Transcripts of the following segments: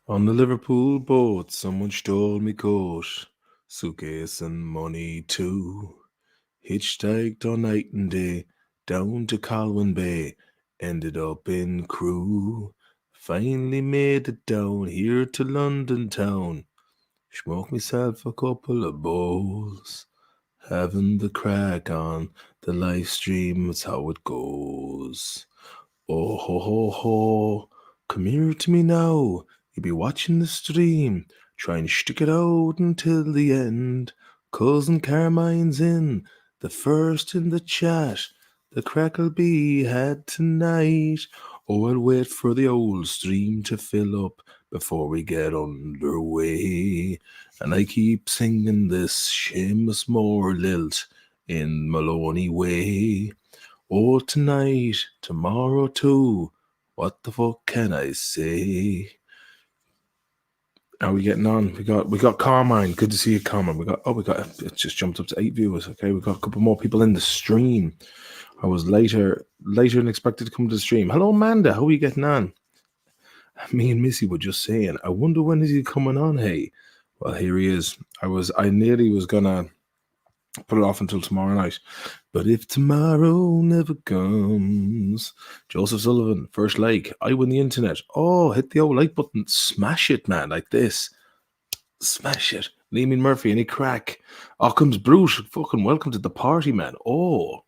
On the Liverpool boat, someone stole me coat, suitcase and money too. Hitchhiked all night and day, down to Colwyn Bay, ended up in Crewe. Finally made it down here to London town. Smoked myself a couple of bowls, having the crack on the live stream. That's how it goes. Oh ho ho ho, come here to me now. You'll be watching the stream. Try and stick it out until the end. Cousin Carmine's in, the first in the chat. The crack'll be had tonight. Oh, I'll wait for the old stream to fill up before we get underway. And I keep singing this Seamus Moore lilt in Maloney way. Oh, tonight, tomorrow too. What the fuck can I say? How are we getting on? We got Carmine. Good to see you, Carmine. We got it just jumped up to 8 viewers. Okay, we got a couple more people in the stream. I was later than expected to come to the stream. Hello, Amanda. How are you getting on? Me and Missy were just saying, I wonder when is he coming on, hey? Well, here he is. I nearly was gonna put it off until tomorrow night. But if tomorrow never comes, Joseph Sullivan, first like, I win the internet. Oh, hit the old like button. Smash it, man, like this. Smash it. Leeman Murphy, any crack? Occam's Brute, fucking welcome to the party, man. Oh,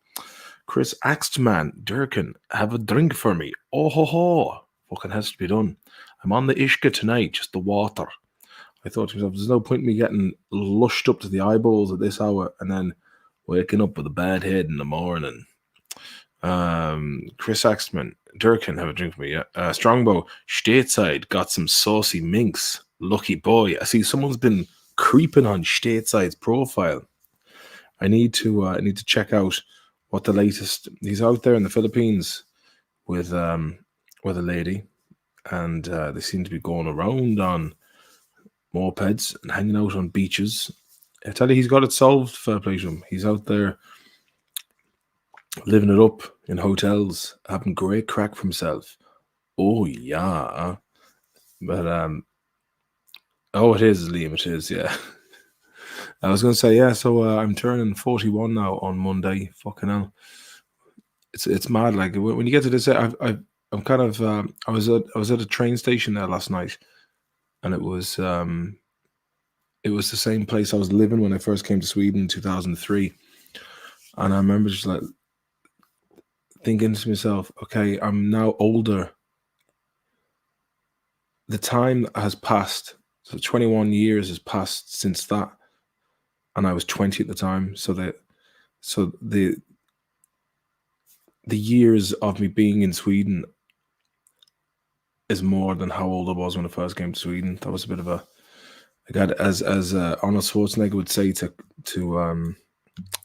Chris Axtman, Durkin, have a drink for me. Oh, ho, ho. Fucking has to be done. I'm on the Ishka tonight, just the water. I thought to myself, there's no point in me getting lushed up to the eyeballs at this hour and then waking up with a bad head in the morning. Chris Axman, Durkin, have a drink for me. Strongbow, Stateside, got some saucy minks. Lucky boy. I see someone's been creeping on Stateside's profile. I need to check out what the latest. He's out there in the Philippines with a lady, and they seem to be going around on mopeds and hanging out on beaches. I tell you, he's got it solved. Fair play to him. He's out there living it up in hotels, having great crack for himself. Oh yeah, but it is Liam. It is, yeah. I was going to say, yeah. So I'm turning 41 now on Monday. Fucking hell, it's mad. Like when you get to this, I'm kind of. I was at a train station there last night, and it was the same place I was living when I first came to Sweden in 2003. And I remember just like thinking to myself, okay, I'm now older. The time has passed. So 21 years has passed since that. And I was 20 at the time. So the years of me being in Sweden is more than how old I was when I first came to Sweden. That was a bit of a, as Arnold Schwarzenegger would say to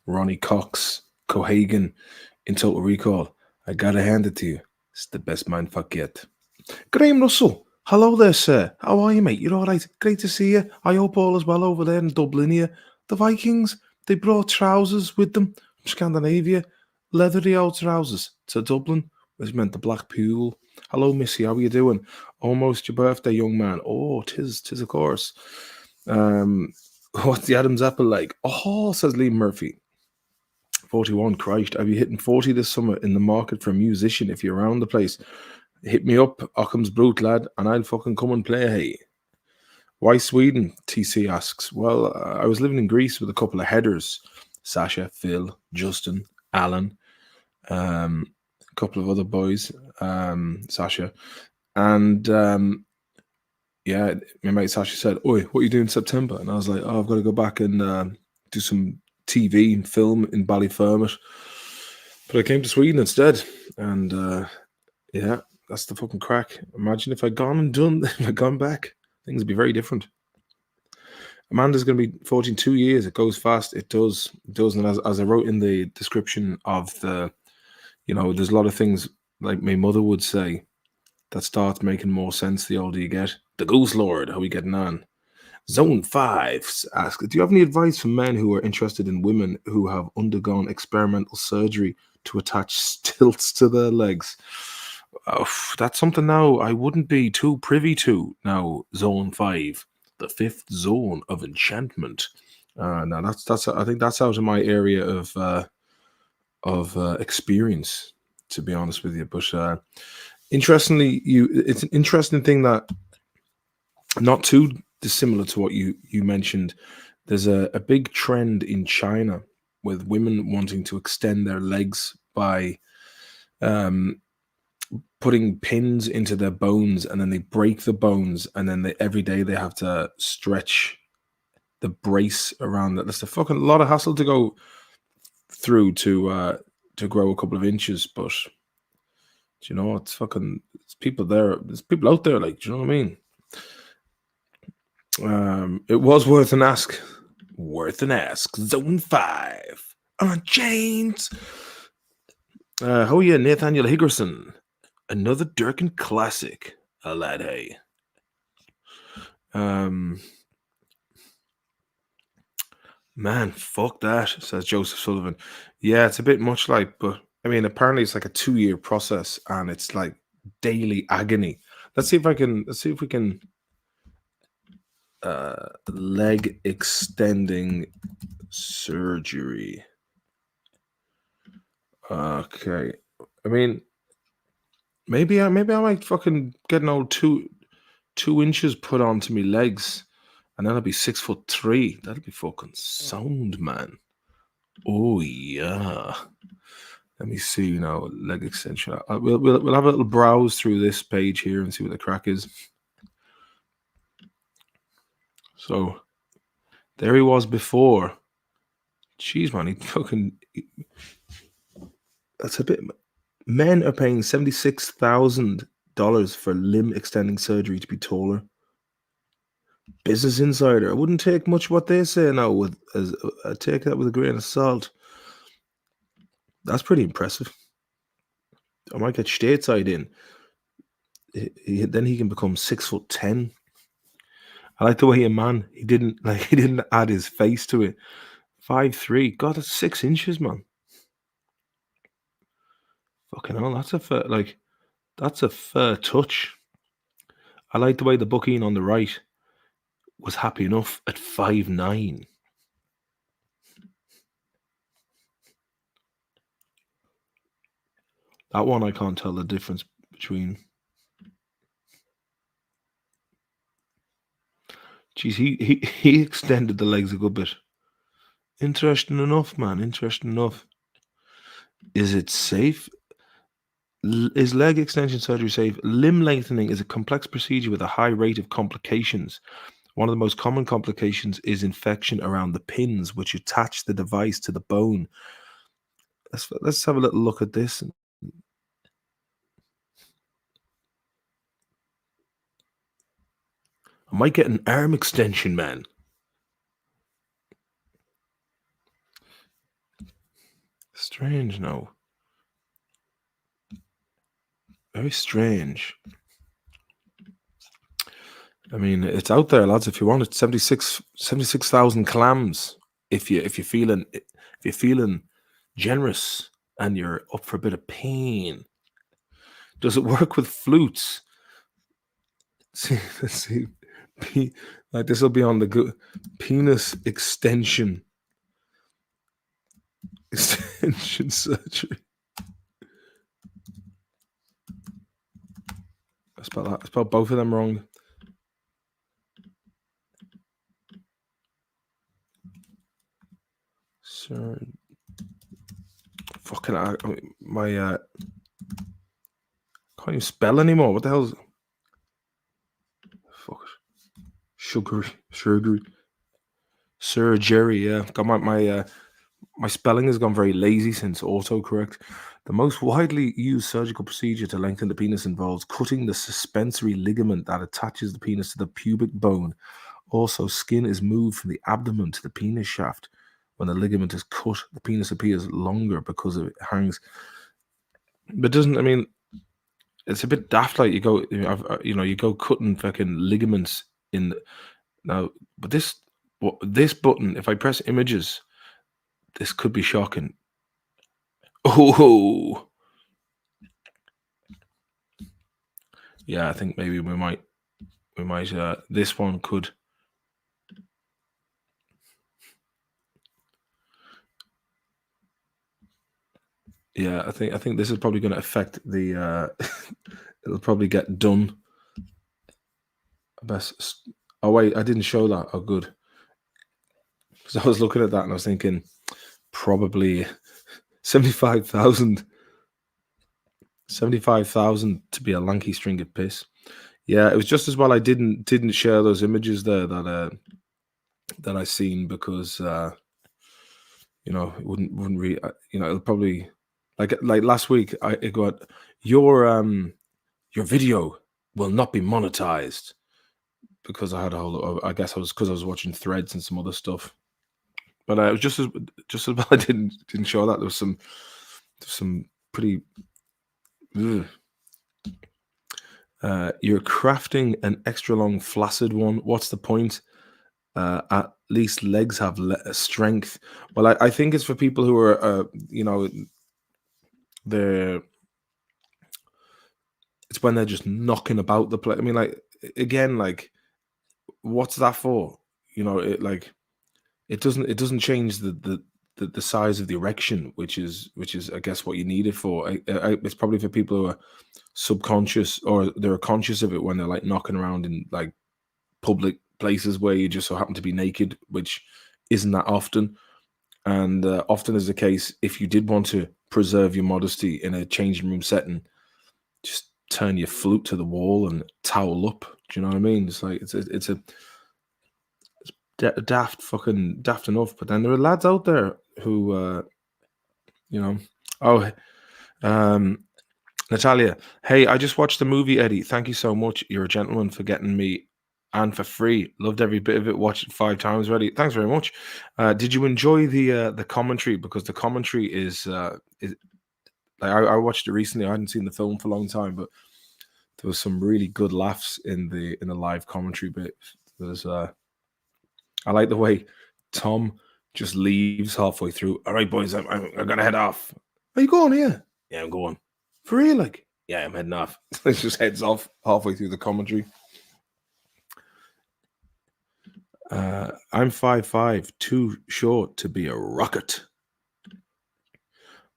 Ronnie Cox, Cohagen in Total Recall, I gotta hand it to you. It's the best mindfuck yet. Graham Russell, hello there, sir. How are you, mate? You're all right? Great to see you. I hope all is well over there in Dublin here. The Vikings, they brought trousers with them from Scandinavia, leathery old trousers to Dublin, which meant the Black Pool. Hello, Missy. How are you doing? Almost your birthday, young man. Oh, tis of course. What's the Adam's apple like? Oh, says Liam Murphy. 41, Christ. I'll be hitting 40 this summer in the market for a musician. If you're around the place, hit me up, Occam's Brute, lad, and I'll fucking come and play, hey. Why Sweden? TC asks. Well, I was living in Greece with a couple of headers. Sasha, Phil, Justin, Alan, a couple of other boys, Sasha. And yeah, my mate Sasha said, "Oi, what are you doing in September?" And I was like, "Oh, I've got to go back and do some TV and film in Ballyfermot." But I came to Sweden instead, and yeah, that's the fucking crack. Imagine if I'd gone back, things would be very different. Amanda's going to be 14 2 years. It goes fast. It does. And as I wrote in the description of the, there's a lot of things like my mother would say that starts making more sense the older you get. The Goose Lord, how are we getting on? Zone 5 asks, do you have any advice for men who are interested in women who have undergone experimental surgery to attach stilts to their legs? That's something now I wouldn't be too privy to. Now, Zone 5, the fifth zone of enchantment. Now that's I think that's out of my area of experience, to be honest with you. But interestingly, it's an interesting thing that not too dissimilar to what you mentioned. There's a big trend in China with women wanting to extend their legs by um, putting pins into their bones, and then they break the bones, and then every day they have to stretch the brace around that. That's a fucking lot of hassle to go through to grow a couple of inches. But you know, it's people there. There's people out there, like, do you know what I mean? It was worth an ask. Worth an ask. Zone 5 on James. How are you, Nathaniel Higgerson? Another Durkin classic, a lad. Hey. Man, fuck that, says Joseph Sullivan. Yeah, it's a bit much like, but I mean, apparently it's like a 2-year process, and it's like daily agony. Let's see if we can leg extending surgery. Okay. I mean, maybe I might fucking get an old 2 inches put onto me legs, and then I'll be 6'3". That'll be fucking sound, man. Oh yeah. Let me see now. Leg extension. We'll have a little browse through this page here and see what the crack is. So there he was before. Jeez, man, that's a bit. Men are paying $76,000 for limb extending surgery to be taller. Business Insider. I wouldn't take much what they say now I take that with a grain of salt. That's pretty impressive. I might get stateside in. Then he can become 6'10". I like the way he didn't add his face to it. 5'3". God, that's 6 inches, man. Fucking hell, that's a fair touch. I like the way the booking on the right was happy enough at 5'9". That one I can't tell the difference between. Geez, he extended the legs a good bit. Interesting enough, man. Interesting enough. Is it safe? Is leg extension surgery safe? Limb lengthening is a complex procedure with a high rate of complications. One of the most common complications is infection around the pins which attach the device to the bone. Let's have a little look at this. I might get an arm extension, man. Strange, no. Very strange. I mean, it's out there, lads. If you want it, 76,000 clams. If you're feeling generous and you're up for a bit of pain. Does it work with flutes? Let's see. Like this will be on the good penis extension surgery. I spelled both of them wrong. Sir, fucking my can't even spell anymore. What the hell is fuck it? Surgery. Yeah, got my spelling has gone very lazy since autocorrect. The most widely used surgical procedure to lengthen the penis involves cutting the suspensory ligament that attaches the penis to the pubic bone. Also, skin is moved from the abdomen to the penis shaft. When the ligament is cut, the penis appears longer because it hangs. But doesn't, I mean, it's a bit daft. Like you go cutting fucking ligaments in now. But this button, if I press images, this could be shocking. Oh, Yeah, I think maybe we might. This one could. Yeah, I think this is probably going to affect the. It'll probably get done. Best. Oh wait, I didn't show that. Oh, good. Because I was looking at that and I was thinking probably 75,000. 75,000 to be a lanky string of piss. Yeah, it was just as well I didn't share those images there that I seen because it wouldn't really it'll probably like last week it got your video will not be monetized because I had a whole I guess I was because I was watching threads and some other stuff. But it was just as well I didn't show that. There was some pretty ugh. You're crafting an extra long flaccid one. What's the point? At least legs have strength. Well, I think it's for people who are, they're. It's when they're just knocking about the place. I mean, like again, like what's that for? It doesn't change the size of the erection, which is I guess what you need it for. It's probably for people who are subconscious or they're conscious of it when they're like knocking around in like public places where you just so happen to be naked, which isn't that often. And often is the case, if you did want to preserve your modesty in a changing room setting, just turn your flute to the wall and towel up. Do you know what I mean? It's like it's a daft enough. But then there are lads out there who, oh, um, Natalia, hey, I just watched the movie, Eddie. Thank you so much. You're a gentleman for getting me and for free. Loved every bit of it. Watched it 5 times already. Thanks very much. Did you enjoy the commentary? Because the commentary is like I watched it recently. I hadn't seen the film for a long time, but there was some really good laughs in the live commentary bit. There's I like the way Tom just leaves halfway through. All right, boys, I'm gonna head off. Are you going here? Yeah, I'm going. For real, like? Yeah, I'm heading off. It just heads off halfway through the commentary. I'm 5'5", too short to be a rocket.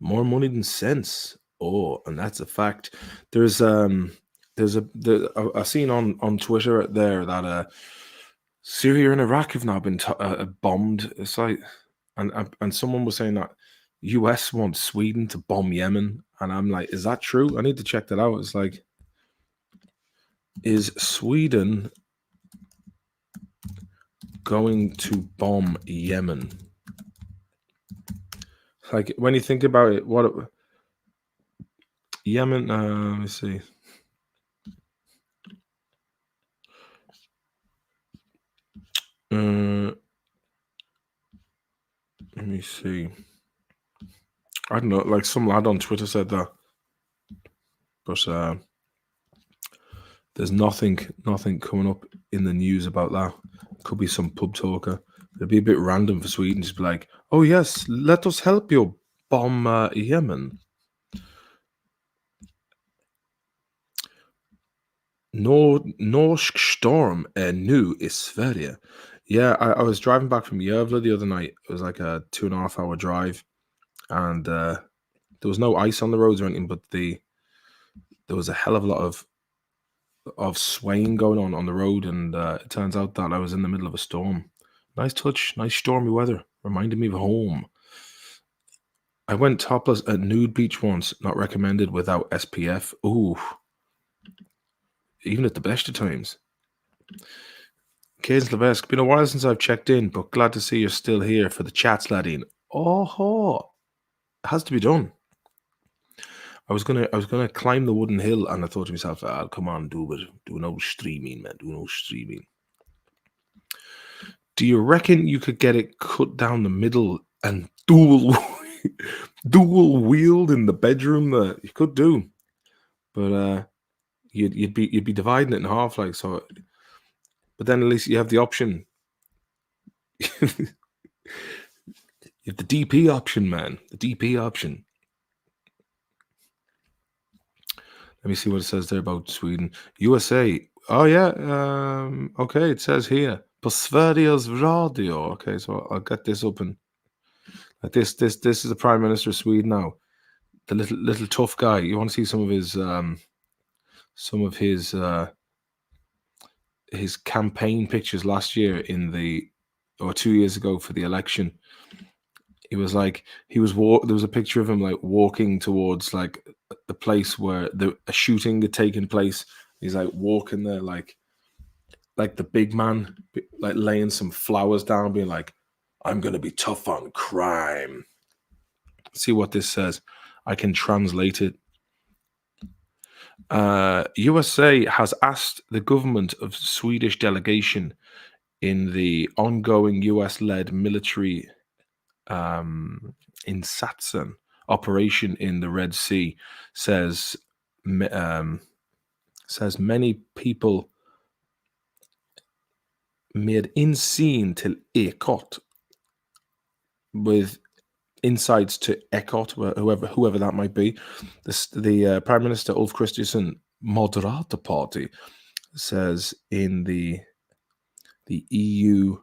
More money than sense. Oh, and that's a fact. There's I seen on Twitter there that Syria and Iraq have now been bombed. It's like, and someone was saying that US wants Sweden to bomb Yemen, and I'm like, is that true? I need to check that out. It's like, is Sweden going to bomb Yemen? Like when you think about it, Yemen? Let me see. Let me see. I don't know. Like some lad on Twitter said that, but there's nothing coming up in the news about that. Could be some pub talker. It'd be a bit random for Sweden to be like, "Oh yes, let us help you bomb Yemen." Norsk storm nu i Sverige. Yeah, I was driving back from Gävle the other night. It was like a 2.5 hour drive, and there was no ice on the roads or anything, but there was a hell of a lot of swaying going on the road, and it turns out that I was in the middle of a storm. Nice touch, nice stormy weather. Reminded me of home. I went topless at nude beach once. Not recommended without SPF. Ooh, even at the best of times. Kane's Levesque. Been a while since I've checked in, but glad to see you're still here for the chats, laddie. Oh, it has to be done. I was gonna climb the wooden hill, and I thought to myself, "I'll come on, do no streaming, man. Do no streaming." Do you reckon you could get it cut down the middle and dual wheeled in the bedroom? You could do, but you'd be dividing it in half, like so. But then at least you have the option. You have the DP option, man. The DP option. Let me see what it says there about Sweden. USA. Oh yeah. Okay, it says here. På Sveriges Radio. Okay, so I'll get this up and like this is the Prime Minister of Sweden now. The little tough guy. You want to see some of his campaign pictures last year or 2 years ago for the election. He was like there was a picture of him like walking towards like the place where a shooting had taken place. He's like walking there like the big man, like laying some flowers down, being like, I'm gonna be tough on crime. See what this says. I can translate it. USA has asked the government of Swedish delegation in the ongoing US-led military insatsen operation in the Red Sea, says many people med insyn till Ekot, with insights to Ekot, whoever that might be. The Prime Minister Ulf Kristersson, Moderata Party, says in the EU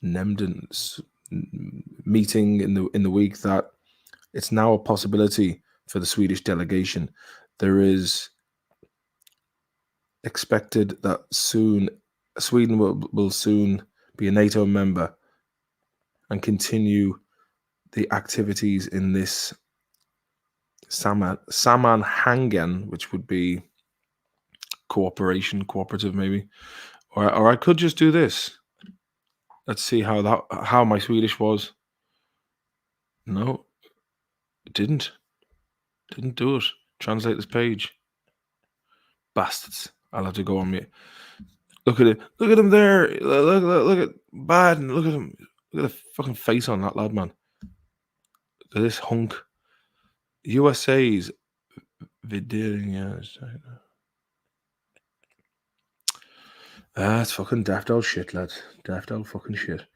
Nemndens meeting in the week that it's now a possibility for the Swedish delegation. There is expected that soon Sweden will soon be a NATO member and continue the activities in this Sammanhangen, which would be cooperative maybe. Or I could just do this. Let's see how my Swedish was. No, it didn't do it. Translate this page. Bastards. I'll have to go on me. Look at it. Look at him there. Look at Biden. Look at him. Look at the fucking face on that lad, man. Look at this hunk. USA's videring. It's fucking daft old shit, lads. Daft old fucking shit.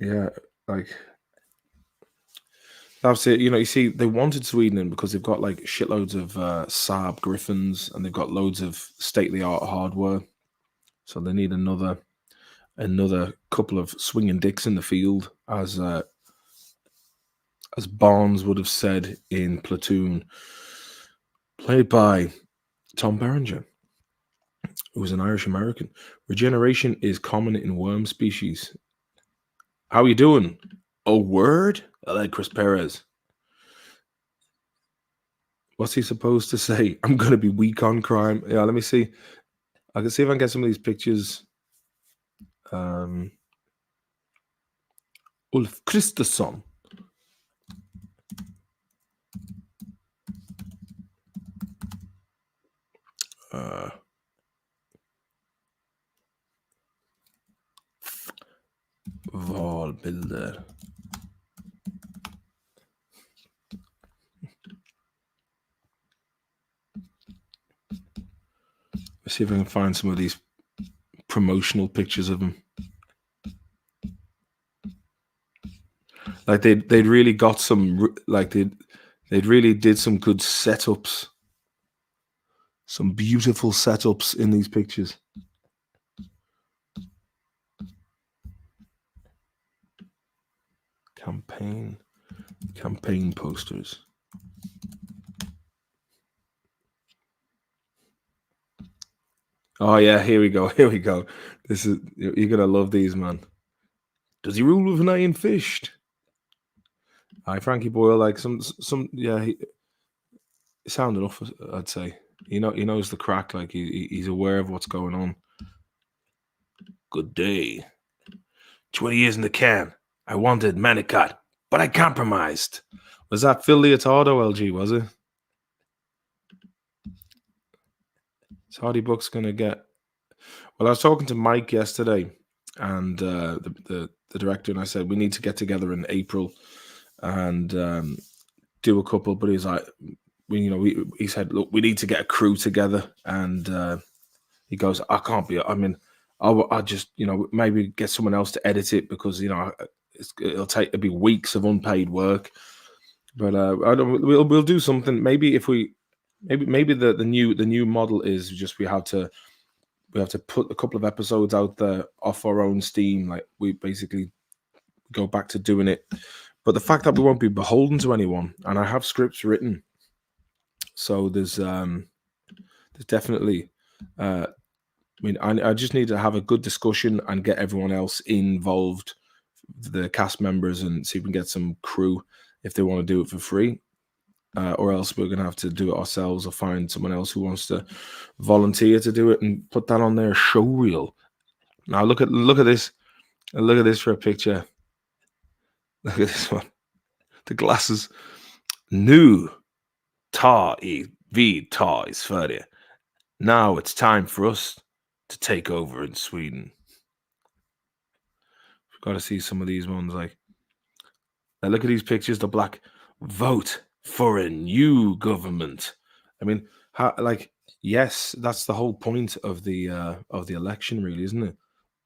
Yeah, like obviously, you see, they wanted Sweden in because they've got like shitloads of Saab Griffins and they've got loads of state-of-the-art hardware. So they need another couple of swinging dicks in the field, as Barnes would have said in Platoon, played by Tom Berenger, who was an Irish American. Regeneration is common in worm species. How you doing? A word? I like Chris Perez. What's he supposed to say? I'm going to be weak on crime. Yeah, let me see. I can see if I can get some of these pictures. Ulf Kristersson. Valbilder. Let's see if I can find some of these promotional pictures of him. Like they'd really got some, like they'd really did some good setups, some beautiful setups in these pictures. Campaign posters. Oh yeah, here we go. This is, you're gonna love these, man. Does he rule with an iron fist? Hi, Frankie Boyle. Like some yeah, he sound enough, I'd say. He knows the crack. Like he's aware of what's going on. Good day. 20 years in the can. I wanted Manicut, but I compromised. Was that Phil Leotardo, LG, was it? So Hardy Buck's going to get... Well, I was talking to Mike yesterday, and the director, and I said, we need to get together in April and do a couple, but he's like, he said, look, we need to get a crew together, and he goes, I can't be, I mean, I'll just, maybe get someone else to edit it because, it'll be weeks of unpaid work. But I don't, we'll do something. Maybe if we maybe the new model is just we have to put a couple of episodes out there off our own steam. Like we basically go back to doing it. But the fact that we won't be beholden to anyone, and I have scripts written, so there's definitely. I mean, I just need to have a good discussion and get everyone else involved, the cast members, and see if we can get some crew if they want to do it for free. Or else we're going to have to do it ourselves or find someone else who wants to volunteer to do it and put that on their show reel. Now look at this. Look at this for a picture. Look at this one. The glasses. Nu tar I vid tar I Sverige. Now it's time for us to take over in Sweden. We've got to see some of these ones. Like, now look at these pictures. The black vote for a new government. I mean, yes, that's the whole point of the election, really, isn't it?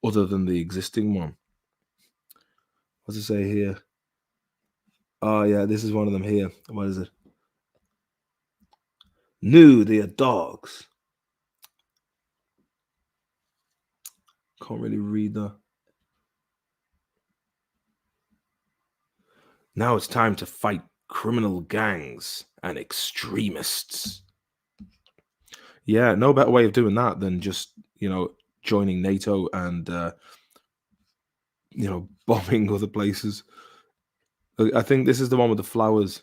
Other than the existing one. What's it say here? Oh yeah, this is one of them here. What is it? Nu, they are dogs. Can't really read that. Now it's time to fight criminal gangs and extremists. Yeah, no better way of doing that than just, joining NATO and, bombing other places. I think this is the one with the flowers.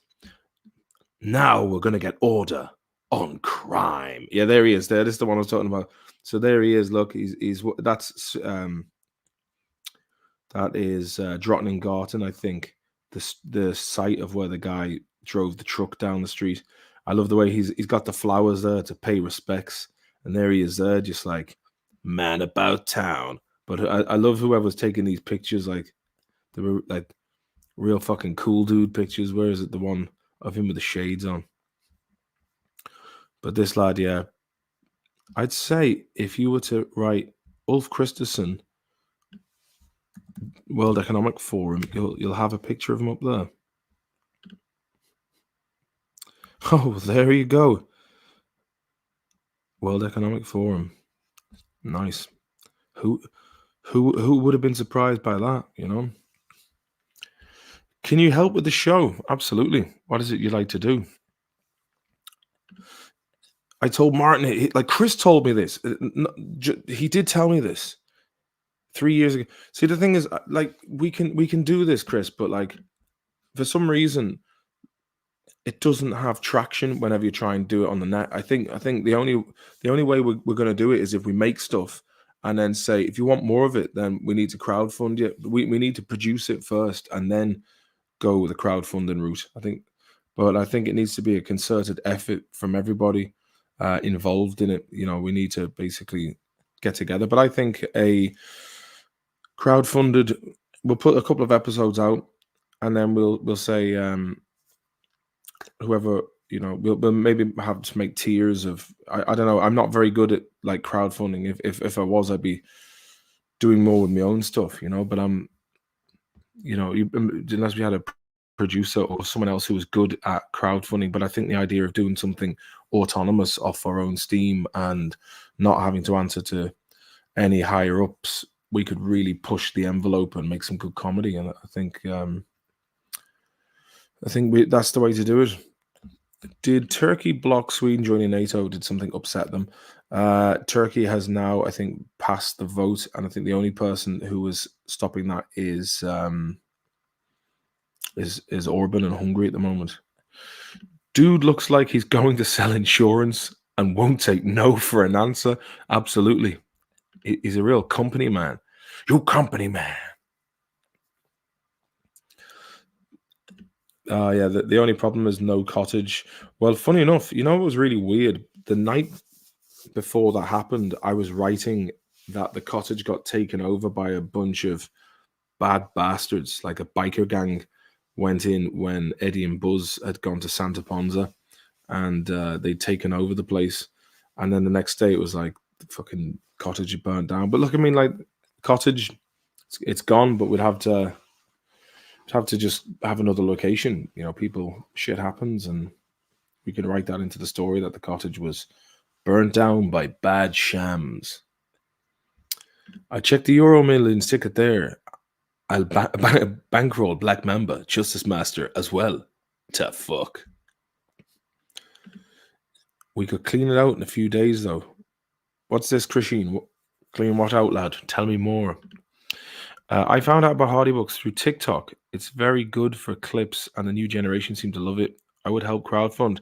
Now we're going to get order on crime. Yeah, there he is. There, this is the one I was talking about. So there he is. Look, that is Drottninggatan, I think. The site of where the guy drove the truck down the street. I love the way he's got the flowers there to pay respects, and there he is there, just like man about town. But I love whoever's taking these pictures, like they were like real fucking cool dude pictures. Where is it? The one of him with the shades on. But this lad, yeah, I'd say if you were to write Ulf Kristersson, World Economic Forum, you'll have a picture of him up there. Oh, there you go. World Economic Forum. Nice. Who would have been surprised by that, Can you help with the show? Absolutely. What is it you like to do? I told Martin, like Chris told me this. He did tell me this 3 years ago. See, the thing is, like, we can do this, Chris, but like for some reason it doesn't have traction whenever you try and do it on the net. I think the only way we're going to do it is if we make stuff and then say, if you want more of it, then we need to crowdfund it. We need to produce it first and then go with the crowdfunding route. I think it needs to be a concerted effort from everybody involved in it. We need to basically get together. But I think a crowdfunded, we'll put a couple of episodes out, and then we'll say whoever, we'll maybe have to make tiers of. I don't know. I'm not very good at like crowdfunding. If I was, I'd be doing more with my own stuff, But I'm, unless we had a producer or someone else who was good at crowdfunding. But I think the idea of doing something autonomous off our own steam and not having to answer to any higher ups, we could really push the envelope and make some good comedy. And I think that's the way to do it. Did Turkey block Sweden joining NATO? Did something upset them? Turkey has now, I think, passed the vote, and I think the only person who was stopping that is Orban in Hungary at the moment. Dude looks like he's going to sell insurance and won't take no for an answer. Absolutely. He's a real company man. You company man. Yeah, the only problem is no cottage. Well, funny enough, it was really weird. The night before that happened, I was writing that the cottage got taken over by a bunch of bad bastards, like a biker gang went in when Eddie and Buzz had gone to Santa Ponza, and they'd taken over the place. And then the next day it was like the fucking cottage had burnt down. But look, I mean, like, cottage, it's gone, but we'd have to have to just have another location. Shit happens, and we can write that into the story that the cottage was burnt down by bad shams. I checked the Euro Millions ticket there. I'll bankroll Black Mamba, Justice Master as well. To fuck. We could clean it out in a few days, though. What's this, Christine? Clean what out, lad? Tell me more. I found out about Hardy Books through TikTok. It's very good for clips, and the new generation seem to love it. I would help crowdfund.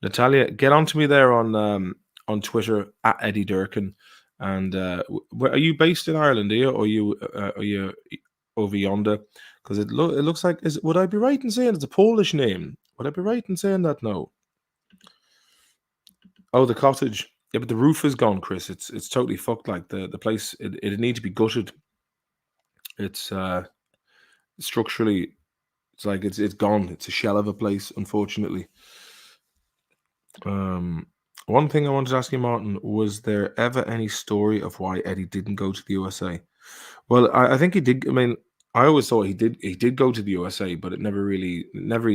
Natalia, get on to me there on Twitter at Eddie Durkin. And are you based in Ireland, or are you over yonder? Because it looks like, would I be right in saying it's a Polish name? Would I be right in saying that? No. Oh, the cottage. Yeah, but the roof is gone, Chris. It's totally fucked. Like the place, it need to be gutted. It's structurally, it's like it's gone. It's a shell of a place, unfortunately. One thing I wanted to ask you, Martin, was there ever any story of why Eddie didn't go to the USA? Well, I think he did. I mean, I always thought he did go to the USA, but it never really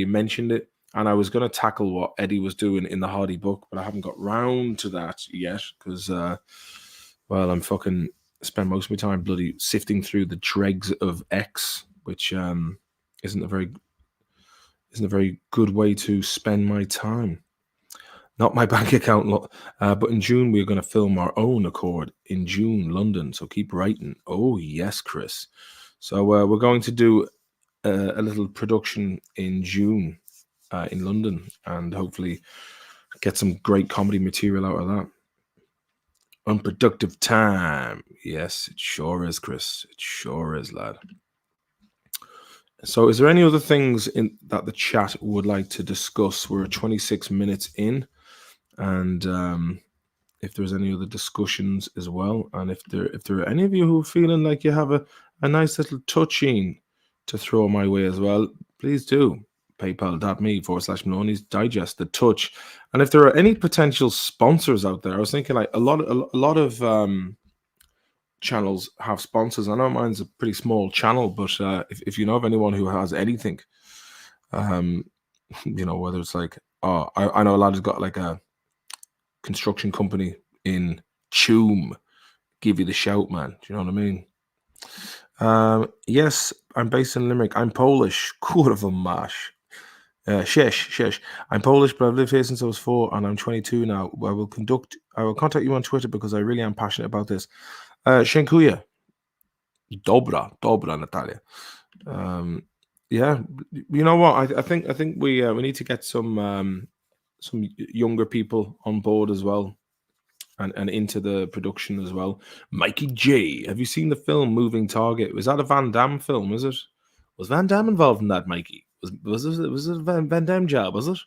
mentioned it. And I was going to tackle what Eddie was doing in the Hardy book, but I haven't got round to that yet because, well, I'm fucking spend most of my time bloody sifting through the dregs of X, which isn't a very good way to spend my time. Not my bank account, but in June we're going to film our own Accord in June, London. So keep writing. Oh yes, Chris. So we're going to do a little production in June in London, and hopefully get some great comedy material out of that. Unproductive time. Yes, it sure is, Chris. It sure is, lad. So is there any other things that the chat would like to discuss? We're 26 minutes in, and if there's any other discussions as well, and if there are any of you who are feeling like you have a nice little touching to throw my way as well, please do. PayPal.me/Maloney's Digest, the touch. And if there are any potential sponsors out there, I was thinking like a lot of channels have sponsors. I know mine's a pretty small channel, but if you know of anyone who has anything, whether it's like, I know a lad who's got like a construction company in Tuam, give you the shout, man. Do you know what I mean? Yes, I'm based in Limerick. I'm Polish. Kurwa mash. Shesh. I'm Polish, but I've lived here since I was 4, and I'm 22 now. I will contact you on Twitter because I really am passionate about this. Dziękuję. Dobra, Natalia. Yeah, you know what? I think we need to get some younger people on board as well, and into the production as well. Mikey J, have you seen the film Moving Target? Was that a Van Damme film? Is it? Was Van Damme involved in that, Mikey? Was it a Van Damme job? Was it?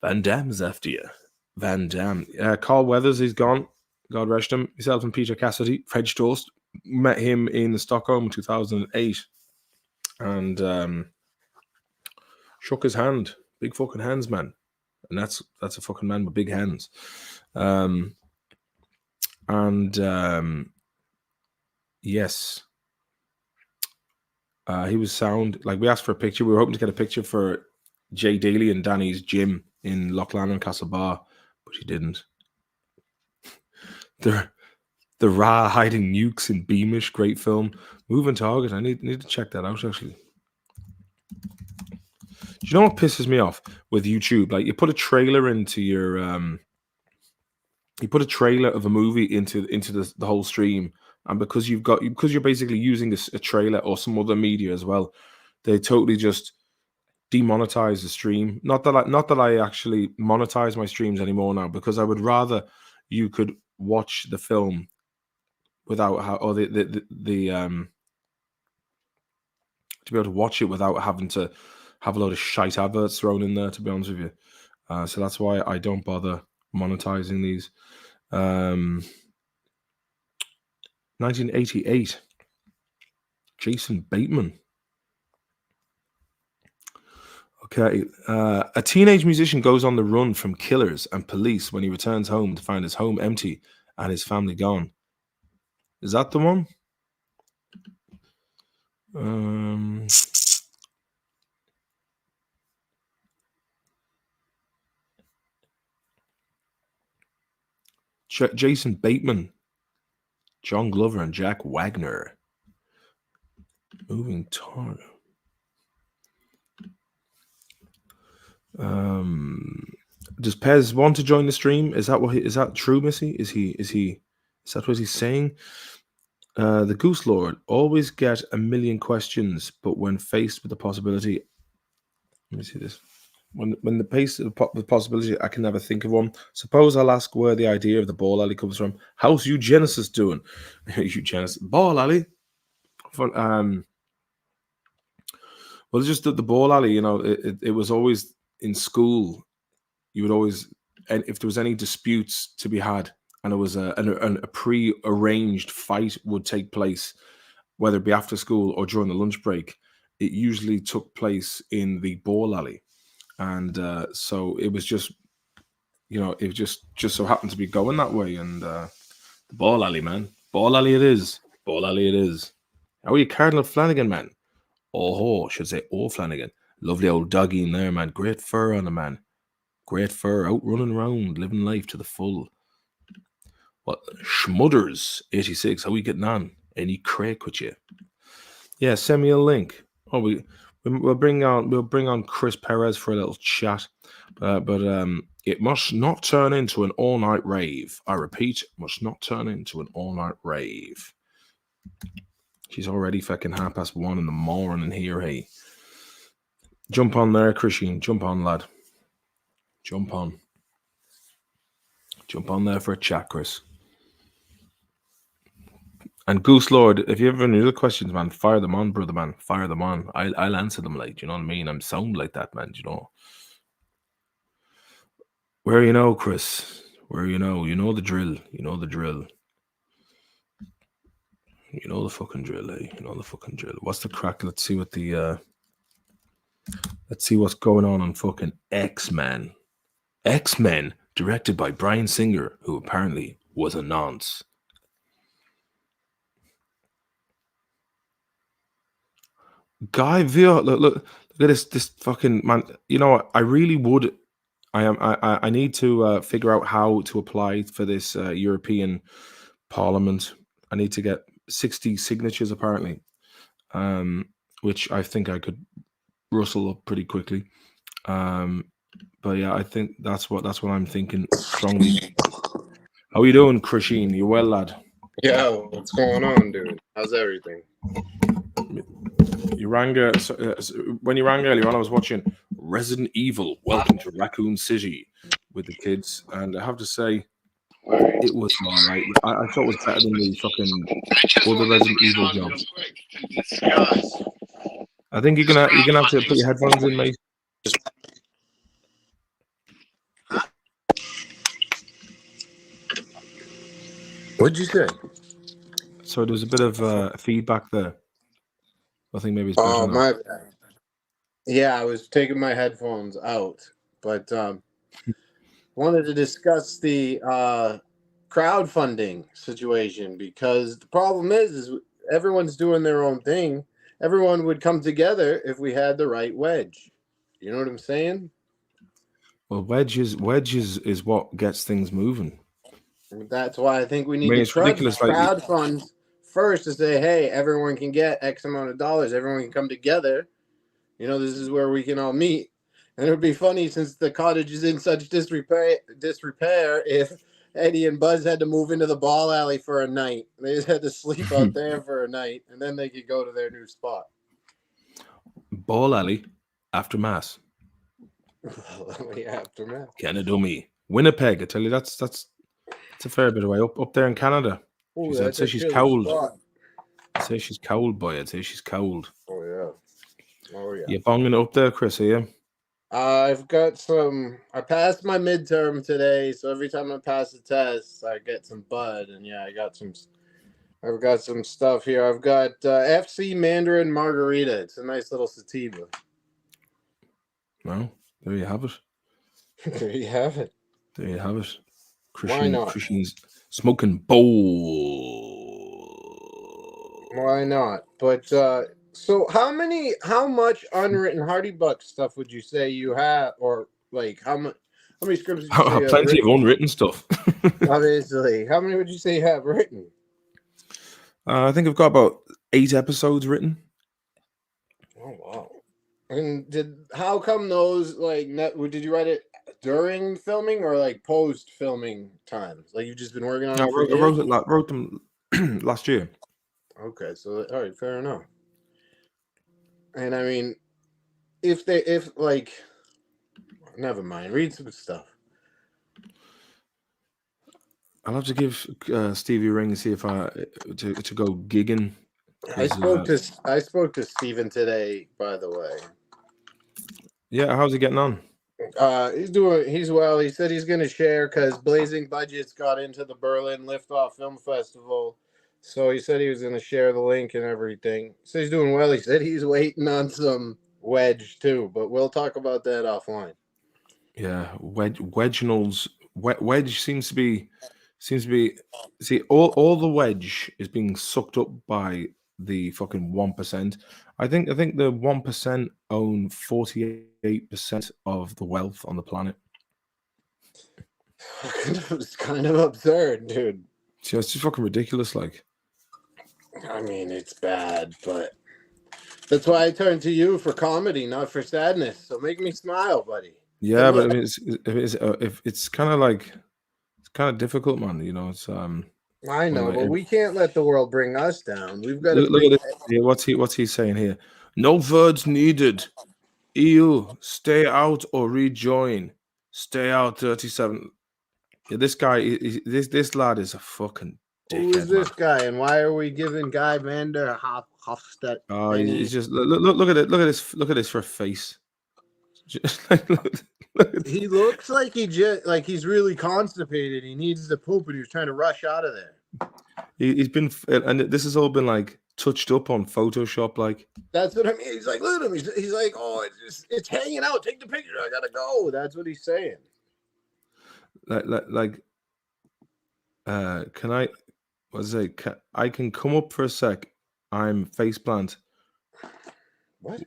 Van Damme's after you. Van Damme. Carl Weathers, he's gone. God rest him. Himself and Peter Cassidy, French Toast. Met him in Stockholm in 2008. And shook his hand. Big fucking hands, man. And that's a fucking man with big hands. Yes. He was sound. Like, we asked for a picture. We were hoping to get a picture for Jay Daly and Danny's gym in Loughlin and Castlebar, but he didn't. The Ra hiding nukes in Beamish, great film. Moving Target. I need to check that out, actually. Do you know what pisses me off with YouTube? Like, you put a trailer into your you put a trailer of a movie into the whole stream, and because you're basically using a trailer or some other media as well, they totally just demonetize the stream. Not that I actually monetize my streams anymore now, because I would rather you could watch the film without to be able to watch it without having to have a load of shite adverts thrown in there, to be honest with you. So that's why I don't bother monetizing these. 1988. Jason Bateman. Okay. A teenage musician goes on the run from killers and police when he returns home to find his home empty and his family gone. Is that the one? Jason Bateman, John Glover, and Jack Wagner. Moving target. Does Pez want to join the stream? Is that true, Missy? Is that what he's saying? The Goose Lord always get a million questions, but when faced with the possibility, let me see this. When the pace of the possibility, I can never think of one. Suppose I'll ask where the idea of the ball alley comes from. How's eugenesis doing? Eugenesis ball alley. Well, it's just that the ball alley, it was always in school. You would always, and if there was any disputes to be had, and it was a pre-arranged fight would take place, whether it be after school or during the lunch break, it usually took place in the ball alley. And so it was just, it just so happened to be going that way. And the ball alley, man. Ball alley it is. Ball alley it is. How are you, Cardinal Flanagan, man? Oh, should say, Flanagan. Lovely old doggy in there, man. Great fur on the man. Great fur, out running around, living life to the full. What? Schmudders, 86. How are we getting on? Any crack with you? Yeah, send me a link. Oh, we'll bring on Chris Perez for a little chat, but it must not turn into an all-night rave. I repeat, must not turn into an all-night rave. She's already fucking 1:30 in the morning here, hey. Jump on there, Christian. Jump on, lad. Jump on. Jump on there for a chat, Chris. And Goose Lord, if you have any other questions, man, fire them on, brother, man. Fire them on. I'll answer them, like, you know what I mean? I'm sound like that, man, you know. Where you know, Chris? Where you know the drill. You know the drill. You know the fucking drill, eh? You know the fucking drill. What's the crack? Let's see what let's see what's going on fucking X-Men. X-Men, directed by Bryan Singer, who apparently was a nonce. Guy Vio, look at this fucking man. You know what? I really would. I need to figure out how to apply for this European Parliament. I need to get 60 signatures apparently, which I think I could rustle up pretty quickly. But yeah, I think that's what I'm thinking strongly. How you doing, Christine? You well, lad? Yeah, what's going on, dude? How's everything? You rang when you rang earlier on. I was watching Resident Evil: Welcome to Raccoon City with the kids, and I have to say, it was all right. I thought it was better than the fucking other Resident Evil jobs. I think you're gonna have to put your headphones in, mate. What'd you say? So there's a bit of feedback there. I think maybe it's better. Oh, my bad. Yeah, I was taking my headphones out, but wanted to discuss the crowdfunding situation, because the problem is everyone's doing their own thing. Everyone would come together if we had the right wedge. You know what I'm saying? Well, wedge is what gets things moving. That's why I think we need to crowdfund first to say, hey, everyone can get X amount of dollars. Everyone can come together. You know, this is where we can all meet. And it would be funny, since the cottage is in such disrepair, if Eddie and Buzz had to move into the ball alley for a night. They just had to sleep out there for a night, and then they could go to their new spot. Ball alley after mass. After mass. Canada me. Winnipeg, I tell you, that's a fair bit away up there in Canada. I'd say she's cold. I'd say she's cold, boy. I'd say she's cold. Oh yeah. You bonging up there, Chris? Are you? I've got some. I passed my midterm today, so every time I pass a test, I get some bud, and yeah, I've got some stuff here. I've got FC Mandarin Margarita. It's a nice little sativa. Well, there you have it. There you have it. There you have it. Why not? Christian's smoking bowl. Why not? But So how much unwritten Hardy Buck stuff would you say you have, or like how many scripts would you say you have Plenty of written? unwritten stuff. Obviously, how many would you say you have written? I think I've got about 8 episodes written. Oh wow! And how come those did you write it during filming or like post filming times? Like you've just been working on I it for wrote, years? wrote them last year. Okay, so all right, fair enough. And I mean, if like, never mind. Read some stuff. I'll have to give Stevie a ring and see if to go gigging. I spoke to Steven today, by the way. Yeah, how's he getting on? He's well. He said he's going to share because Blazing Budgets got into the Berlin Liftoff Film Festival. So he said he was going to share the link and everything. So he's doing well. He said he's waiting on some wedge too, but we'll talk about that offline. Yeah, Wedge seems to be see all the wedge is being sucked up by the fucking 1%. I think the 1% own 48% of the wealth on the planet. It's kind of absurd, dude. So it's just fucking ridiculous. Like, I mean, it's bad, but that's why I turn to you for comedy, not for sadness. So make me smile, buddy. yeah, but I mean, it's kind of like it's kind of difficult, man. You know, it's I know, but we can't let the world bring us down. We've got to look at this. Yeah, what's he saying here? No words needed. EU, stay out or rejoin. Stay out 37. Yeah, this guy, this lad is a fucking dickhead. Who is this guy, and why are we giving Guy Vander Hofstadt? Oh, he's just look at it. Look at this for a face. Just he looks like he's really constipated. He needs to poop, and he was trying to rush out of there. He's been, and this has all been like touched up on Photoshop. Like, that's what I mean. He's like, look at him. He's like, oh, it's hanging out. Take the picture. I gotta go. That's what he's saying. Can I? What's it? I can come up for a sec. I'm faceplant. What?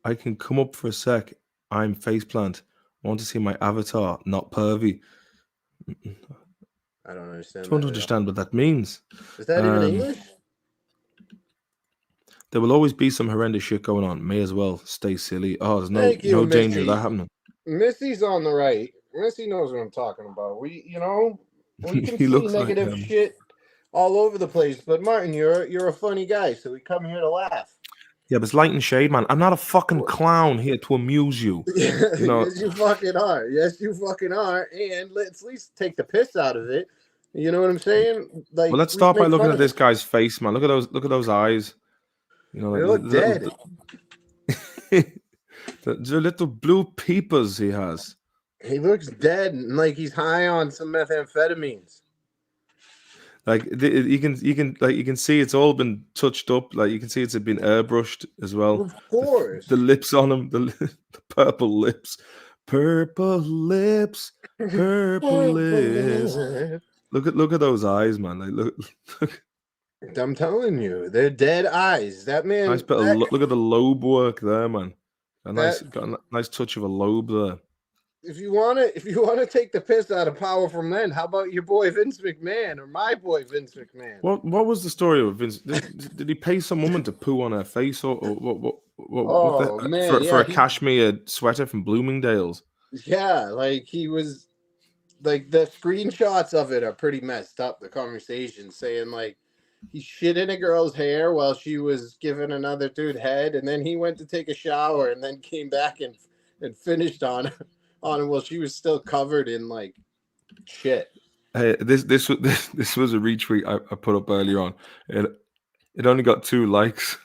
I can come up for a sec. I'm faceplant. Want to see my avatar, not pervy. I don't understand. I don't understand what that means. Is that even English? There will always be some horrendous shit going on. May as well stay silly. Oh, there's no danger of that happening. Missy's on the right. Missy knows what I'm talking about. We can see negative shit all over the place. But Martin, you're a funny guy, so we come here to laugh. Yeah, but it's light and shade, man. I'm not a fucking clown here to amuse you. You know? Yes, you fucking are. Yes, you fucking are. And let's at least take the piss out of it. You know what I'm saying? Like, well, let's start by looking at this guy's face, man. Look at those eyes. You know, they look dead. The little blue peepers he has. He looks dead, and like he's high on some methamphetamines. Like you can see it's all been touched up. Like you can see it's been airbrushed as well. Of course, the lips on him, the purple lips, purple lips. Look at those eyes, man. Like look. I'm telling you, they're dead eyes. That man. Nice bit of look at the lobe work there, man. Got a nice touch of a lobe there. If you want to take the piss out of powerful men, how about your boy Vince McMahon or my boy Vince McMahon? What was the story of Vince? Did he pay some woman to poo on her face or what man, for a cashmere sweater from Bloomingdale's? Yeah, like he was like the screenshots of it are pretty messed up. The conversation saying like he shit in a girl's hair while she was giving another dude head, and then he went to take a shower and then came back and finished on him while she was still covered in like shit. Hey, this was a retweet I put up earlier on. It only got 2 likes.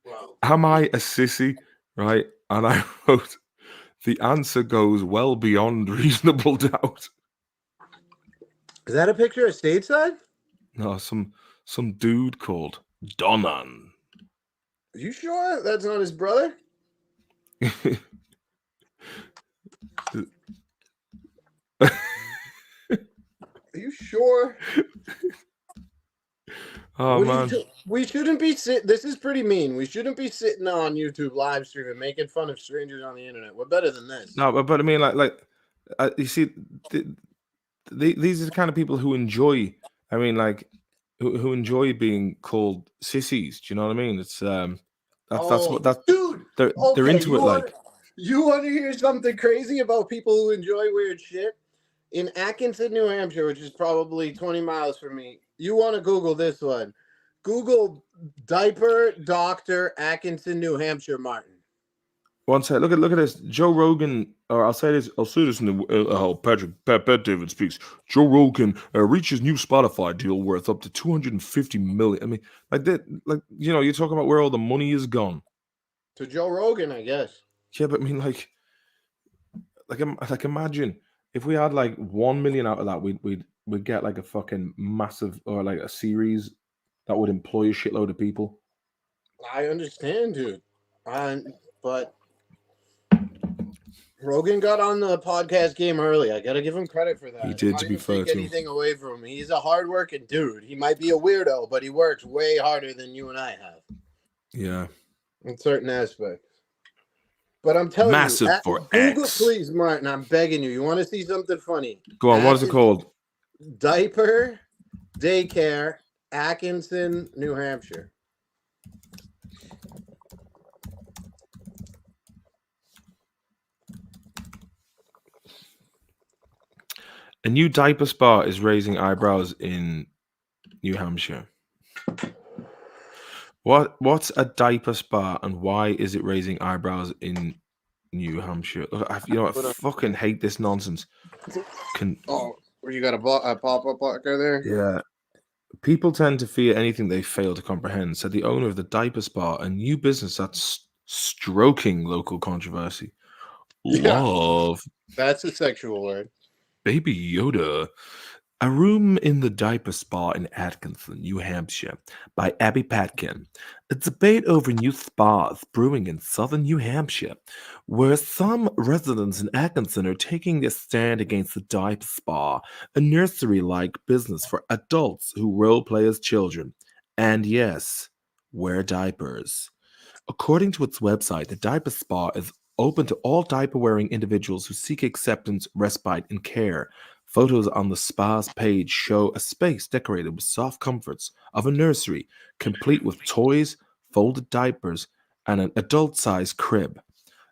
Wow. Am I a sissy? Right? And I wrote, the answer goes well beyond reasonable doubt. Is that a picture of stateside? No, some dude called Donan. Are you sure that's not his brother? Are you sure? Oh man, We shouldn't be this is pretty mean. We shouldn't be sitting on YouTube live streaming making fun of strangers on the internet. We're better than this. No, but I mean, you see, these are the kind of people who enjoy. I mean, like, who enjoy being called sissies. Do you know what I mean? It's dude. They're into it. Like, you want to hear something crazy about people who enjoy weird shit? In Atkinson, New Hampshire, which is probably 20 miles from me, you want to Google this one. Google diaper doctor Atkinson, New Hampshire, Martin. One sec. Look at this. Joe Rogan, or I'll say this in the Pat David speaks. Joe Rogan reaches new Spotify deal worth up to $250 million. I mean, you're talking about where all the money is gone. To Joe Rogan, I guess. Yeah, but I mean, like imagine if we had like 1 million out of that, we'd get like a fucking massive, or like a series that would employ a shitload of people. I understand, dude. But Rogan got on the podcast game early. I gotta give him credit for that. He did, to be fair. Take anything away from him. He's a hardworking dude. He might be a weirdo, but he works way harder than you and I have. Yeah. In certain aspects. But I'm telling you, for Google, X. please, Martin. I'm begging you. You want to see something funny? Go on. What is it called? Diaper Daycare, Atkinson, New Hampshire. A new diaper spa is raising eyebrows in New Hampshire. What's a diaper spa, and why is it raising eyebrows in New Hampshire? I fucking hate this nonsense. You got a pop-up blocker there? Yeah. People tend to fear anything they fail to comprehend, said the owner of the diaper spa, a new business that's stroking local controversy. Yeah. Love. That's a sexual word. Baby Yoda. A Room in the Diaper Spa in Atkinson, New Hampshire, by Abby Patkin. A debate over new spas brewing in southern New Hampshire, where some residents in Atkinson are taking a stand against the diaper spa, a nursery-like business for adults who role-play as children, and yes, wear diapers. According to its website, the diaper spa is open to all diaper-wearing individuals who seek acceptance, respite, and care. Photos on the spa's page show a space decorated with soft comforts of a nursery, complete with toys, folded diapers, and an adult-sized crib.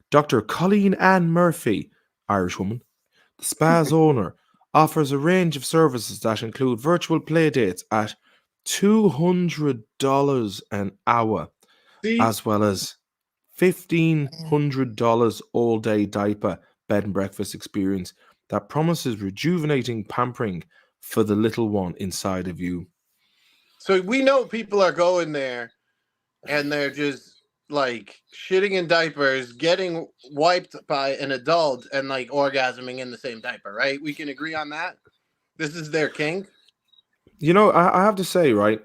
Dr. Colleen Ann Murphy, Irish woman, the spa's owner, offers a range of services that include virtual play dates at $200 an hour, as well as $1,500 all-day diaper bed and breakfast experience that promises rejuvenating pampering for the little one inside of you. So we know people are going there and they're just like shitting in diapers, getting wiped by an adult, and like orgasming in the same diaper, right? We can agree on that? This is their kink? You know, I have to say, right,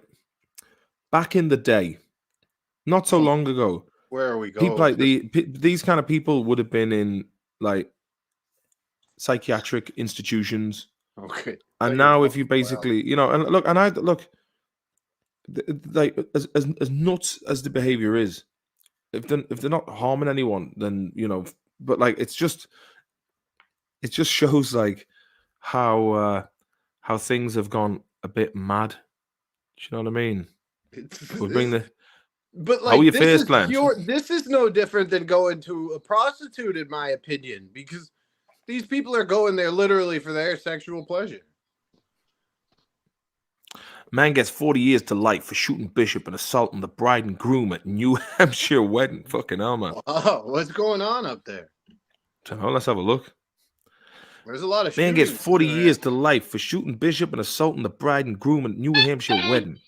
back in the day, not so long ago, where are we going? People like these kind of people would have been in like psychiatric institutions. Okay. And now if you basically, and look, like as nuts as the behavior is, if they're not harming anyone, then but like it just shows like how things have gone a bit mad. Do you know what I mean? We bring the But like, how are your face plans? This is no different than going to a prostitute, in my opinion, because these people are going there literally for their sexual pleasure. Man gets 40 years to life for shooting bishop and assaulting the bride and groom at New Hampshire wedding. Fucking hell, man. Oh, what's going on up there? Let's have a look. There's a lot of man gets 40 years to life for shooting bishop and assaulting the bride and groom at New Hampshire wedding.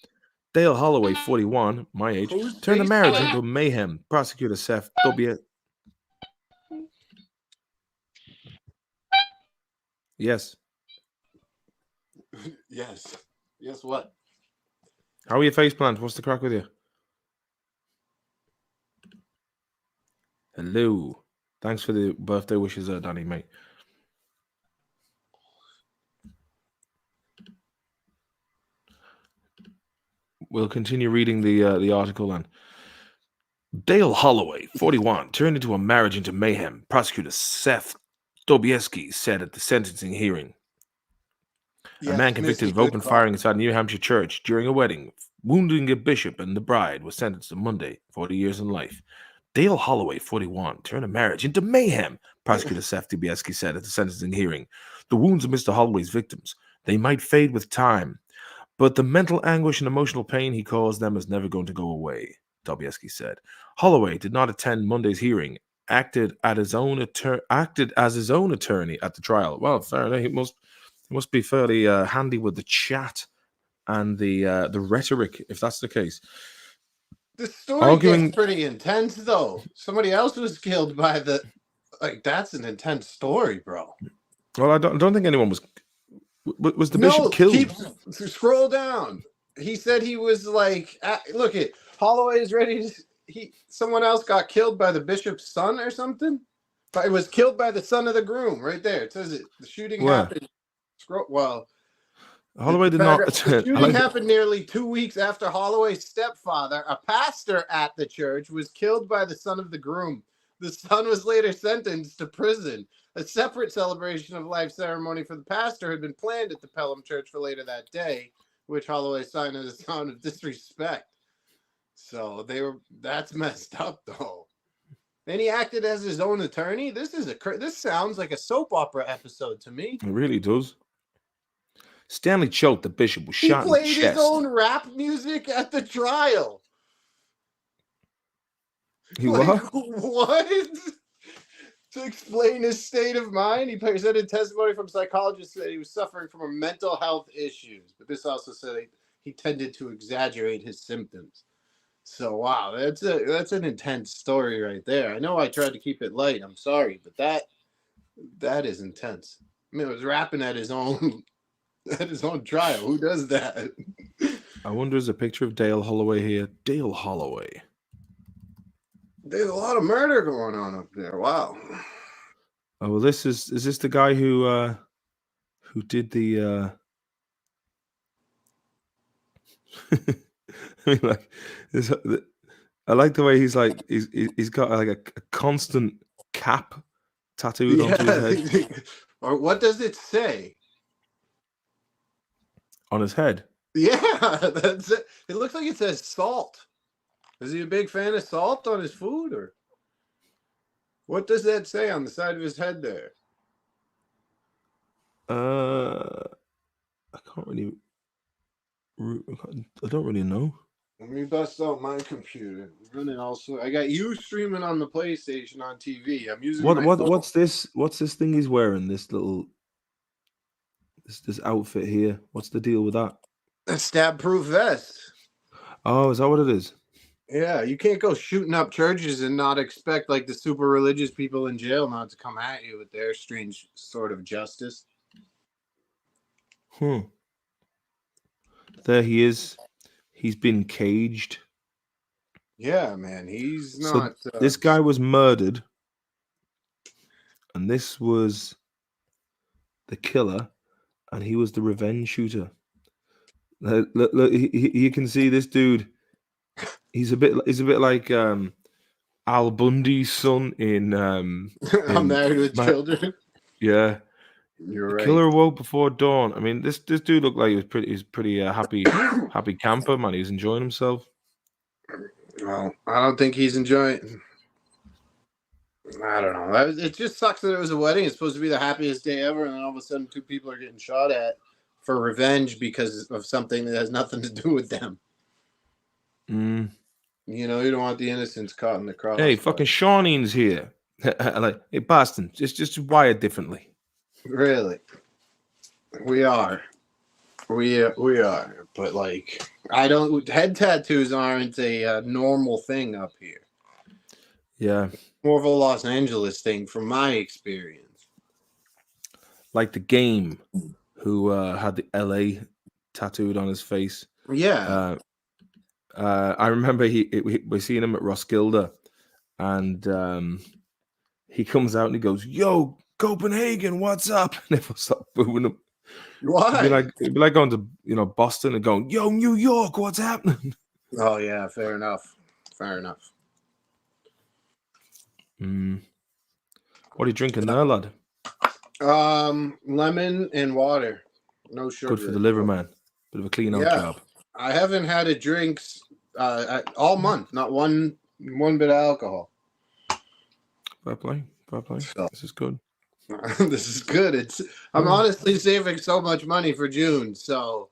Dale Holloway, 41, my age, turned the marriage into mayhem. Prosecutor Seth W. Yes. Yes. Yes, what? How are your face plans? What's the crack with you? Hello. Thanks for the birthday wishes, Danny, mate. we'll continue reading the article then. Dale Holloway, 41, turned into a marriage into mayhem, prosecutor Seth Dobieski said at the sentencing hearing. A man convicted of open firing inside a New Hampshire church during a wedding, wounding a bishop and the bride, was sentenced on Monday, 40 years in life. Dale Holloway, 41, turned a marriage into mayhem, prosecutor Seth Dobieski said at the sentencing hearing. The wounds of Mr. Holloway's victims, they might fade with time, but the mental anguish and emotional pain he caused them is never going to go away, Dobieski said. Holloway did not attend Monday's hearing, acted as his own attorney at the trial. Well, fair enough. He must be fairly handy with the chat and the rhetoric, if that's the case. The story gets pretty intense, though. Somebody else was killed by the... that's an intense story, bro. Well, I don't think anyone was... Was the bishop killed? Scroll down. He said he was like... look, Holloway is ready to... Someone else got killed by the bishop's son or something? But it was killed by the son of the groom, right there. It says it. The shooting happened... Holloway did not attend. The shooting happened nearly 2 weeks after Holloway's stepfather, a pastor at the church, was killed by the son of the groom. The son was later sentenced to prison. A separate celebration of life ceremony for the pastor had been planned at the Pelham Church for later that day, which Holloway signed as a sign of disrespect. So that's messed up, though. And he acted as his own attorney. This sounds like a soap opera episode to me. It really does. Stanley Choate, the bishop, was shot in the chest. He played his own rap music at the trial. He what? What? To explain his state of mind, he presented testimony from psychologists that he was suffering from mental health issues. But this also said he tended to exaggerate his symptoms. So wow, that's an intense story right there. I know I tried to keep it light. I'm sorry, but that is intense. I mean, it was rapping at his own trial. Who does that? I wonder, is a picture of Dale Holloway here? Dale Holloway. There's a lot of murder going on up there. Wow. Oh well, is this the guy who did the? I mean, like, I like the way he's got like a constant cap tattooed onto his head. Or what does it say? On his head. Yeah, that's it. It looks like it says salt. Is he a big fan of salt on his food, or what does that say on the side of his head there? I don't really know. Let me bust out my computer. I'm running also. I got you streaming on the PlayStation on TV. I'm using what's this? What's this thing he's wearing? This little this outfit here. What's the deal with that? A stab-proof vest. Oh, is that what it is? Yeah, you can't go shooting up churches and not expect like the super religious people in jail not to come at you with their strange sort of justice. There he is. He's been caged. Yeah, man. He's not... this guy was murdered. And this was the killer. And he was the revenge shooter. Look, you can see this dude. He's a bit like Al Bundy's son in I'm Married with Children. Yeah. You're the right. Killer awoke before dawn. I mean, this dude looked like he was pretty happy camper, man. He was enjoying himself. Well, I don't think he's enjoying. I don't know. It just sucks that it was a wedding. It's supposed to be the happiest day ever, and then all of a sudden 2 people are getting shot at for revenge because of something that has nothing to do with them. You know, you don't want the innocents caught in the cross. Hey, fucking Shaunene's here. Like, hey, Boston, just wired differently. Really? We are. We are. But, like, head tattoos aren't a normal thing up here. Yeah. More of a Los Angeles thing from my experience. Like the Game, who had the LA tattooed on his face. Yeah. I remember we're seeing him at Roskilde, and he comes out and he goes, "Yo, Copenhagen, what's up?" And everyone started booing him. Why? It'd be like going to Boston and going, "Yo, New York, what's happening?" Oh yeah, fair enough. Fair enough. What are you drinking there, lad? Lemon and water, no sugar. Good for the liver, man. Bit of a clean out job. I haven't had a drinks all month. Not one bit of alcohol. Fair play. So, this is good. This is good. I'm honestly saving so much money for June. So,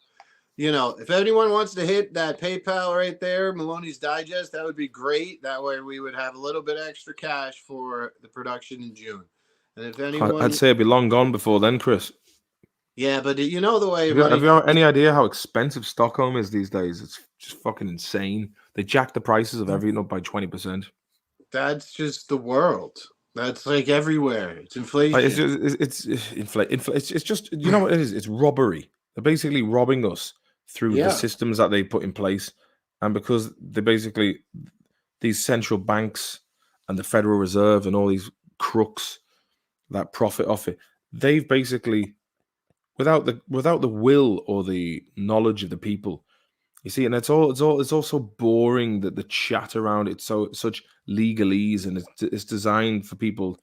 if anyone wants to hit that PayPal right there, Maloney's Digest, that would be great. That way we would have a little bit extra cash for the production in June. And if anyone, I'd say it'd be long gone before then, Chris. Yeah, but the way have you any idea how expensive Stockholm is these days? It's just fucking insane. They jack the prices of everything up by 20%. That's just the world. That's like everywhere. It's inflation. It's just you know what it is? It's robbery. They're basically robbing us through the systems that they put in place, and because they basically these central banks and the Federal Reserve and all these crooks that profit off it, they've basically without the will or the knowledge of the people. You see, and it's all so boring that the chat around it's such legalese, and it's designed for people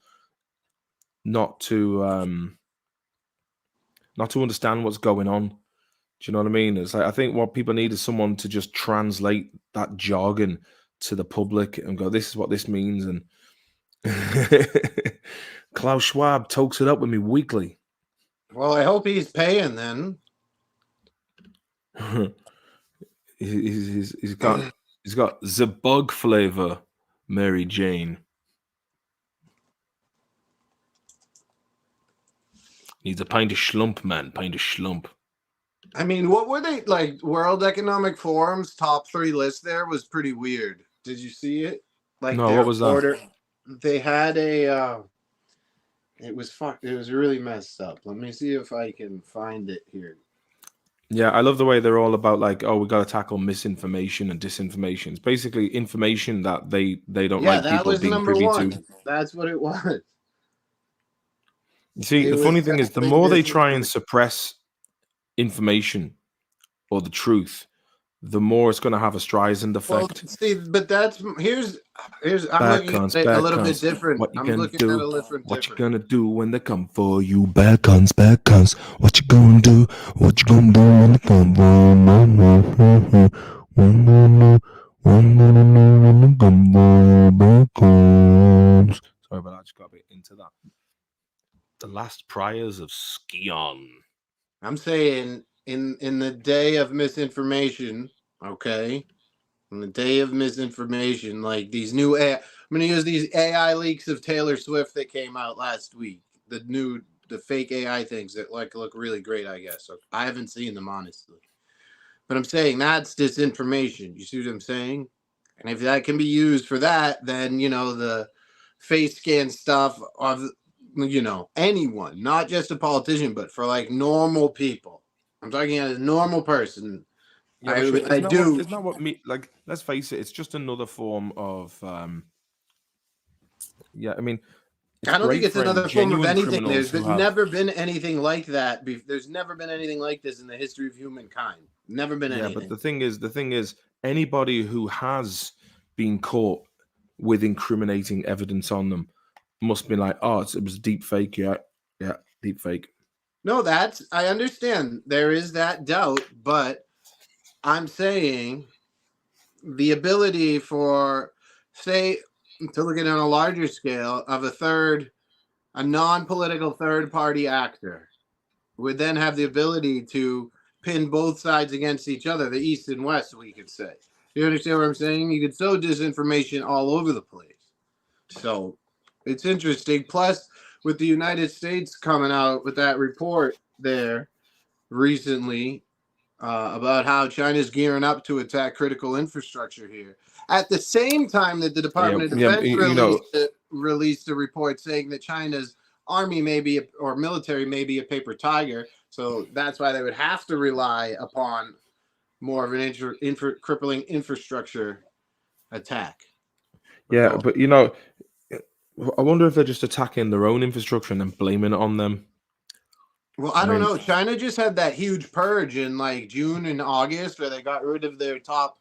not to understand what's going on. Do you know what I mean? It's like I think what people need is someone to just translate that jargon to the public and go, "This is what this means." And Klaus Schwab talks it up with me weekly. Well, I hope he's paying then. He's got the bug flavor, Mary Jane. Needs a pint of schlump, man. Pint of schlump. I mean, what were they like? World Economic Forum's top 3 list there was pretty weird. Did you see it? Like, no, what was that? They had a. It was really messed up. Let me see if I can find it here. Yeah, I love the way they're all about like, oh, we got to tackle misinformation and disinformation. It's basically information that they don't like people being privy to. That's what it was. You see, the funny thing is, the more they try and suppress information or the truth, the more it's going to have a Streisand effect. Well, see, but here's I'm looking at it a little bit different. What you gonna do? What you gonna do when they come for you? Bad guns. What you gonna do? What you gonna do when they come for you? Sorry about that. I just got a bit into that. The last priors of Skion. I'm saying in the day of misinformation, okay? In the day of misinformation, like these new I'm going to use these AI leaks of Taylor Swift that came out last week. The fake AI things that look really great, I guess. So I haven't seen them, honestly. But I'm saying that's disinformation. You see what I'm saying? And if that can be used for that, then, the face scan stuff of anyone, not just a politician, but for like normal people. I'm talking as a normal person. Yeah, it's not what me like. Let's face it; it's just another form of. Yeah, I mean, I don't think it's another form of anything. There's never been anything like that. There's never been anything like this in the history of humankind. Never been anything. Yeah, but the thing is, anybody who has been caught with incriminating evidence on them must be like, oh, it was deep fake. Yeah, deep fake. No, I understand. There is that doubt, but I'm saying the ability for, say, to look at it on a larger scale of a non-political third-party actor would then have the ability to pin both sides against each other, the East and West, we could say. You understand what I'm saying? You could sow disinformation all over the place. So it's interesting. Plus, with the United States coming out with that report there recently about how China's gearing up to attack critical infrastructure here. At the same time that the Department of Defense released a report saying that China's army or military may be a paper tiger. So that's why they would have to rely upon more of an crippling infrastructure attack. Yeah, but I wonder if they're just attacking their own infrastructure and then blaming it on them. Well, I don't know. China just had that huge purge in like June and August where they got rid of their top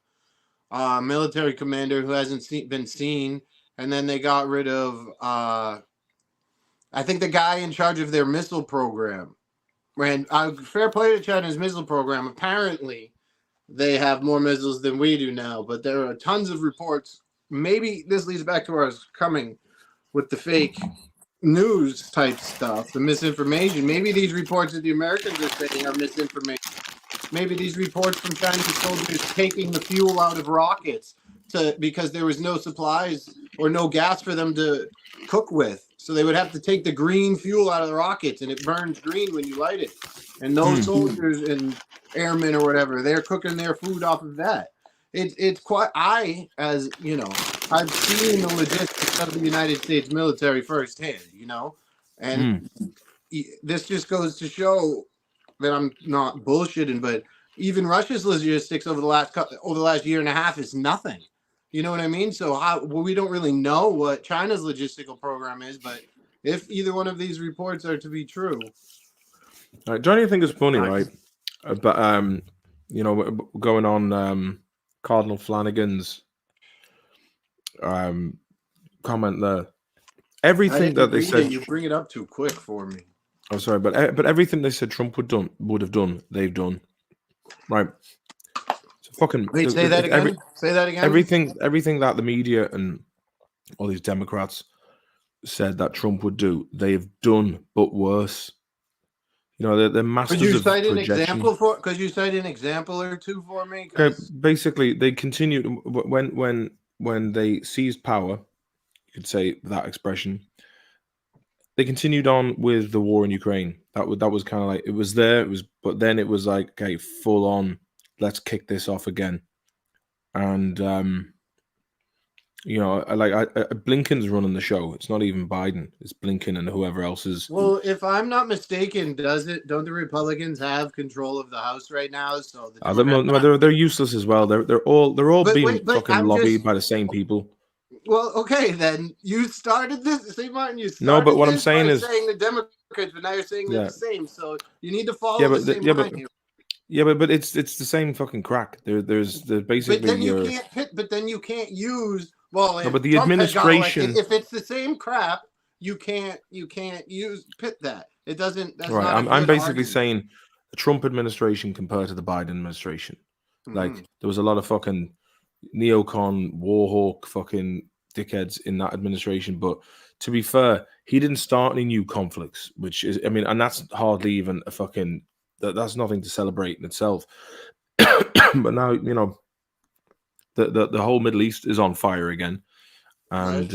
military commander who hasn't been seen, and then they got rid of I think the guy in charge of their missile program. And fair play to China's missile program. Apparently, they have more missiles than we do now, but there are tons of reports. Maybe this leads back to where I was coming with the fake news type stuff, the misinformation. Maybe these reports that the Americans are saying are misinformation. Maybe these reports from Chinese soldiers taking the fuel out of rockets because there was no supplies or no gas for them to cook with. So they would have to take the green fuel out of the rockets, and it burns green when you light it. And those soldiers and airmen or whatever, they're cooking their food off of that. It's quite. As you know, I've seen the logistics of the United States military firsthand. And this just goes to show that I'm not bullshitting, but even Russia's logistics over the last year and a half is nothing. You know what I mean? So we don't really know what China's logistical program is, but if either one of these reports are to be true. Johnny, I think it's funny, right? But going on Cardinal Flanagan's comment there. Everything that they said, you bring it up too quick for me. Oh, sorry, but everything they said Trump would have done, they've done, right? So fucking. Wait, say that again. Say that again. Everything that the media and all these Democrats said that Trump would do, they've done, but worse. They're masters of projection. Could you cite an example or two for me? Okay, basically, they continued when they seized power. You could say that expression. They continued on with the war in Ukraine. That was kind of like it was there. But then it was like, okay, full on. Let's kick this off again. And Blinken's running the show. It's not even Biden. It's Blinken and whoever else is. Well, if I'm not mistaken, don't the Republicans have control of the House right now? So they're useless as well. They're all being fucking lobbied by the same people. Well, okay, then you started this. See, Martin, you started no, but what I'm saying is saying the Democrats, but now you're saying they're the same. So you need to follow the same line here. Yeah, but it's the same fucking crack. There's basically. But then you can't pit. But then you can't use. Well, no, but the administration. If it's the same crap, you can't pit that. It doesn't. That's right. Not I'm basically saying the Trump administration compared to the Biden administration. Like there was a lot of fucking neocon, warhawk, fucking dickheads in that administration. But to be fair, he didn't start any new conflicts, which is, and that's hardly even a fucking. That's nothing to celebrate in itself. But now, the whole Middle East is on fire again. And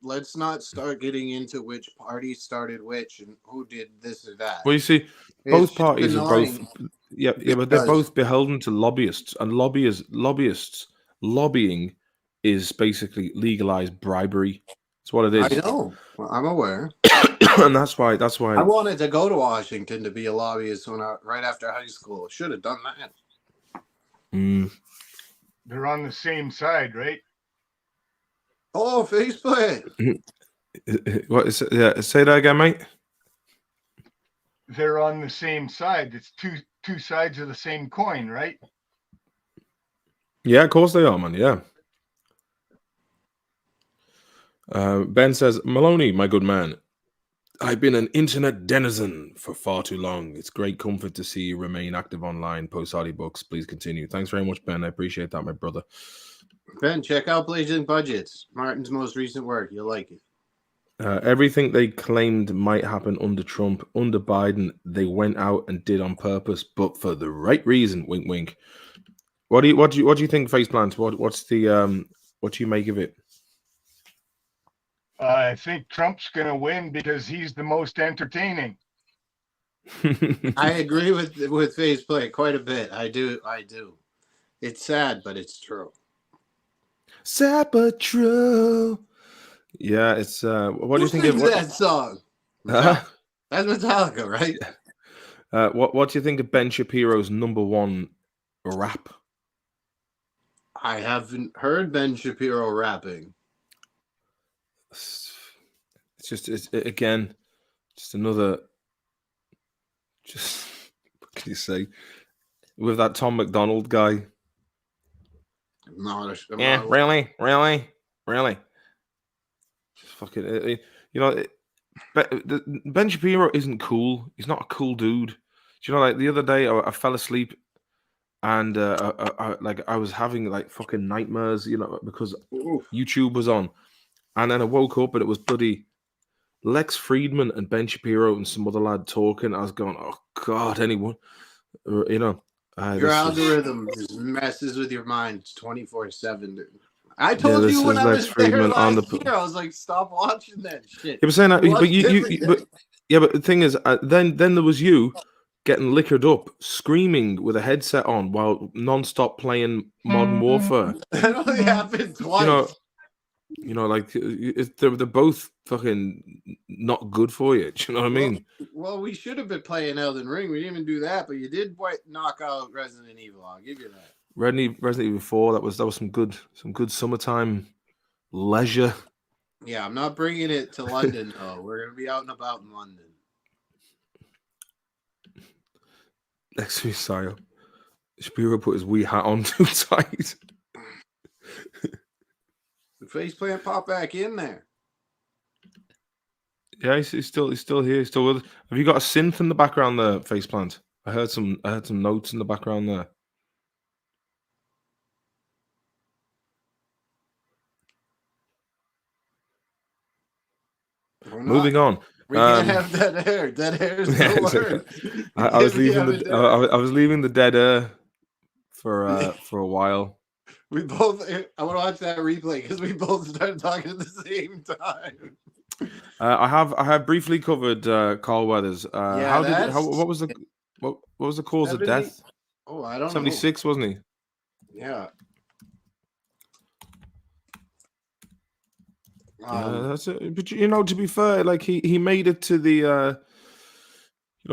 let's not start getting into which party started which and who did this or that. Well, you see, both parties are both but they're both beholden to lobbyists, and lobbyists lobbying is basically legalized bribery. That's what it is. I know. Well, I'm aware. And that's why I wanted to go to Washington to be a lobbyist right after high school. Should have done that. They're on the same side, right? Oh, faceplate. What is it? Yeah, say that again, mate. They're on the same side. It's two sides of the same coin, right? Yeah, of course they are, man. Yeah. Ben says, Maloney, my good man, I've been an internet denizen for far too long. It's great comfort to see you remain active online, post audiobooks. Please continue. Thanks very much, Ben. I appreciate that, my brother. Ben, check out Blazing Budgets, Martin's most recent work. You'll like it. Everything they claimed might happen under Trump, under Biden, they went out and did on purpose, but for the right reason. Wink, wink. What do you think, Faceplant? What do you make of it? I think Trump's going to win because he's the most entertaining. I agree with Faceplate quite a bit. I do. It's sad, but it's true. Sad but true. Yeah, it's. What do you think of that song? That's Metallica, right? What do you think of Ben Shapiro's #1 rap? I haven't heard Ben Shapiro rapping. It's again just another Just what can you say? With that Tom McDonald guy. Really. Just fucking, Ben Shapiro isn't cool. He's not a cool dude. Do you know, like the other day I fell asleep and I was having like fucking nightmares, because YouTube was on, and then I woke up and it was bloody Lex Friedman and Ben Shapiro and some other lad talking. I was going, oh God, anyone, your algorithm just messes with your mind 24/7, dude. I told you when I was there last year, I was like, stop watching that shit. You were saying that, but the thing is, then there was you getting liquored up, screaming with a headset on while non-stop playing Modern Warfare. That only happened twice. Like they're both fucking not good for you. Do you know what I mean? Well, we should have been playing Elden Ring. We didn't even do that, but you did knock out Resident Evil. I'll give you that. Resident Evil 4. That was some good summertime leisure. Yeah, I'm not bringing it to London though. We're gonna be out and about in London. Next week, sorry. Shapiro put his wee hat on too tight. The faceplant popped back in there. Yeah, he's still here. He's still with us. Have you got a synth in the background there, faceplant? I heard some notes in the background there. Moving on. We can't have dead air. Dead air is the word. I was leaving the dead air for a while. I want to watch that replay because we both started talking at the same time. I have briefly covered Carl Weathers. What was the cause of death? Oh, I don't know. 76, wasn't he? Yeah. That's it. But to be fair, like he made it to the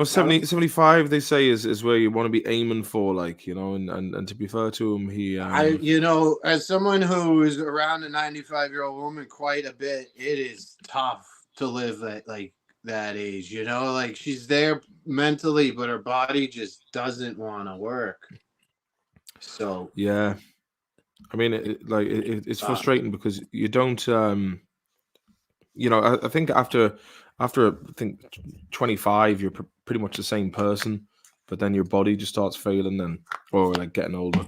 70, 75. They say is where you want to be aiming for, like, and to be fair to him, he. As someone who is around a 95-year-old woman quite a bit, it is tough to live at like that age. Like she's there mentally, but her body just doesn't want to work. So yeah, I mean, it's frustrating because you don't. I think after 25, you're pretty much the same person, but then your body just starts failing, or like getting older.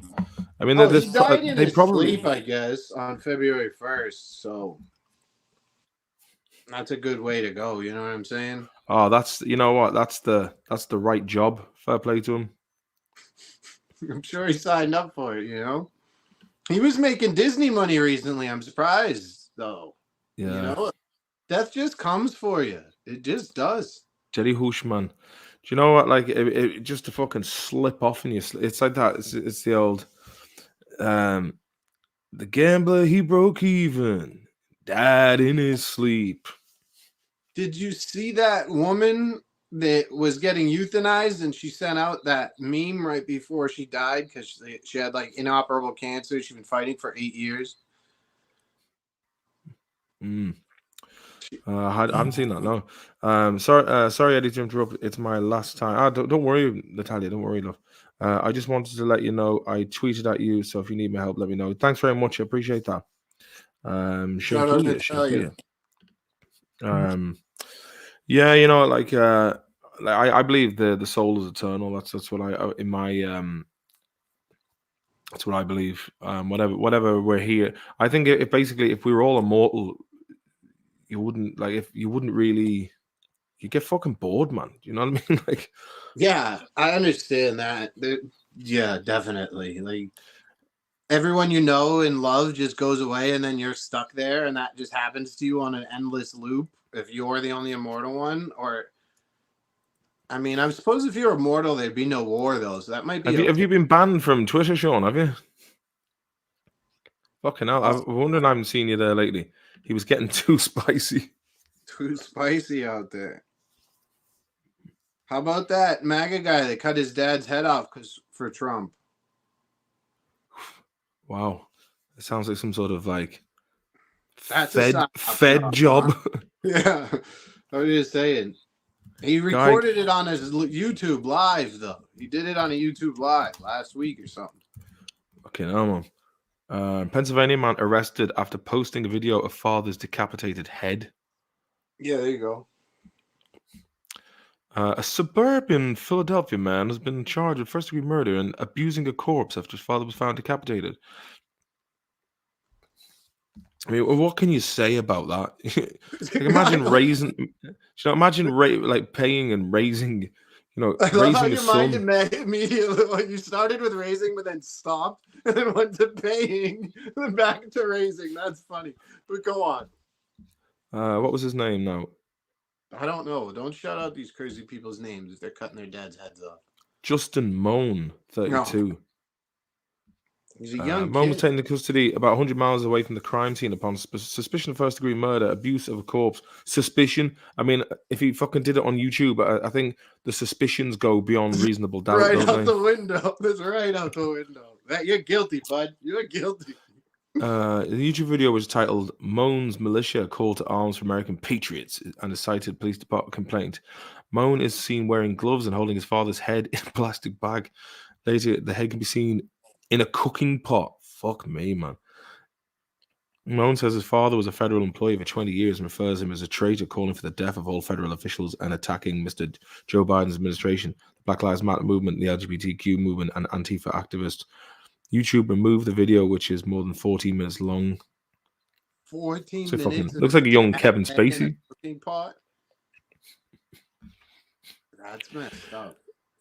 I mean, he died in his sleep, I guess, on February 1st. So that's a good way to go. You know what I'm saying? Oh, that's the right job. Fair play to him. I'm sure he signed up for it. He was making Disney money recently. I'm surprised though. Yeah. Death just comes for you. It just does. Jerry Hushman. Do you know what? Like, it just to fucking slip off in you. It's like that. It's the old, the gambler, he broke even, died in his sleep. Did you see that woman that was getting euthanized and she sent out that meme right before she died because she had like inoperable cancer? She'd been fighting for 8 years. I haven't seen that. No. Sorry, Eddie, to interrupt. It's my last time. Don't worry, Natalia. Don't worry, love. I just wanted to let you know I tweeted at you, so if you need my help, let me know. Thanks very much. I appreciate that. I believe the soul is eternal. That's what that's what I believe. Whatever we're here, I think if we were all immortal, you wouldn't really. You get fucking bored, man. You know what I mean? Like, yeah, I understand that. Yeah, definitely. Like, everyone you know and love just goes away, and then you're stuck there, and that just happens to you on an endless loop. If you're the only immortal one, or I mean, I suppose if you're immortal, there'd be no war though. So that might be. Have you been banned from Twitter, Sean? Have you? Fucking hell! I wonder I haven't seen you there lately. He was getting too spicy. Too spicy out there. How about that MAGA guy that cut his dad's head off for Trump? Wow, it sounds like some sort of like Fed job. Huh? Yeah, I was just saying. He recorded it on his YouTube live, though. He did it on a YouTube live last week or something. Okay, no, man. Pennsylvania man arrested after posting a video of father's decapitated head. Yeah, there you go. A suburban Philadelphia man has been charged with first-degree murder and abusing a corpse after his father was found decapitated. I mean, what can you say about that? Like, imagine like paying and raising, I love how raising a your son. mind immediately, you started with raising, but then stopped, and then went to paying, and then back to raising. That's funny. But go on. What was his name now? I don't know. Don't shout out these crazy people's names if they're cutting their dad's heads off. Justin Mawn, 32. No. He's a young Mawn was kid. taken into custody about 100 miles away from the crime scene upon suspicion of first-degree murder, abuse of a corpse. Suspicion. I mean, if he fucking did it on YouTube, I think the suspicions go beyond reasonable doubt. Right out the window. That's right out the window. You're guilty, bud. You're guilty. The YouTube video was titled "Mawn's Militia Call to Arms for American Patriots" and a cited police department complaint. Mawn is seen wearing gloves and holding his father's head in a plastic bag. Later, the head can be seen in a cooking pot. Fuck me, man. Mawn says his father was a federal employee for 20 years and refers him as a traitor, calling for the death of all federal officials and attacking Mr. Joe Biden's administration, the Black Lives Matter movement, the LGBTQ movement, and Antifa activists. YouTube removed the video, which is more than 14 minutes long. 14 so minutes. Looks like a young Kevin Spacey. Pot. That's messed up.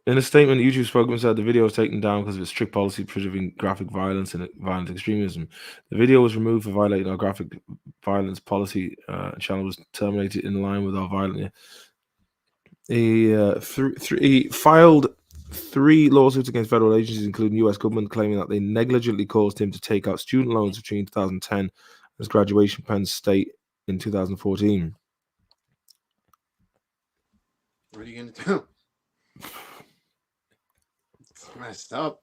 In a statement, YouTube spokesman said the video was taken down because of its strict policy preserving graphic violence and violent extremism. The video was removed for violating our graphic violence policy. Channel was terminated in line with our violent. He filed 3 lawsuits against federal agencies, including U.S. government, claiming that they negligently caused him to take out student loans between 2010 and his graduation Penn State in 2014. What are you going to do? It's messed up.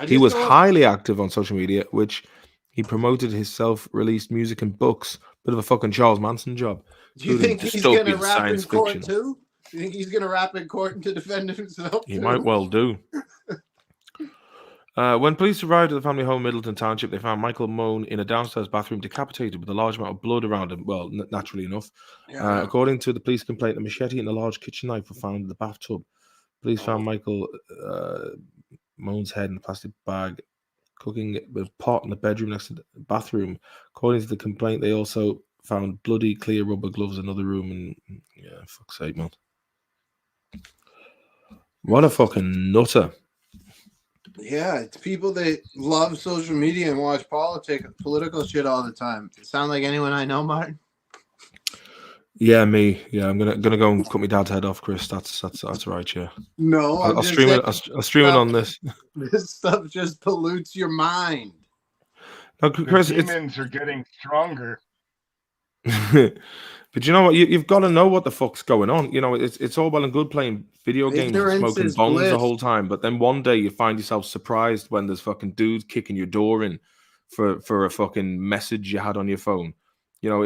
He was highly active on social media, which he promoted his self-released music and books. Bit of a fucking Charles Manson job. Do you think he's going to rap in court too? You think he's going to rap in court to defend himself? He might well do. When police arrived at the family home in Middleton Township, they found Michael Mawn in a downstairs bathroom decapitated with a large amount of blood around him. Well, naturally enough. According to the police complaint, a machete and a large kitchen knife were found in the bathtub. Police found Michael Mawn's head in a plastic bag, cooking with a pot in the bedroom next to the bathroom. According to the complaint, they also found bloody clear rubber gloves in another room. And yeah, fuck's sake, man. What a fucking nutter. Yeah, it's people that love social media and watch political shit all the time. Does it sound like anyone I know, Martin? Yeah, me. Yeah, I'm gonna go and cut my dad's head off, Chris. That's right. Yeah. No, I'll stream it. I'll stream it on this. This stuff just pollutes your mind. No, Chris, the demons are getting stronger. But you know what? You've got to know what the fuck's going on. You know, it's all well and good playing video games and smoking bongs the whole time, but then one day you find yourself surprised when there's fucking dudes kicking your door in for a fucking message you had on your phone. You know,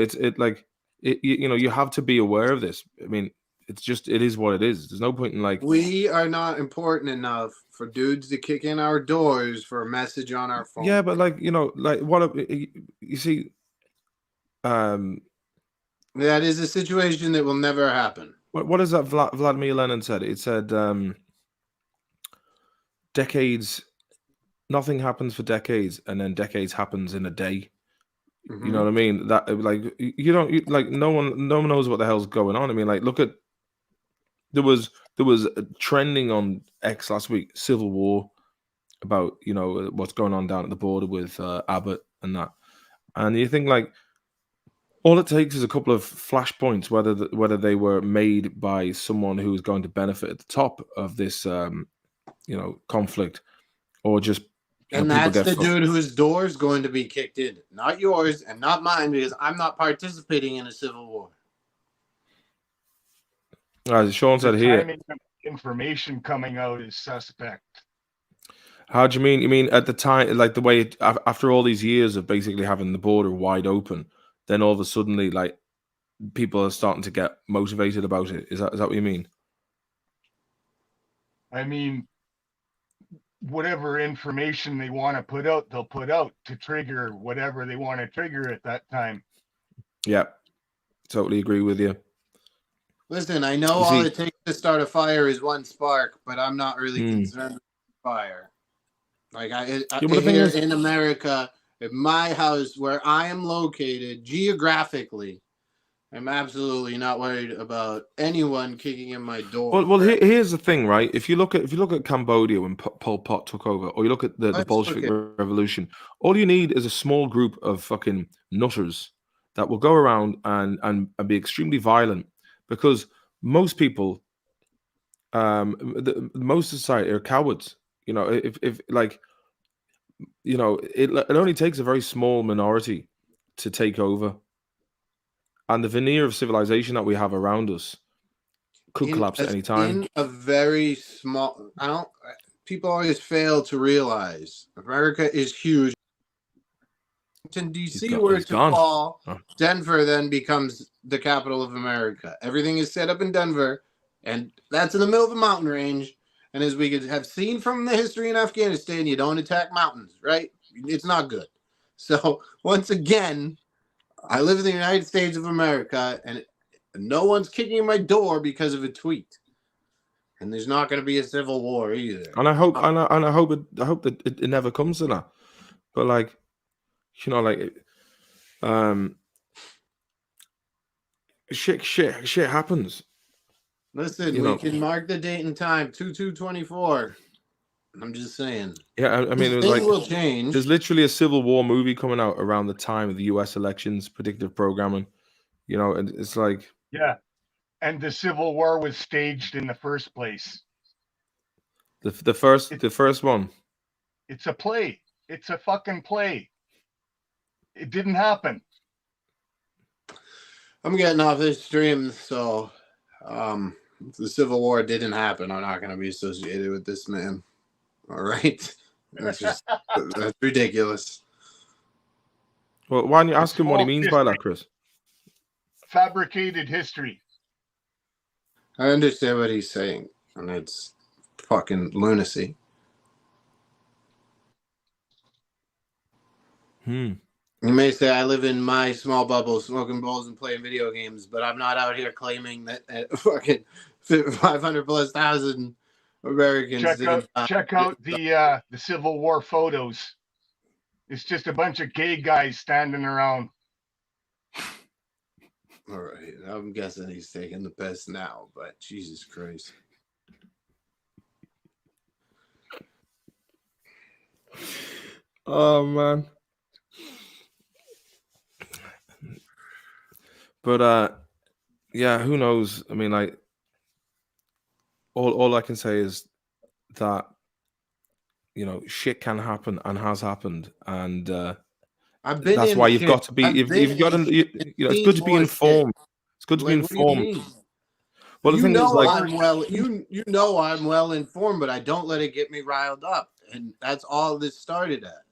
you know, you have to be aware of this. I mean, it is what it is. There's no point in like, we are not important enough for dudes to kick in our doors for a message on our phone. Yeah, but like, you know, like you see, that is a situation that will never happen. What is that Vladimir Lenin said? It said, decades, nothing happens for decades, and then decades happens in a day. Mm-hmm. You know what I mean? That like no one knows what the hell's going on. I mean, like, look at there was a trending on X last week, civil war, about, you know, what's going on down at the border with Abbott and that, and you think like, all it takes is a couple of flashpoints, whether they were made by someone who is going to benefit at the top of this, you know, conflict, or just. And that's the dude whose door is going to be kicked in, not yours and not mine, because I'm not participating in a civil war. As Sean said here, information coming out is suspect. How do you mean? You mean at the time, like the way after all these years of basically having the border wide open? Then all of a sudden, like people are starting to get motivated about it. Is that what you mean? I mean, whatever information they want to put out, they'll put out to trigger whatever they want to trigger at that time. Yeah, totally agree with you. Listen, I know all it takes to start a fire is one spark, but I'm not really concerned with fire. Like here in America, in my house where I am located geographically, I'm absolutely not worried about anyone kicking in my door. Well, here's the thing, right? If you look at Cambodia when Pol Pot took over, or you look at the Bolshevik Revolution, all you need is a small group of fucking nutters that will go around and be extremely violent, because most people, most society are cowards. You know, if like, you know, it only takes a very small minority to take over, and the veneer of civilization that we have around us could collapse at any time. In a very small, people always fail to realize America is huge. Washington, D.C. were to fall, Denver then becomes the capital of America. Everything is set up in Denver, and that's in the middle of a mountain range. And as we could have seen from the history in Afghanistan, you don't attack mountains, right? It's not good. So once again, I live in the United States of America, and no one's kicking in my door because of a tweet. And there's not going to be a civil war either. And I hope, I hope that it never comes to that. But like, you know, like, shit happens. Listen, we can mark the date and time, 2/2/24. I'm just saying. Yeah, I mean, it was like, will change. There's literally a Civil War movie coming out around the time of the U.S. elections, predictive programming. You know, and it's like, yeah, and the Civil War was staged in the first place. The first one. It's a play. It's a fucking play. It didn't happen. I'm getting off this stream, so if the Civil War didn't happen, I'm not going to be associated with this man. All right, that's ridiculous. Well, why don't you ask him what he means by that, Chris? Fabricated history. I understand what he's saying, and it's fucking lunacy. You may say I live in my small bubble, smoking bowls and playing video games, but I'm not out here claiming that fucking 500,000+ Americans. Check out the Civil War photos. It's just a bunch of gay guys standing around. All right, I'm guessing he's taking the piss now, but Jesus Christ. Oh man. But yeah, who knows? I mean, like, all I can say is that, you know, shit can happen and has happened, and that's why you've got to be. You've got to. You know, it's good to be informed. It's good to be informed. Well, the thing is, like, you know, I'm well informed, but I don't let it get me riled up, and that's all this started at.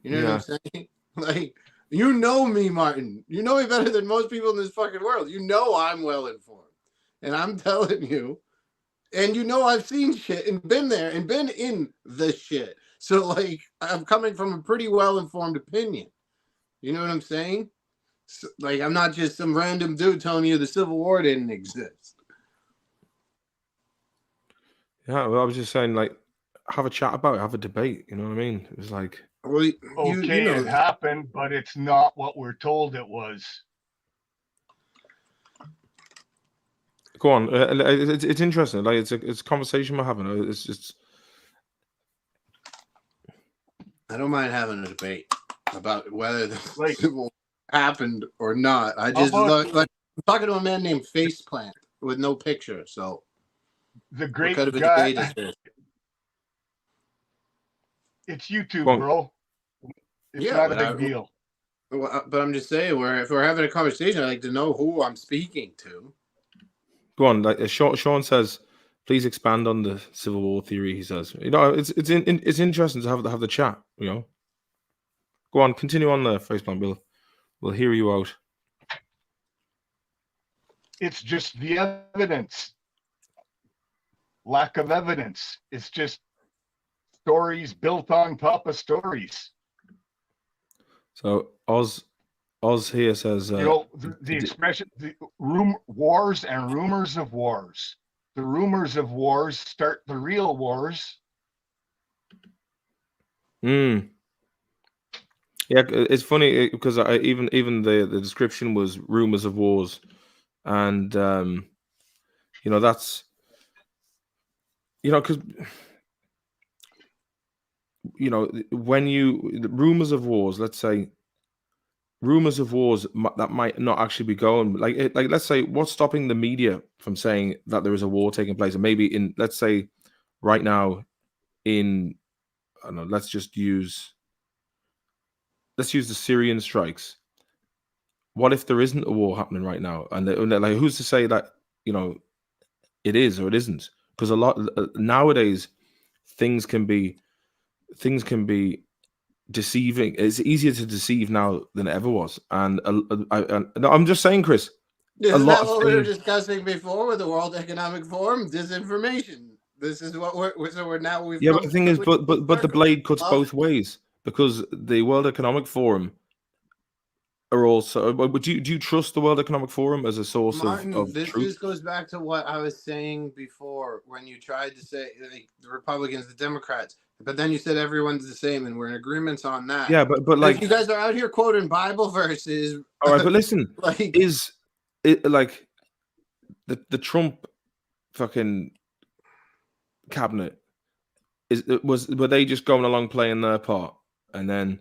You know what I'm saying? Like, you know me, Martin. You know me better than most people in this fucking world. You know I'm well informed, and I'm telling you, and you know I've seen shit and been there and been in the shit. So, like, I'm coming from a pretty well informed opinion. You know what I'm saying? So, like, I'm not just some random dude telling you the Civil War didn't exist. Yeah, well, I was just saying, like, have a chat about it, have a debate. You know what I mean? It was like, well, you know, it happened, but it's not what we're told it was. Go on. It's interesting. Like, it's a conversation we're having. It's just. I don't mind having a debate about whether the Civil War happened or not. I just like I'm talking to a man named Faceplant with no picture. So the great guy. It's YouTube, bro. It's not a big deal. But I'm just saying, if we're having a conversation, I'd like to know who I'm speaking to. Go on. Like Sean says, please expand on the Civil War theory. He says, you know, it's interesting to have the chat. You know, go on, continue on the Faceplant. We'll hear you out. It's just the evidence. Lack of evidence. It's just stories built on top of stories. So Oz here says, the expression, wars and rumors of wars. The rumors of wars start the real wars. Yeah, it's funny because even the description was rumors of wars, and that's because when the rumors of wars, let's say rumors of wars that might not actually be going like let's say what's stopping the media from saying that there is a war taking place, and maybe in, let's say, right now in, I don't know, let's use the Syrian strikes. What if there isn't a war happening right now, and they're like, who's to say that it is or it isn't? Because a lot nowadays things can be deceiving. It's easier to deceive now than it ever was, and I'm just saying, Chris. Isn't that what we were discussing before with the World Economic Forum? Disinformation. This is what we're now. We've but the thing is, but the blade cuts both ways, because the World Economic Forum are also. But do you trust the World Economic Forum as a source of this truth? just goes back to what I was saying before when you tried to say the Republicans, the Democrats, but then you said everyone's the same, and we're in agreements on that. Yeah, but like, if you guys are out here quoting Bible verses. All right, but listen, is it like the Trump fucking cabinet? Were they just going along playing their part, and then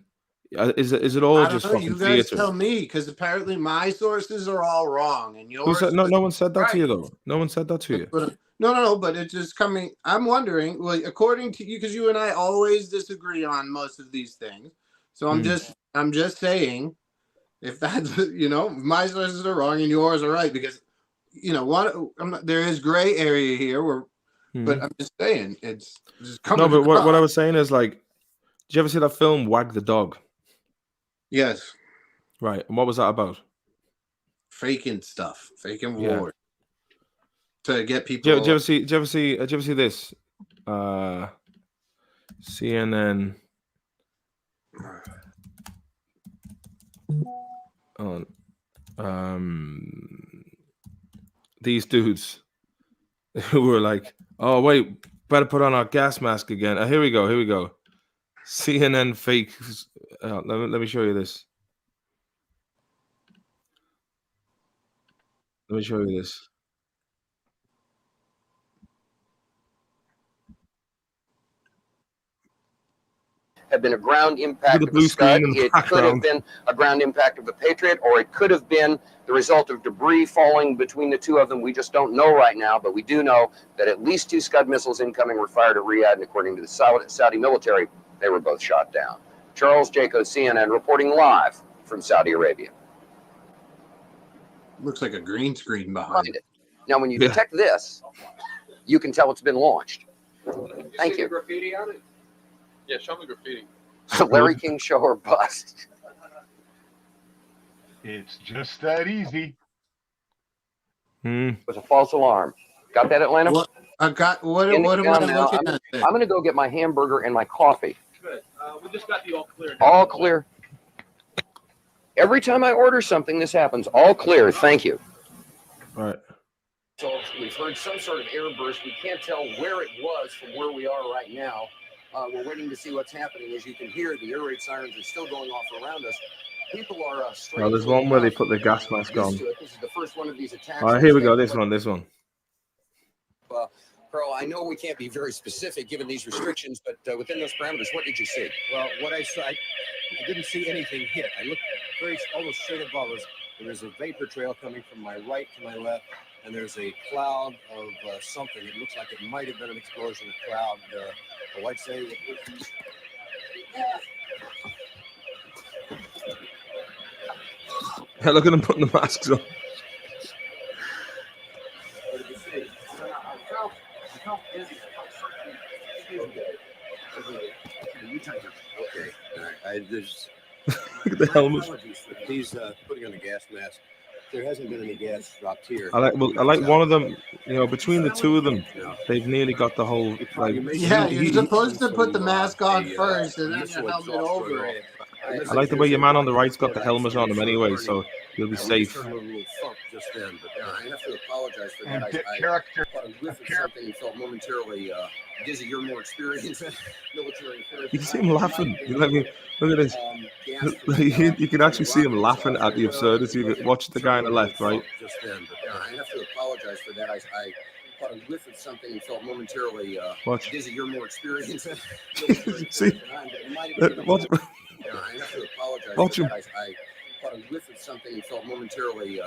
is it all just fucking you guys theater? Tell me, because apparently my sources are all wrong, and yours. No one said that to you, though. No one said that to you. No, but it's just coming. I'm wondering, like, according to you, because you and I always disagree on most of these things. So I'm just saying, if that's my sources are wrong and yours are right, because there is gray area here but I'm just saying it's just coming. No, but what I was saying is, like, did you ever see that film Wag the Dog? Yes. Right, and what was that about? Faking war to get people. Did you ever see this? CNN. These dudes who were like, "Oh wait, better put on our gas mask again." Here we go. CNN fake. Let me show you this. Have been a ground impact of a Scud. It could have been a ground impact of a Patriot, or it could have been the result of debris falling between the two of them. We just don't know right now, but we do know that at least 2 Scud missiles incoming were fired at Riyadh, and according to the Saudi military, they were both shot down. Charles Jaco, CNN, reporting live from Saudi Arabia. Looks like a green screen behind it. Now, when you detect this, you can tell it's been launched. Thank you. Graffiti on it? Yeah, show me graffiti. Larry King show or bust. It's just that easy. It was a false alarm. Got that, Atlanta? What am I looking at? I'm going to go get my hamburger and my coffee. Good. We just got the all clear. All clear. Every time I order something, this happens. All clear. Thank you. All right. So we've heard some sort of air burst. We can't tell where it was from where we are right now. We're waiting to see what's happening. As you can hear, the air raid sirens are still going off around us. People are well, there's one where they put the gas mask on. This is the first one of these attacks. All right, here we go. This one. Carl, I know we can't be very specific given these restrictions, but within those parameters, what did you see? Well, what I saw, I didn't see anything hit. I looked almost straight above us. There's a vapor trail coming from my right to my left, and there's a cloud of something. It looks like it might have been an explosion of cloud. The white say. Look at them putting the masks on. What did you see? I felt dizzy. Okay. There's Look at the helmet. He's putting on a gas mask. there hasn't been any gas dropped here. I like one of them. You know, between the two of them, they've nearly got the whole like. Yeah, you're supposed to put the mask on first and then your helmet over it. I like the way your man on the right's got the helmet on him anyway, so he'll be safe. Just then, but I have to apologize for And that. I character. caught a whiff of something and felt momentarily dizzy. You're more experienced military affairs. You can see him laughing. Look at this. You can actually see him laughing at the absurdity of it. Watch the guy on the left, right? Just then, but I have to apologize for that. I caught a whiff of something and felt momentarily dizzy. You're more experienced. See, watch. I have to apologize. Watch him. I caught a whiff of something and felt momentarily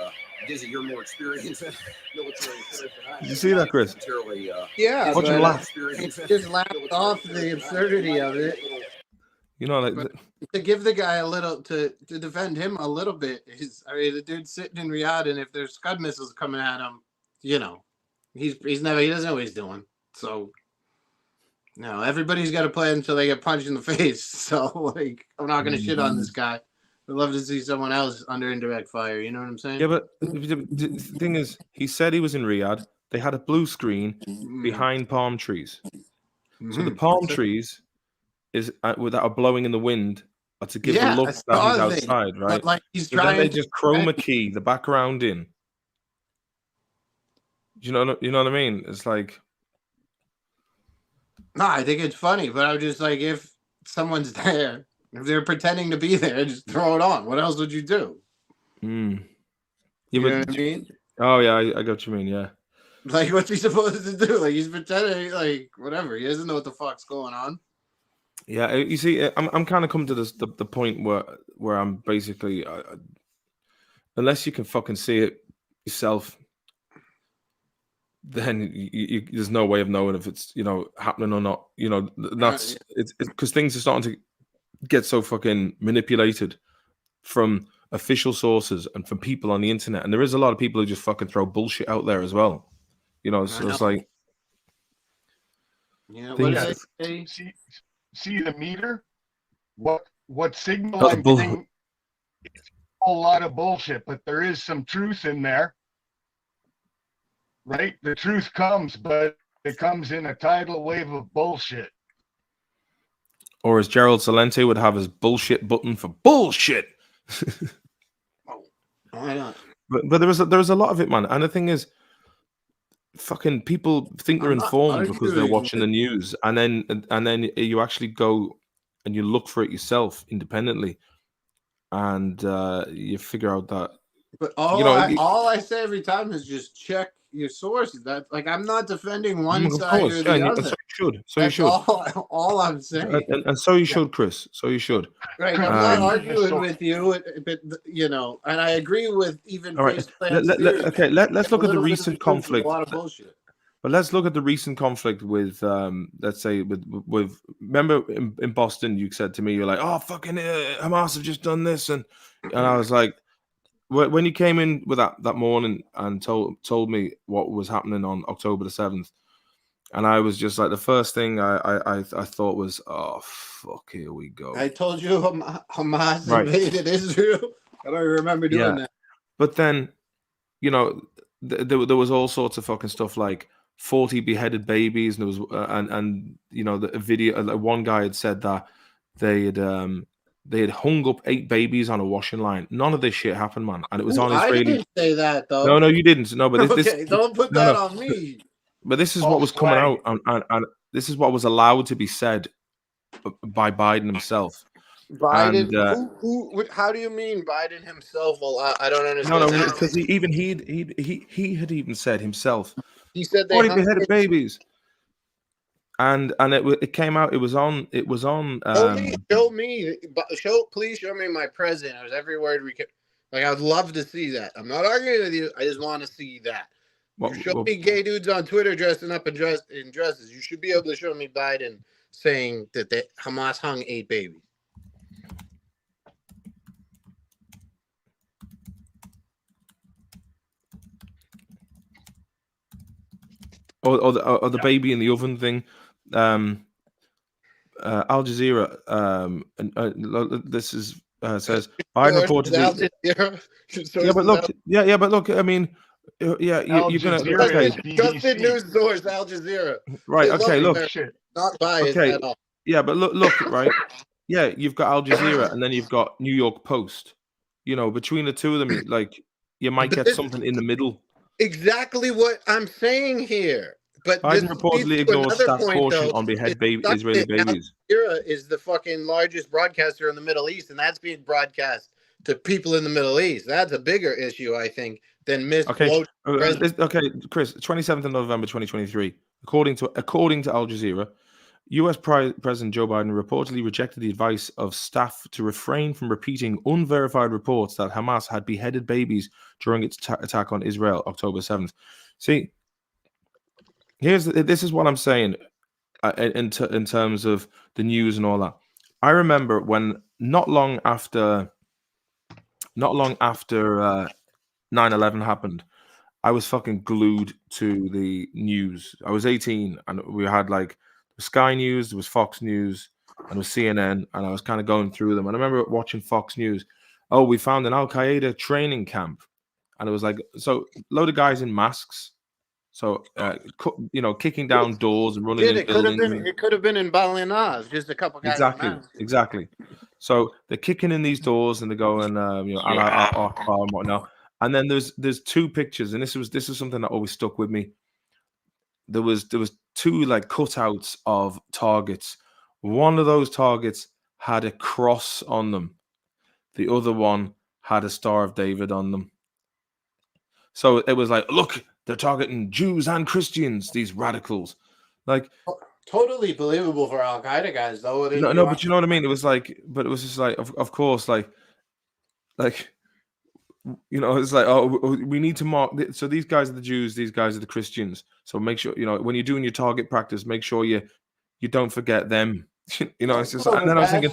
dizzy. You're more experienced. Military affairs. Did you see that, Chris? Yeah, watch him laugh. Just laughed off the absurdity of it. You know, like to give the guy a little to defend him a little bit is, I mean, the dude's sitting in Riyadh, and if there's Scud missiles coming at him, you know, he doesn't know what he's doing. So no, everybody's got to play until they get punched in the face. So like, I'm not gonna shit on this guy. I'd love to see someone else under indirect fire. You know what I'm saying? yeah, but the thing is, he said he was in Riyadh. They had a blue screen behind palm trees. So the palm trees is that are blowing in the wind are to give the look that he's outside, right? Like he's but trying. Then they just chroma key the background in. You know what I mean? It's like. No, I think it's funny, but I'm just like, if someone's there, if they're pretending to be there, just throw it on. What else would you do? You know what I mean? Oh yeah, I got what you mean. Yeah. Like, what's he supposed to do? Like, he's pretending, like, whatever. He doesn't know what the fuck's going on. Yeah, you see, I'm kind of coming to the point where I'm basically, unless you can fucking see it yourself, then there's no way of knowing if it's happening or not. You know, that's it's because things are starting to get so fucking manipulated from official sources and from people on the internet, and there is a lot of people who just fucking throw bullshit out there as well. You know, so it's like, see the meter. What signal I'm getting? It's a whole lot of bullshit, but there is some truth in there. Right? The truth comes, but it comes in a tidal wave of bullshit. Or as Gerald Salente would have his bullshit button for bullshit. Why not? But there was a lot of it, man. And the thing is, fucking people think they're informed because they're watching the news, and then you actually go and you look for it yourself independently, and you figure out that. But all I say every time is just check your sources. That, like, I'm not defending one side or the other. So you should. All I'm saying. And so you should, Chris. So you should. Right. I'm not arguing with you, but and I agree with even. All right. Let's look at the recent conflict. A lot of bullshit. But let's look at the recent conflict with, let's say, with. Remember in Boston, you said to me, you're like, "Oh, fucking Hamas have just done this," and I was like. When you came in with that morning and told me what was happening on October the 7th, and I was just like, the first thing I thought was, oh fuck, here we go. I told you Hamas invaded Israel. I don't remember doing that. But then, there was all sorts of fucking stuff like 40 beheaded babies, and there was and the video. One guy had said that they had hung up 8 babies on a washing line. None of this shit happened, man. And it was on Israeli. I didn't say that, though. No, you didn't. No, but this don't put that on me. But this is what was coming out, and this is what was allowed to be said by Biden himself. Biden? And, how do you mean Biden himself? Well, I don't understand. No, because he had even said himself. He said they 40 beheaded babies. And it came out. It was on. Please show me my president. I was every word we could. Like, I would love to see that. I'm not arguing with you. I just want to see that. Show me gay dudes on Twitter dressing up in dresses. You should be able to show me Biden saying that Hamas hung 8 babies. Or the baby in the oven thing. Al Jazeera, this is says Biden reportedly. Yeah, but look. I mean, you're gonna trusted news source, Al Jazeera. Right. Okay. Look. Not biased at all. Yeah, but look. Right. Yeah, you've got Al Jazeera, and then you've got New York Post. You know, between the two of them, you might get something in the middle. Exactly what I'm saying here. But Biden reportedly ignored staff caution on behead Israeli babies. Al Jazeera is the fucking largest broadcaster in the Middle East, and that's being broadcast to people in the Middle East. That's a bigger issue, I think, than misquote. Okay, Chris. 27th of November 2023, according to Al Jazeera, U.S. President Joe Biden reportedly rejected the advice of staff to refrain from repeating unverified reports that Hamas had beheaded babies during its attack on Israel, October 7th. See, this is what I'm saying in terms of the news and all that. I remember when not long after 9/11 happened, I was fucking glued to the news. I was 18, and we had like Sky News, there was Fox News, and there was CNN, and I was kind of going through them. And I remember watching Fox News. Oh, we found an Al Qaeda training camp, and it was like a load of guys in masks. So, kicking down doors and running in buildings. It could have been in Balinas, just a couple guys. Exactly. So they're kicking in these doors and they're going, and whatnot. And then there's two pictures, and this is something that always stuck with me. There was two like cutouts of targets. One of those targets had a cross on them. The other one had a Star of David on them. So it was like, look, they're targeting Jews and Christians, these radicals. Like, totally believable for Al Qaeda guys, though. No, but you know what I mean? It was like, but it was just like, of course, like, it's like, oh, we need to mark. So these guys are the Jews, these guys are the Christians. So make sure, when you're doing your target practice, make sure you don't forget them. It's just. And then I was thinking,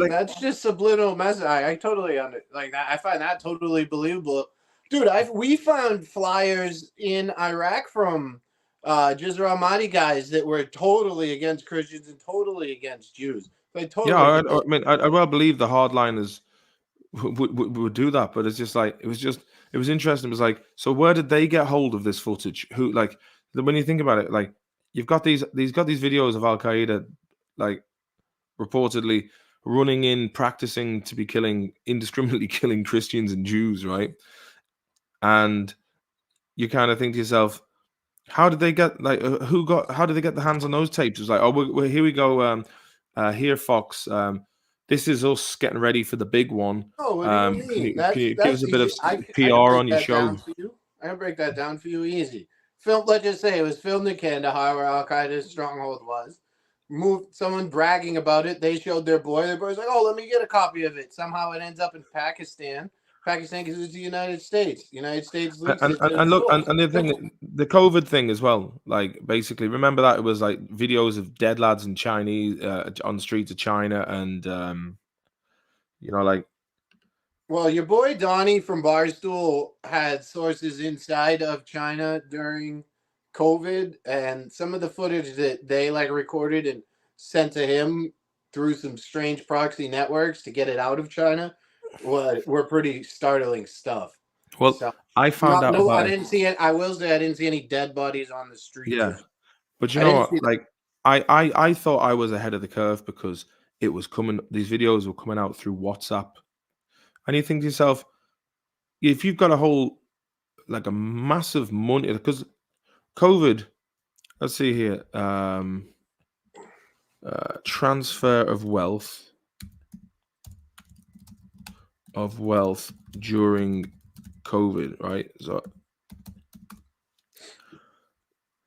that's just subliminal message. I totally like that. I find that totally believable. Dude, we found flyers in Iraq from Jizra Ahmadi guys that were totally against Christians and totally against Jews. I well believe the hardliners would do that, but it's just like it was interesting. It was like, so where did they get hold of this footage? Who, like, when you think about it, like, you've got these videos of Al Qaeda, like, reportedly running in, practicing to be indiscriminately killing Christians and Jews, right? And you kind of think to yourself, how did they get how did they get the hands on those tapes? It's like, oh, here we go. Here, Fox. This is us getting ready for the big one. Oh, what do you mean? Can you give us a bit of PR on your show? I can break that down for you easy. Let's just say it was filmed in Kandahar, where Al Qaeda's stronghold was. Someone bragging about it. They showed their boy. Their boy's like, oh, let me get a copy of it. Somehow it ends up in Pakistan. Pakistan because it's the United States. United States leaks and the thing, the COVID thing as well. Like, basically, remember that it was like videos of dead lads in Chinese on the streets of China, and like. Well, your boy Donnie from Barstool had sources inside of China during COVID, and some of the footage that they recorded and sent to him through some strange proxy networks to get it out of China were pretty startling stuff. Well, so, I found out. I didn't see it. I will say I didn't see any dead bodies on the street. Yeah, but you know what? Like, I thought I was ahead of the curve because it was coming. These videos were coming out through WhatsApp, and you think to yourself, if you've got a massive money, because COVID. Let's see here. Transfer of wealth. During COVID, right? So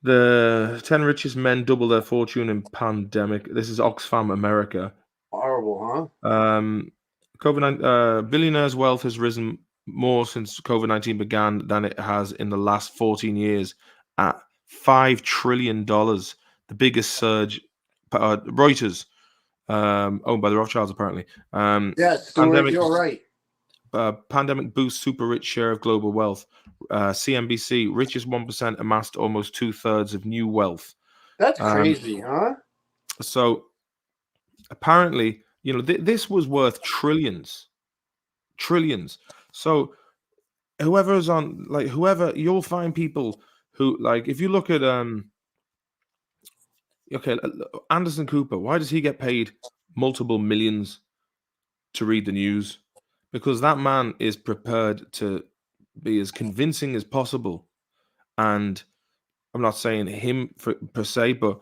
the 10 richest men double their fortune in pandemic. This is Oxfam America. Horrible, huh? Billionaires' wealth has risen more since COVID-19 began than it has in the last 14 years at $5 trillion. The biggest surge. Reuters, owned by the Rothschilds, apparently. Yes, Stuart, you're right. Pandemic boosts super rich share of global wealth. CNBC, richest 1% amassed almost 2/3 of new wealth. That's crazy, huh? So apparently, this was worth trillions. trillions. So whoever's on, like, whoever, you'll find people who, like, if you look at okay, Anderson Cooper, why does he get paid multiple millions to read the news? Because that man is prepared to be as convincing as possible. And I'm not saying him per se, but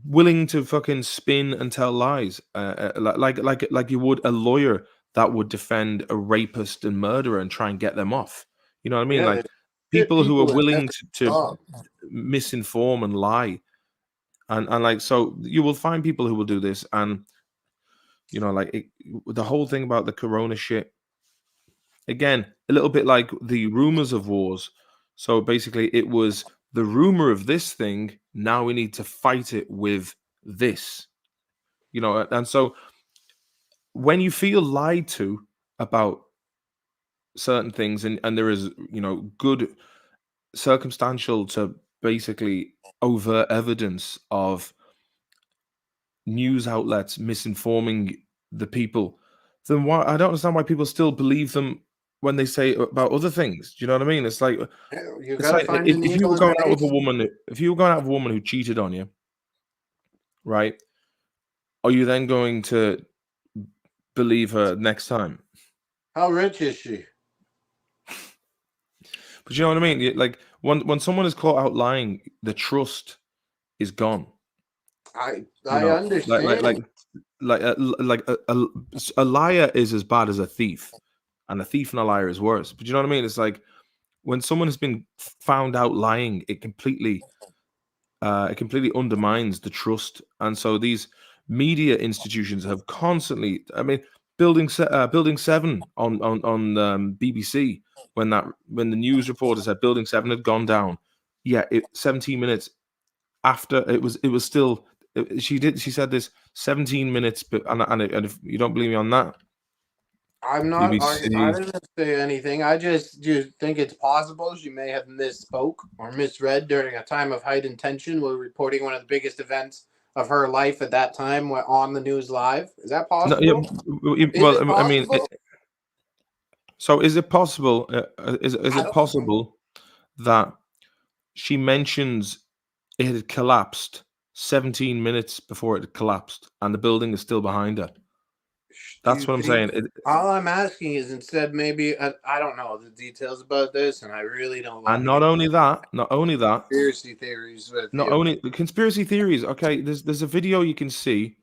willing to fucking spin and tell lies, like you would a lawyer that would defend a rapist and murderer and try and get them off. You know what I mean? Yeah, Like people who are willing to job. misinform and lie, and like, so you will find people who will do this. And you know, like the whole thing about the corona shit, again, a little bit like the rumors of wars. So basically it was the rumor of this thing, now we need to fight it with this, you know. And so when you feel lied to about certain things, and there is, you know, good circumstantial to basically overt evidence of news outlets misinforming the people, then why, I don't understand why people still believe them when they say about other things. Do you know what I mean? It's like, You it's gotta like find if you were going out with a woman. woman, if you were going out with a woman who cheated on you, right? Are you then going to believe her next time? How rich is she? But you know what I mean? Like when someone is caught out lying, the trust is gone. I You know, understand. a liar is as bad as a thief, and a thief and a liar is worse. But you know what I mean? It's like when someone has been found out lying, it completely undermines the trust. And so these media institutions have constantly, I mean, building 7 on BBC, when the news reporter said Building 7 had gone down, 17 minutes after it was still, she said this 17 minutes, but and if you don't believe me on that, I'm not. I didn't say anything. I just think it's possible she may have misspoke or misread during a time of heightened tension while reporting one of the biggest events of her life at that time on the news live. Is that possible? No, I mean, so is it possible? Is it possible that she mentions it had collapsed 17 minutes before it had collapsed, and the building is still behind her? That's what I'm saying. All I'm asking is, instead, maybe I don't know the details about this, and I really don't. And not only that, conspiracy theories. Only the conspiracy theories. Okay, there's a video you can see.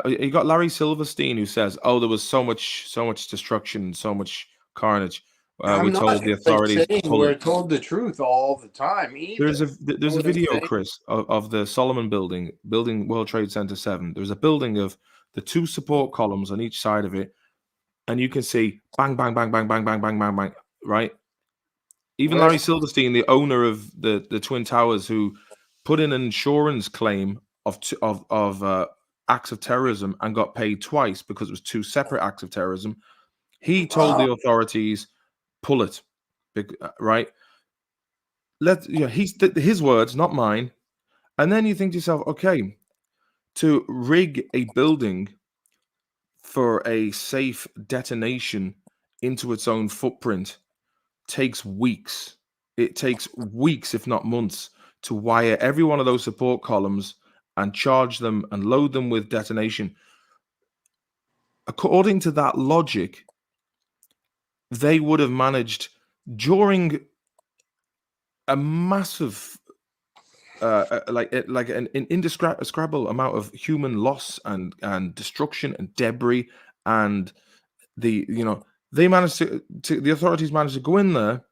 You got Larry Silverstein who says, "Oh, there was so much destruction, so much carnage. We told the authorities." We're told the truth all the time. Either. There's a video, Chris, of the Solomon building World Trade Center 7. There's a building of the 2 support columns on each side of it, and you can see bang, bang, bang, bang, bang, bang, bang, bang, bang. Right. Even Larry Silverstein, the owner of the Twin Towers, who put in an insurance claim of acts of terrorism and got paid twice because it was 2 separate acts of terrorism, he told the authorities, pull it, right? His words, not mine. And then you think to yourself, okay, to rig a building for a safe detonation into its own footprint takes weeks. It takes weeks, if not months, to wire every one of those support columns and charge them and load them with detonation. According to that logic, they would have managed during a massive an indescribable amount of human loss and destruction and debris, and they managed to the authorities managed to go in there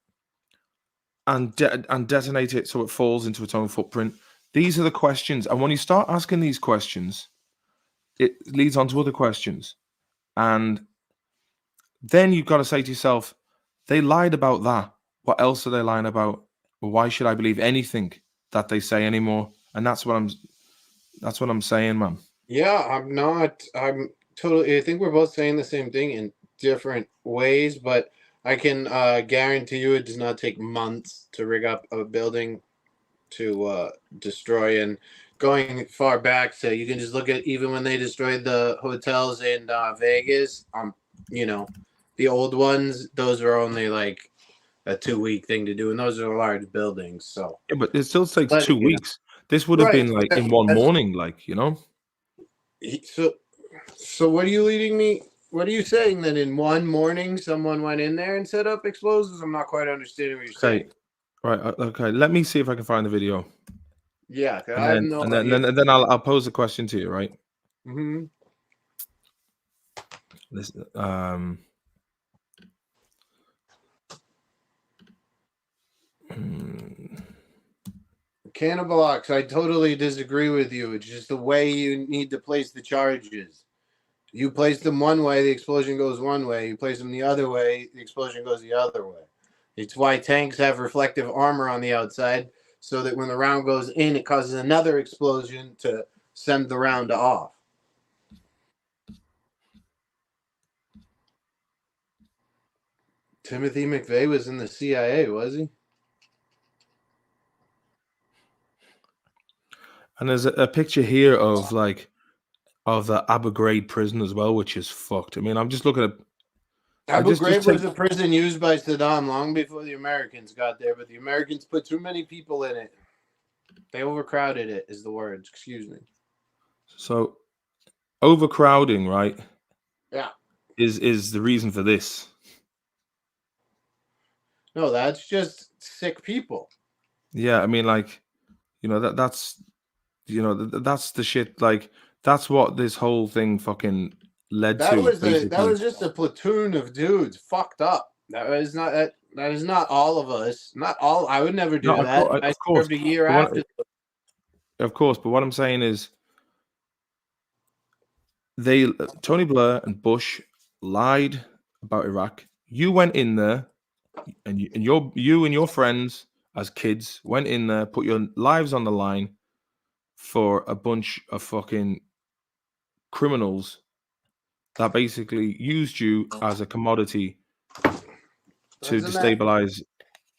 and detonate it so it falls into its own footprint. These are the questions, and when you start asking these questions, it leads on to other questions, and then you've got to say to yourself, they lied about that. What else are they lying about? Why should I believe anything that they say anymore? And that's what I'm saying, man. Yeah, I'm totally. I think we're both saying the same thing in different ways, but I can guarantee you it does not take months to rig up a building to destroy. And going far back, so you can just look at even when they destroyed the hotels in Vegas. The old ones, those are only like a 2-week thing to do, and those are large buildings. So yeah, but it still takes letting 2 you know. weeks. This would have Right. been like in one morning, like, you know. So what are you leading me? What are you saying that in one morning someone went in there and set up explosives? I'm not quite understanding what you're saying. Right. Okay. Let me see if I can find the video. Yeah, And I have no idea. then I'll pose a question to you, right? Mm-hmm. This Cannibalox, I totally disagree with you. It's just the way you need to place the charges. You place them one way, the explosion goes one way. You place them the other way, the explosion goes the other way. It's why tanks have reflective armor on the outside, so that when the round goes in, it causes another explosion to send the round off. Timothy McVeigh was in the CIA, was he? And there's a picture here of the Abu Ghraib prison as well, which is fucked. I mean, I'm just looking at Abu Ghraib was a prison used by Saddam long before the Americans got there, but the Americans put too many people in it. They overcrowded it, is the word. Excuse me. So overcrowding, right? Yeah. Is the reason for this. No, that's just sick people. Yeah, I mean, like, you know, that's that's the shit. Like, that's what this whole thing fucking led to. That was just a platoon of dudes fucked up. That is not all of us. Not all. I would never do that. I served a year after. Of course, but what I'm saying is, Tony Blair and Bush lied about Iraq. You went in there, and you and your friends as kids went in there, put your lives on the line for a bunch of fucking criminals that basically used you as a commodity to destabilize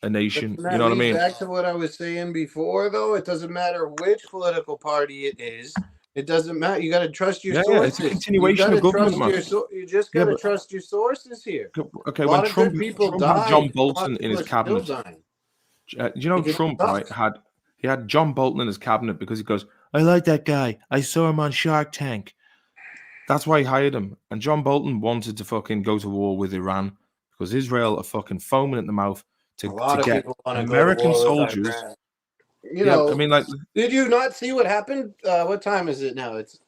a nation. You know what I mean? Back to what I was saying before, though, it doesn't matter which political party it is. It doesn't matter. You got to trust your sources. Yeah, it's a continuation of government, man. You just got to trust your sources here. Okay, when Trump had John Bolton in his cabinet, you know, Trump had John Bolton in his cabinet because he goes, I like that guy. I saw him on Shark Tank. That's why he hired him. And John Bolton wanted to fucking go to war with Iran because Israel are fucking foaming at the mouth to get American soldiers. You know, I mean, like, did you not see what happened? What time is it now? It's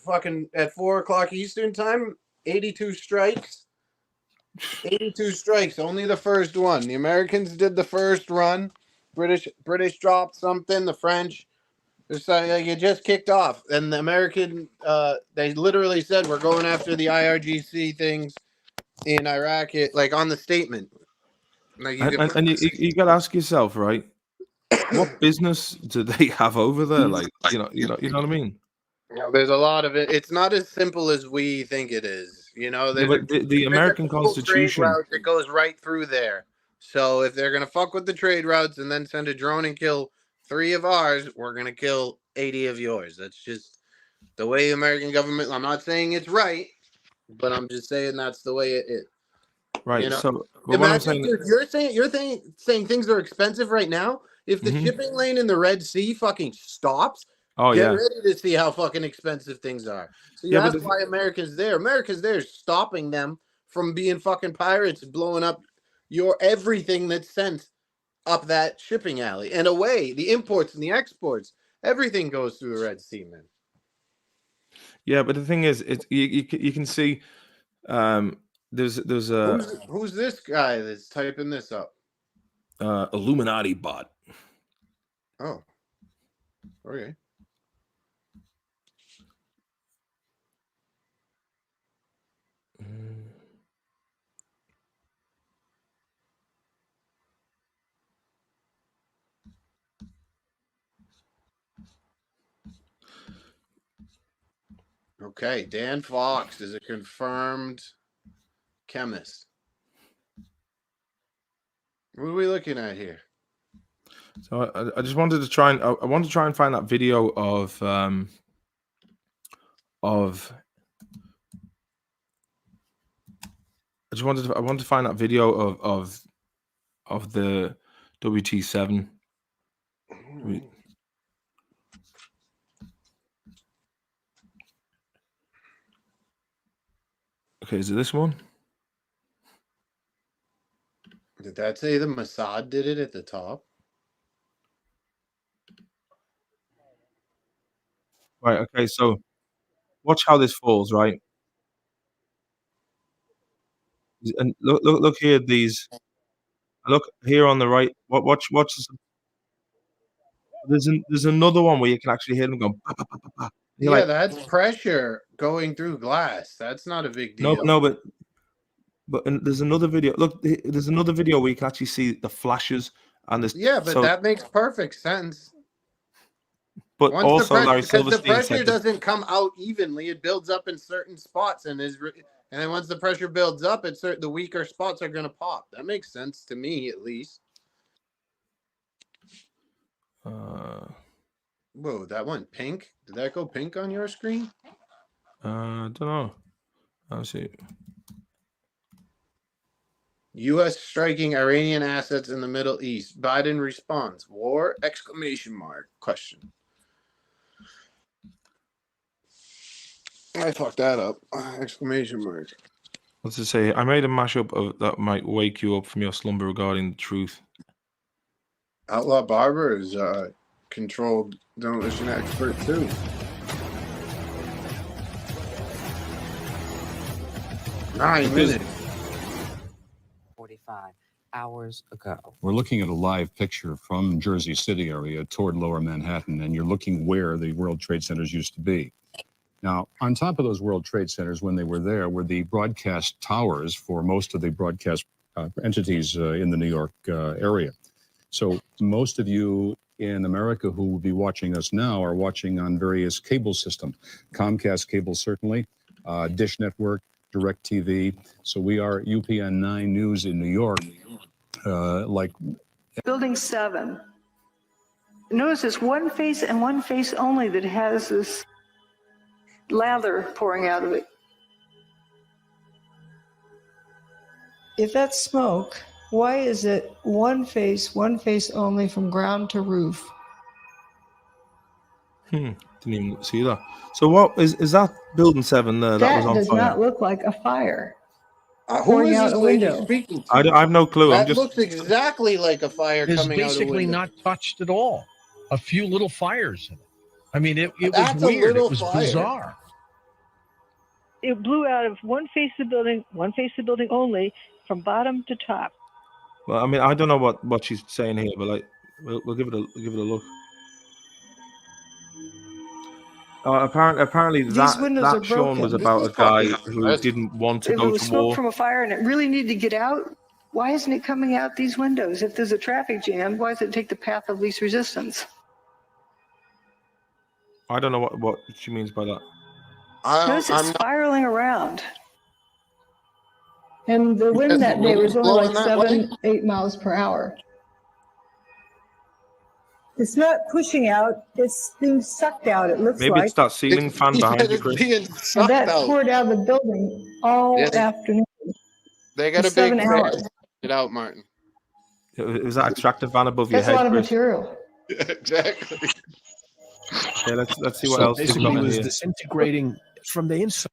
fucking at 4:00 Eastern time. 82 strikes. 82 strikes. Only the first one. The Americans did the first run. British dropped something. The French. It's like it just kicked off, and the American. They literally said we're going after the IRGC things in Iraq. Like on the statement. Like you got to ask yourself, right? What business do they have over there? Like, you know what I mean? There's a lot of it. It's not as simple as we think it is. You know, but the American Constitution route that goes right through there. So if they're gonna fuck with the trade routes and then send a drone and kill 3 of ours, we're gonna kill 80 of yours. That's just the way the American government. I'm not saying it's right, but I'm just saying that's the way it is. Right. You know? So imagine you're saying things are expensive right now. If the shipping lane in the Red Sea fucking stops, get ready to see how fucking expensive things are. So that's why America's there. America's there stopping them from being fucking pirates, blowing up your everything that's sent up that shipping alley and away. The imports and the exports, everything goes through the Red Sea, man. Yeah, but the thing is, you can see there's a who's this guy that's typing this up? Illuminati bot. Oh, okay. Okay, Dan Fox is a confirmed chemist. What are we looking at here? So I just wanted to try and find that video of I I wanted to find that video of the WT7. Okay, is it this one? Did that say the Mossad did it at the top? Right. Okay. So watch how this falls. Right. And look here. These. Look here on the right. Watch this. There's another one where you can actually hear them go. Bah, bah, bah, bah, bah. Yeah, like, that's pressure going through glass. That's not a big deal. No, but there's another video. Look, there's another video where you can actually see the flashes and this. Yeah, but that makes perfect sense. But once also, Larry because the Silverstein pressure said doesn't come out evenly; it builds up in certain spots, and then once the pressure builds up, the weaker spots are going to pop. That makes sense to me, at least. Whoa, that went pink. Did that go pink on your screen? I don't know. Let's see. U.S. striking Iranian assets in the Middle East. Biden responds: war? Exclamation mark? Question. I fucked that up. Exclamation mark. What's it say? I made a mashup that might wake you up from your slumber regarding the truth. Outlaw Barber is controlled demolition expert too. Nine minutes. 45 hours ago. We're looking at a live picture from Jersey City area toward Lower Manhattan, and you're looking where the World Trade Centers used to be. Now, on top of those World Trade Centers, when they were there, were the broadcast towers for most of the broadcast entities in the New York area. So most of you in America who will be watching us now are watching on various cable systems. Comcast cable, certainly, Dish Network, DirecTV. So we are UPN 9 News in New York. Building 7. Notice it's one face and one face only that has this lather pouring out of it. If that's smoke, why is it one face only from ground to roof? Didn't even see that. So what is that building 7 there that was on fire? That does not look like a fire. Who is this lady speaking to? I have no clue. That looks exactly like a fire coming out of the window. It's basically not touched at all. A few little fires in it. I mean, it was weird. It was bizarre. It blew out of one face of the building only, from bottom to top. Well, I mean, I don't know what she's saying here, but we'll give it a look. Apparently that Sean was about a guy who didn't want to go to war. It was smoke from a fire, and it really needed to get out. Why isn't it coming out these windows? If there's a traffic jam, why does it take the path of least resistance? I don't know what she means by that. Notice it's spiraling around. And the wind that day was only like 7-8 miles per hour. It's not pushing out, it's being sucked out, it looks like. Maybe it's that ceiling fan behind you, Chris. And that poured out of the building all afternoon. They got a big fan. Get it out, Martin. It was that extractor fan above your head. That's a lot of Chris. material. Yeah, exactly. Okay, let's see what else is basically, it was disintegrating from the inside.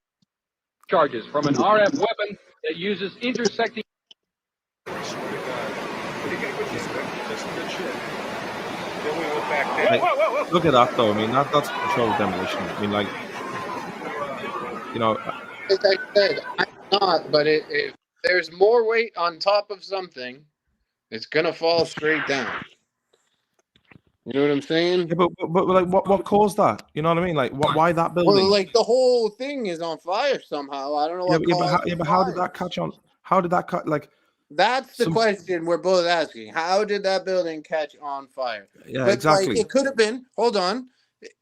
Charges from an RF weapon that uses intersecting. Like, look at that though. I mean, that's controlled demolition. I mean, like, you know. As I said, I'm not, but if there's more weight on top of something, it's gonna fall straight down. You know what I'm saying? Yeah, but like, what caused that? You know what I mean? Like, why that building? Well, like the whole thing is on fire somehow. I don't know what. But how did that catch on? How did that cut? Like, that's the question we're both asking. How did that building catch on fire? Yeah, exactly. Like, it could have been. Hold on.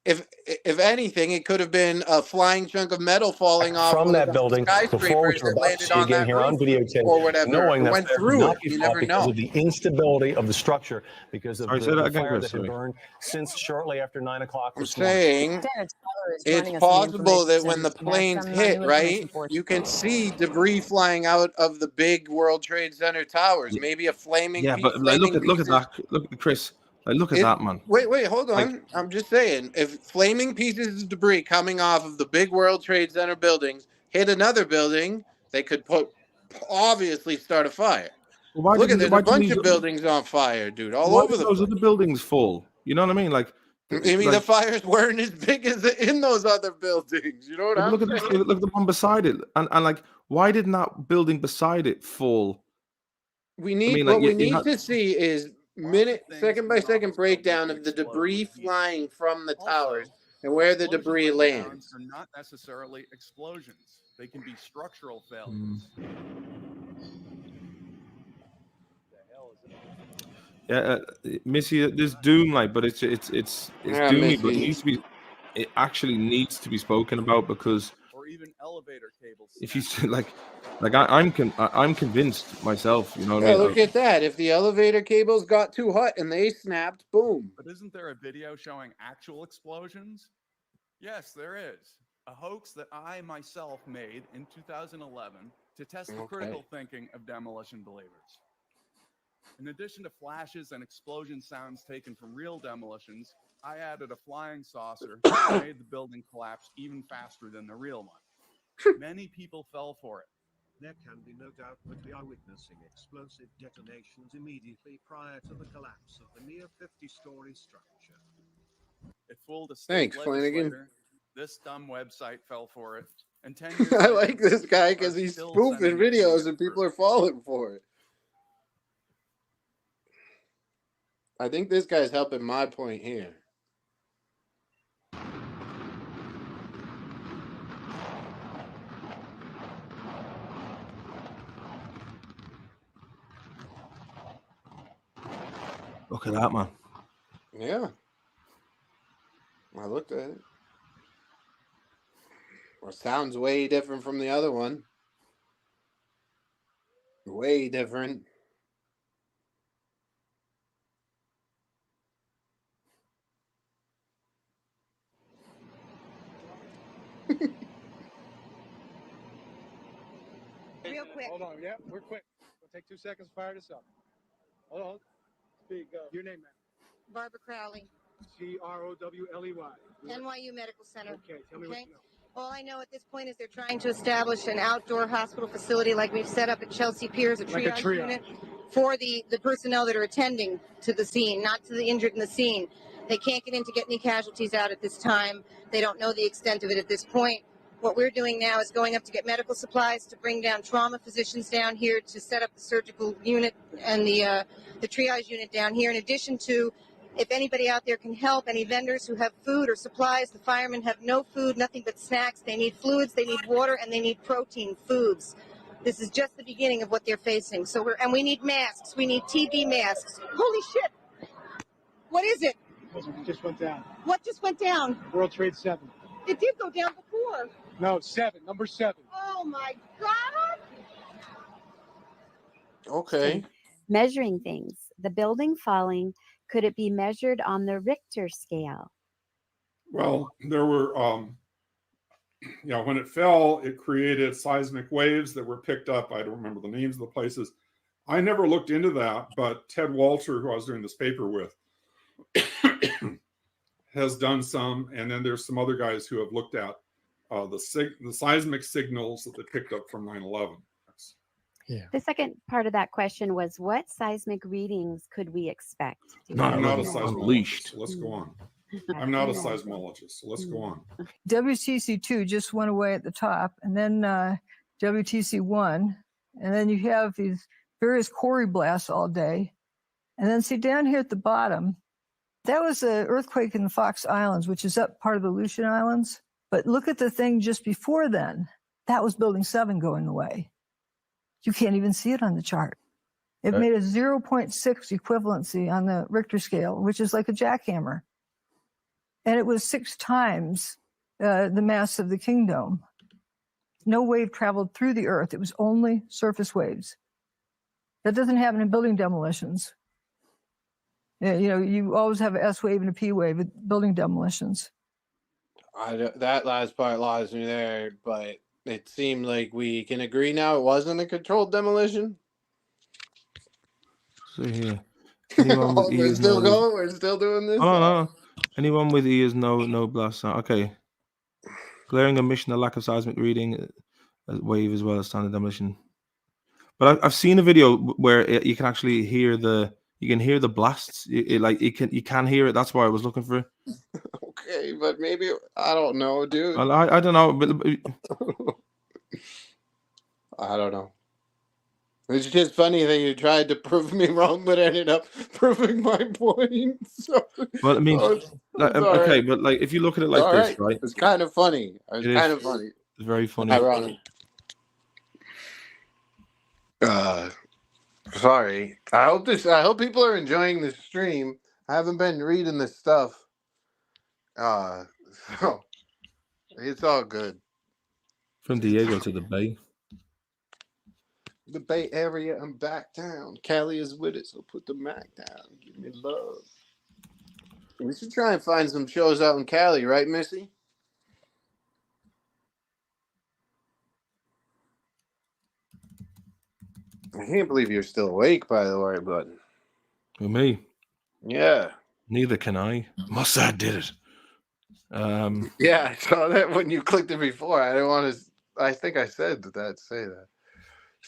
if anything, it could have been a flying chunk of metal falling off from one that of building before, skyscrapers which we're that about to landed see on again that here on roof videotape, or whatever. knowing It that went there could through not it. be You fault never because know. of the instability of the structure, because of the again, fire Chris, that had burned since shortly after 9 o'clock I'm this morning. saying it's possible that when the planes hit, right, you can see debris flying out of the big World Trade Center towers. Maybe a flaming Yeah, piece. but like, look at that. Look, Chris. Like, look at that, man. Wait, hold on. Like, I'm just saying, if flaming pieces of debris coming off of the big World Trade Center buildings hit another building, they could obviously start a fire. why Look at didn't there's a bunch of buildings on fire, dude, all over the those place. other buildings fall? You know what I mean? Like, Maybe the fires weren't as big as in those other buildings. You know what I'm look at saying? this, look at the one beside it, and like, why didn't that building beside it fall? We need what we need to see is second by second breakdown of the debris flying from the towers and where the debris lands. Are not necessarily explosions. They can be structural failures. Yeah, Missy, there's doom, like, but it's doomy, but it actually needs to be spoken about, because or even elevator cables. If you I'm convinced myself, you know what I mean? Look at that. If the elevator cables got too hot and they snapped, boom. But isn't there a video showing actual explosions? Yes, there is. A hoax that I myself made in 2011 to test the critical thinking of demolition believers. In addition to flashes and explosion sounds taken from real demolitions, I added a flying saucer that made the building collapse even faster than the real one. Many people fell for it. There can be no doubt that we are witnessing explosive detonations immediately prior to the collapse of the near 50-story structure. It fooled a state legislator. This dumb website fell for it. And 10 years I like this guy because he's spoofing videos and people are falling for it. I think this guy's helping my point here. Look at that, man. Yeah. I looked at it. Well, sounds way different from the other one. Way different. Real quick. Hold on, yeah, we're quick. We'll take 2 seconds to fire this up. Hold on. Speak, go. Your name, man? Barbara Crowley. Crowley. NYU Medical Center. Okay, tell me what you know. All I know at this point is they're trying to establish an outdoor hospital facility like we've set up at Chelsea Piers, a triage unit for the personnel that are attending to the scene, not to the injured in the scene. They can't get in to get any casualties out at this time. They don't know the extent of it at this point. What we're doing now is going up to get medical supplies, to bring down trauma physicians down here, to set up the surgical unit and the triage unit down here, in addition to, if anybody out there can help, any vendors who have food or supplies. The firemen have no food, nothing but snacks. They need fluids, they need water, and they need protein foods. This is just the beginning of what they're facing. So we need masks. We need TB masks. Holy shit! What is it? It just went down. What just went down? World Trade 7. It did go down before. No, 7. Number 7. Oh my God! Okay. Measuring things. The building falling, could it be measured on the Richter scale? Well, there were, when it fell, it created seismic waves that were picked up. I don't remember the names of the places. I never looked into that, but Ted Walter, who I was doing this paper with, has done some. And then there's some other guys who have looked at the seismic signals that they picked up from 9/11. Yeah. The second part of that question was, what seismic readings could we expect? No, I'm not a seismologist. So let's go on. I'm not a seismologist. So let's go on. WTC2 just went away at the top, and then WTC1, and then you have these various quarry blasts all day. And then see down here at the bottom, that was an earthquake in the Fox Islands, which is up part of the Aleutian Islands. But look at the thing just before then. That was Building 7 going away. You can't even see it on the chart. It made a 0.6 equivalency on the Richter scale, which is like a jackhammer. and it was 6 times the mass of the King Dome. No wave traveled through the Earth. It was only surface waves. That doesn't happen in building demolitions. You know, you always have an S wave and a P wave with building demolitions. That last part lost me there, but it seemed like we can agree now it wasn't a controlled demolition. So here, anyone with We're ears, still no. going. We're still doing this. Oh no. Anyone with ears, no blast sound. Okay. Glaring emission, a lack of seismic reading, wave as well as standard demolition. But I've seen a video where you can actually hear the blasts. You can hear it. That's why I was looking for it. Okay, but maybe I don't know, dude. I don't know, but I don't know. It's just funny that you tried to prove me wrong, but ended up proving my point. So, well, I mean, okay, right. but like if you look at it like this, right? It's kind of funny. It's kind of funny. It's very funny. Ironic. Sorry. I hope people are enjoying this stream. I haven't been reading this stuff. So it's all good. From Diego to the Bay. The Bay Area and back down. Cali is with it, so put the Mac down. Give me love. We should try and find some shows out in Cali, right, Missy? I can't believe you're still awake, by the way, bud. With me? Yeah. Neither can I. Mossad did it. Yeah, I saw that when you clicked it before. I didn't want to. I think I said that. Say that.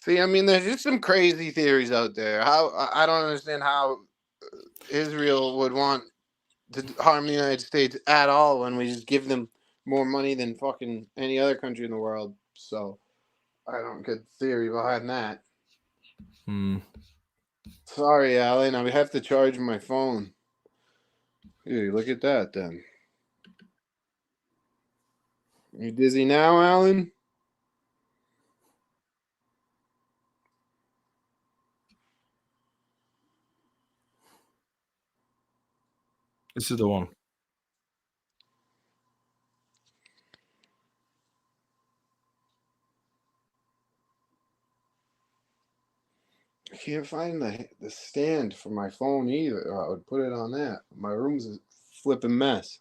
See, I mean, there's just some crazy theories out there. I don't understand how Israel would want to harm the United States at all when we just give them more money than fucking any other country in the world. So I don't get the theory behind that. Sorry, Alan. I have to charge my phone. Hey, look at that then. You dizzy now, Alan? This is the one. I can't find the stand for my phone either. I would put it on that. My room's a flipping mess.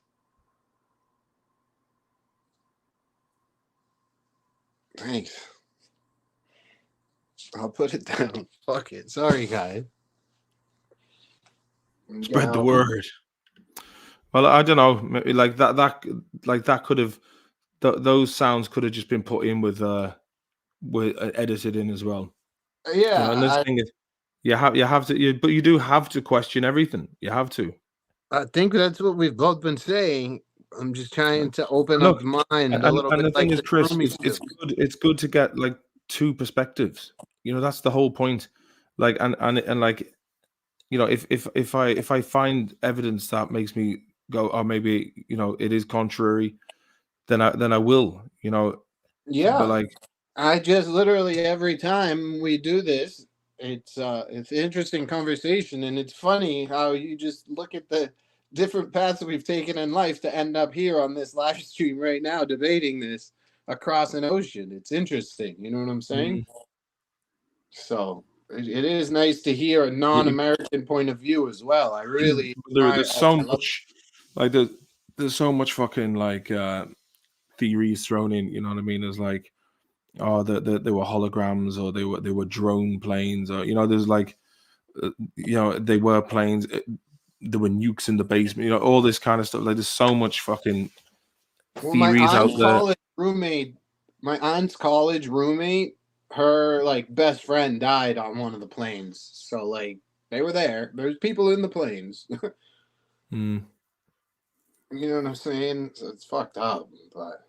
Thanks. I'll put it down. Fuck it. Sorry, guys. Spread the word. Well, I don't know. Like that could have. Those sounds could have just been put in with edited in as well. Yeah, and this thing is, you have to, but you do have to question everything. You have to. I think that's what we've both been saying. I'm just trying to open up the mind a little bit. And the thing like is, Chris, it's good to get like two perspectives. You know, that's the whole point. Like, and like, you know, if I find evidence that makes me go, oh, maybe, you know, it is contrary, then I will, you know. Yeah. But like, I just literally every time we do this, it's an interesting conversation, and it's funny how you just look at the different paths that we've taken in life to end up here on this live stream right now debating this across an ocean. It's interesting, you know what I'm saying? So it is nice to hear a non-American point of view as well. I really there's so much like there's so much fucking like theories thrown in, you know what I mean? There's like, oh, they were holograms, or they were drone planes, or, you know, there's like, you know, they were planes, there were nukes in the basement, you know, all this kind of stuff. Like, there's so much fucking theories out there. My aunt's college roommate, her like best friend died on one of the planes. So like they were there. There's people in the planes. You know what I'm saying? So it's fucked up, but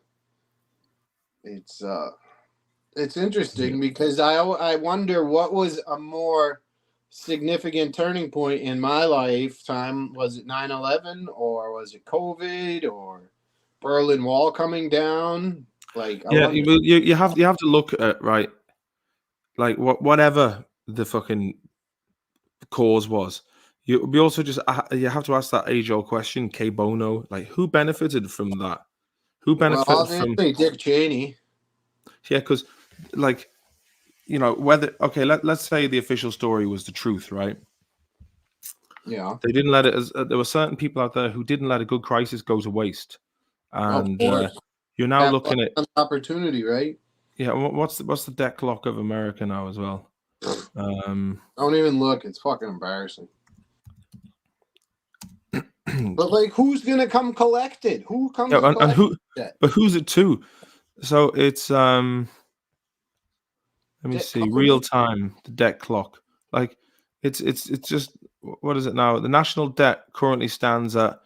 it's interesting because I wonder what was a more significant turning point in my lifetime. Was it 9/11, or was it COVID, or Berlin Wall coming down? Like, yeah, you have to look at, right, like whatever the fucking cause was, We also just you have to ask that age-old question, K Bono, like who benefited from that? Who benefited from Dick Cheney? Yeah, because like whether let's say the official story was the truth, right? Yeah, they didn't let it. There were certain people out there who didn't let a good crisis go to waste, and you're now looking at an opportunity, right? Yeah, what's the debt clock of America now as well? Don't even look; it's fucking embarrassing. But like, who's gonna come collect it? Who comes? And who? But who's it to? So it's let me see. Real time, the debt clock. Like it's just, what is it now? The national debt currently stands at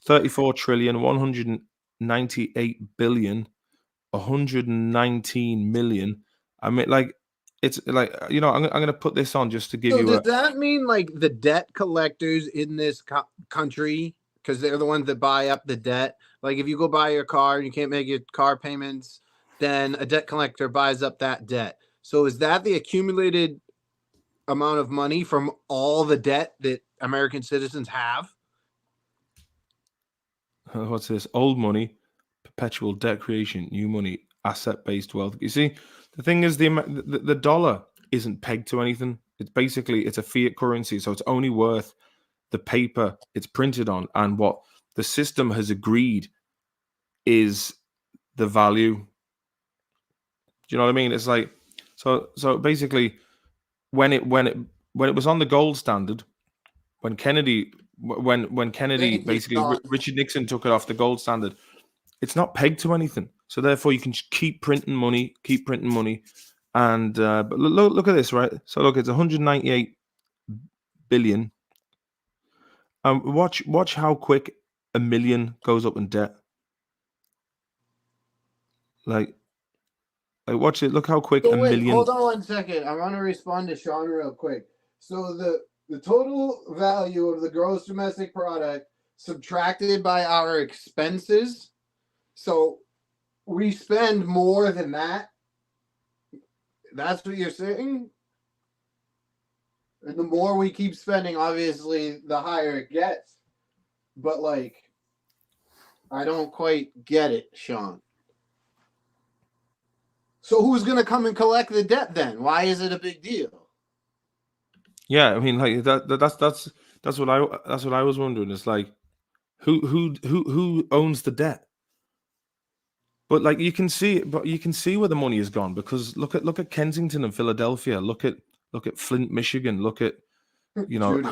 34,198,119,000,000. I mean, like it's like I'm going to put this on just to give you. Does that mean like the debt collectors in this country, because they're the ones that buy up the debt? Like if you go buy your car and you can't make your car payments, then a debt collector buys up that debt. So is that the accumulated amount of money from all the debt that American citizens have? What's this? Old money, perpetual debt creation, new money, asset-based wealth. You see, the thing is the dollar isn't pegged to anything. It's a fiat currency, so it's only worth the paper it's printed on, and what the system has agreed is the value. Do you know what I mean? It's like so basically when it was on the gold standard, when Kennedy basically Richard Nixon took it off the gold standard, it's not pegged to anything. So therefore you can just keep printing money. And but look at this, right? So look, it's 198 billion. Watch how quick a million goes up in debt. Like watch it. Look how quick a million. Hold on 1 second. I want to respond to Sean real quick. So the total value of the gross domestic product subtracted by our expenses. So we spend more than that. That's what you're saying? And the more we keep spending, obviously, the higher it gets. But, like, I don't quite get it, Sean. So who's going to come and collect the debt then? Why is it a big deal? Yeah, I mean, like that's what I was wondering. It's like, who owns the debt? But like you can see where the money has gone, because look at Kensington and Philadelphia. Look at Flint, Michigan. Look at No,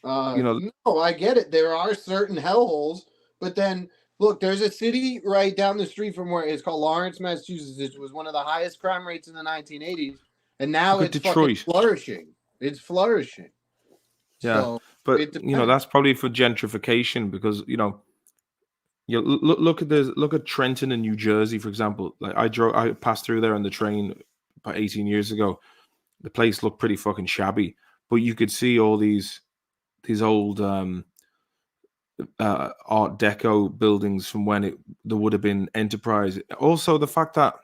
I get it. There are certain hellholes, but then look, there's a city right down the street from where it's called Lawrence, Massachusetts. It was one of the highest crime rates in the 1980s, and now it's fucking flourishing. It's flourishing. Yeah, so but that's probably for gentrification, because you look at Trenton in New Jersey, for example. Like I passed through there on the train about 18 years ago. The place looked pretty fucking shabby, but you could see all these old Art Deco buildings from when there would have been enterprise. Also, the fact that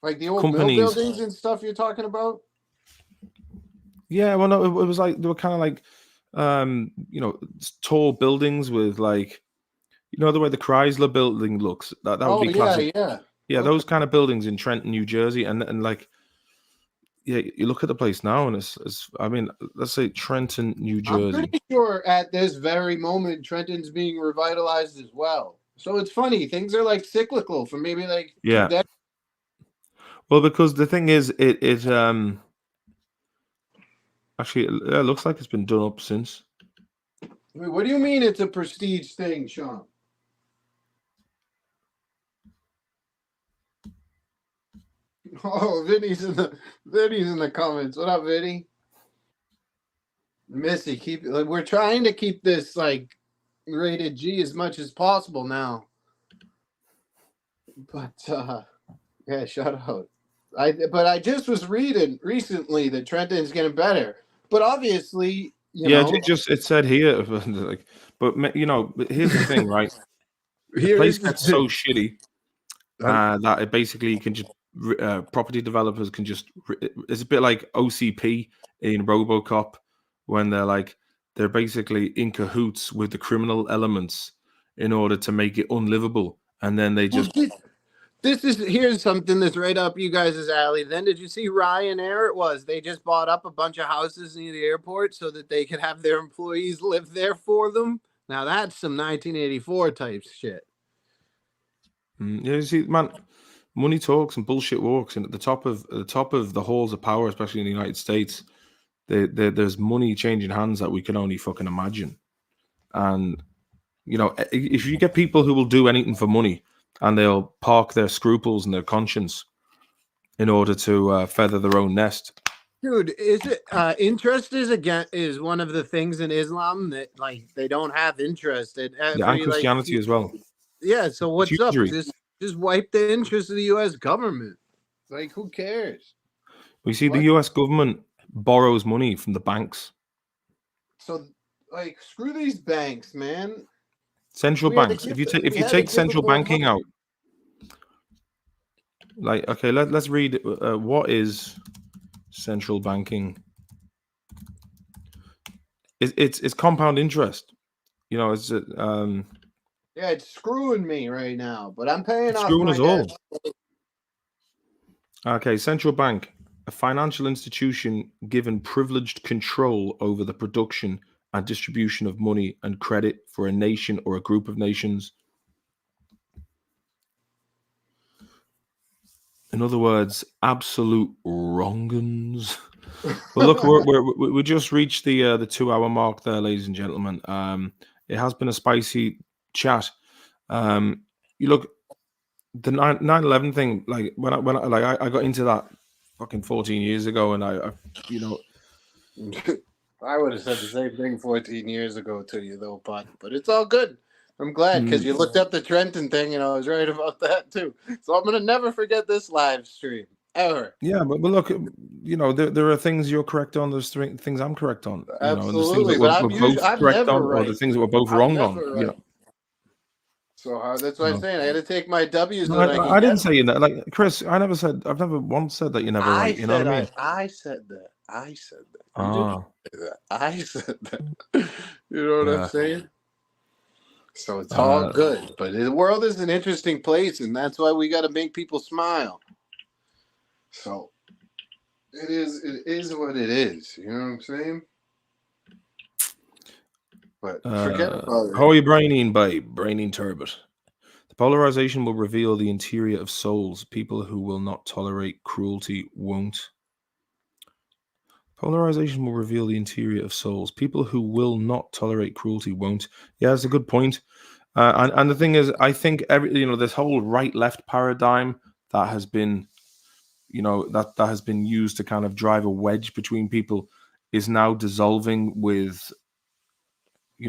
like the old mill buildings and stuff you're talking about. Yeah, well, no, it was like they were kind of like tall buildings with like. The way the Chrysler building looks, that would be classic. Yeah, okay. Those kind of buildings in Trenton, New Jersey, and like, yeah, you look at the place now, and it's I mean, let's say Trenton, New Jersey. I'm pretty sure at this very moment, Trenton's being revitalized as well. So it's funny, things are like cyclical for maybe like Well, because the thing is, it actually it looks like it's been done up since. Wait, what do you mean it's a prestige thing, Sean? Oh, Vinny's in the comments. What up, Vinny? Missy, we're trying to keep this like rated G as much as possible now. But yeah, shout out. I just was reading recently that Trenton's getting better. But obviously, it said here, like, but here's the thing, right? The place gets so shitty that it basically you can just property developers can just. It's a bit like OCP in RoboCop, when they're basically in cahoots with the criminal elements in order to make it unlivable, and then they just. Here's something that's right up you guys' alley. Then did you see Ryanair? They just bought up a bunch of houses near the airport so that they could have their employees live there for them. Now that's some 1984 type shit. Yeah, you see, man, money talks and bullshit walks, and at the top of the halls of power, especially in the United States, there's money changing hands that we can only fucking imagine. And if you get people who will do anything for money, and they'll park their scruples and their conscience in order to feather their own nest. Dude, is it interest is one of the things in Islam that they don't have interest in. And Christianity as well. Yeah, so what's up? Just wipe the interest of the U.S. government. Who cares? We see the U.S. government borrows money from the banks. So screw these banks, man. Central banks. If you take central banking out, okay, let's read what is central banking. It's compound interest. It's yeah, it's screwing me right now, but I'm paying off. Screwing us all. Okay, central bank, a financial institution given privileged control over the production and distribution of money and credit for a nation or a group of nations. In other words, absolute wrong-uns. Well, look, we just reached the 2-hour mark there, ladies and gentlemen. It has been a spicy chat. You look, the 9/11 thing, when I got into that fucking 14 years ago, and I I would have said the same thing 14 years ago to you, though, but it's all good. I'm glad because you looked up the Trenton thing, and I was right about that too. So I'm gonna never forget this live stream ever. Yeah, but look, there are things you're correct on. There's things I'm correct on. Absolutely, and there's things that we're both correct on, or the things that we're both wrong on. Right. So that's what I'm saying. I got to take my W's. No, I didn't say you know, Chris. I've never once said that you're never right. You know what I mean? I said that. I said that. Oh. I said that. You know what I'm saying? So it's all good, but the world is an interesting place, and that's why we got to make people smile. So it is what it is. You know what I'm saying? But forget about it. How are you braining, babe? Braining turbot. The polarization will reveal the interior of souls. People who will not tolerate cruelty won't. Polarization will reveal the interior of souls. People who will not tolerate cruelty won't. Yeah, that's a good point. And the thing is, I think this whole right-left paradigm that has been, that has been used to kind of drive a wedge between people is now dissolving with.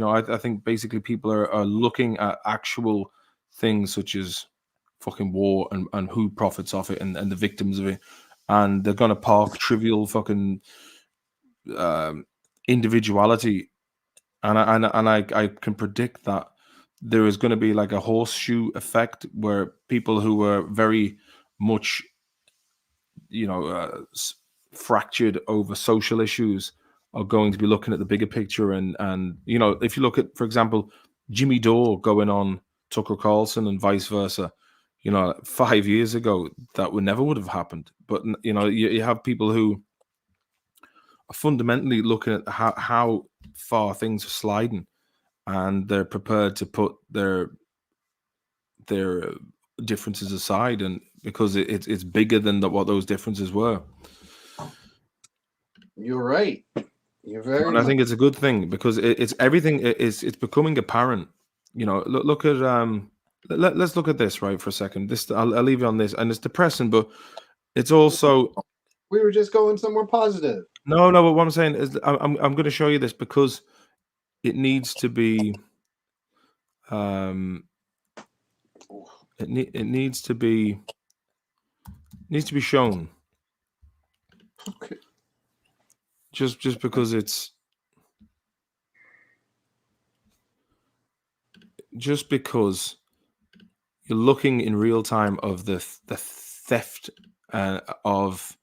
I think basically people are looking at actual things such as fucking war and who profits off it and the victims of it, and they're going to park trivial fucking individuality, and I can predict that there is going to be like a horseshoe effect where people who are very much fractured over social issues are going to be looking at the bigger picture, and if you look at, for example, Jimmy Dore going on Tucker Carlson and vice versa, 5 years ago that never would have happened. But you have people who are fundamentally looking at how far things are sliding, and they're prepared to put their differences aside, and because it's bigger than what those differences were. You're right. You're very. And I think it's a good thing because it's everything. It's becoming apparent. Look at let's look at this right for a second. I'll leave you on this, and it's depressing, but it's also. We were just going somewhere positive. No. But what I'm saying is, I'm going to show you this because it needs to be. It needs to be shown. Okay. Just because it's just because you're looking in real time of the theft of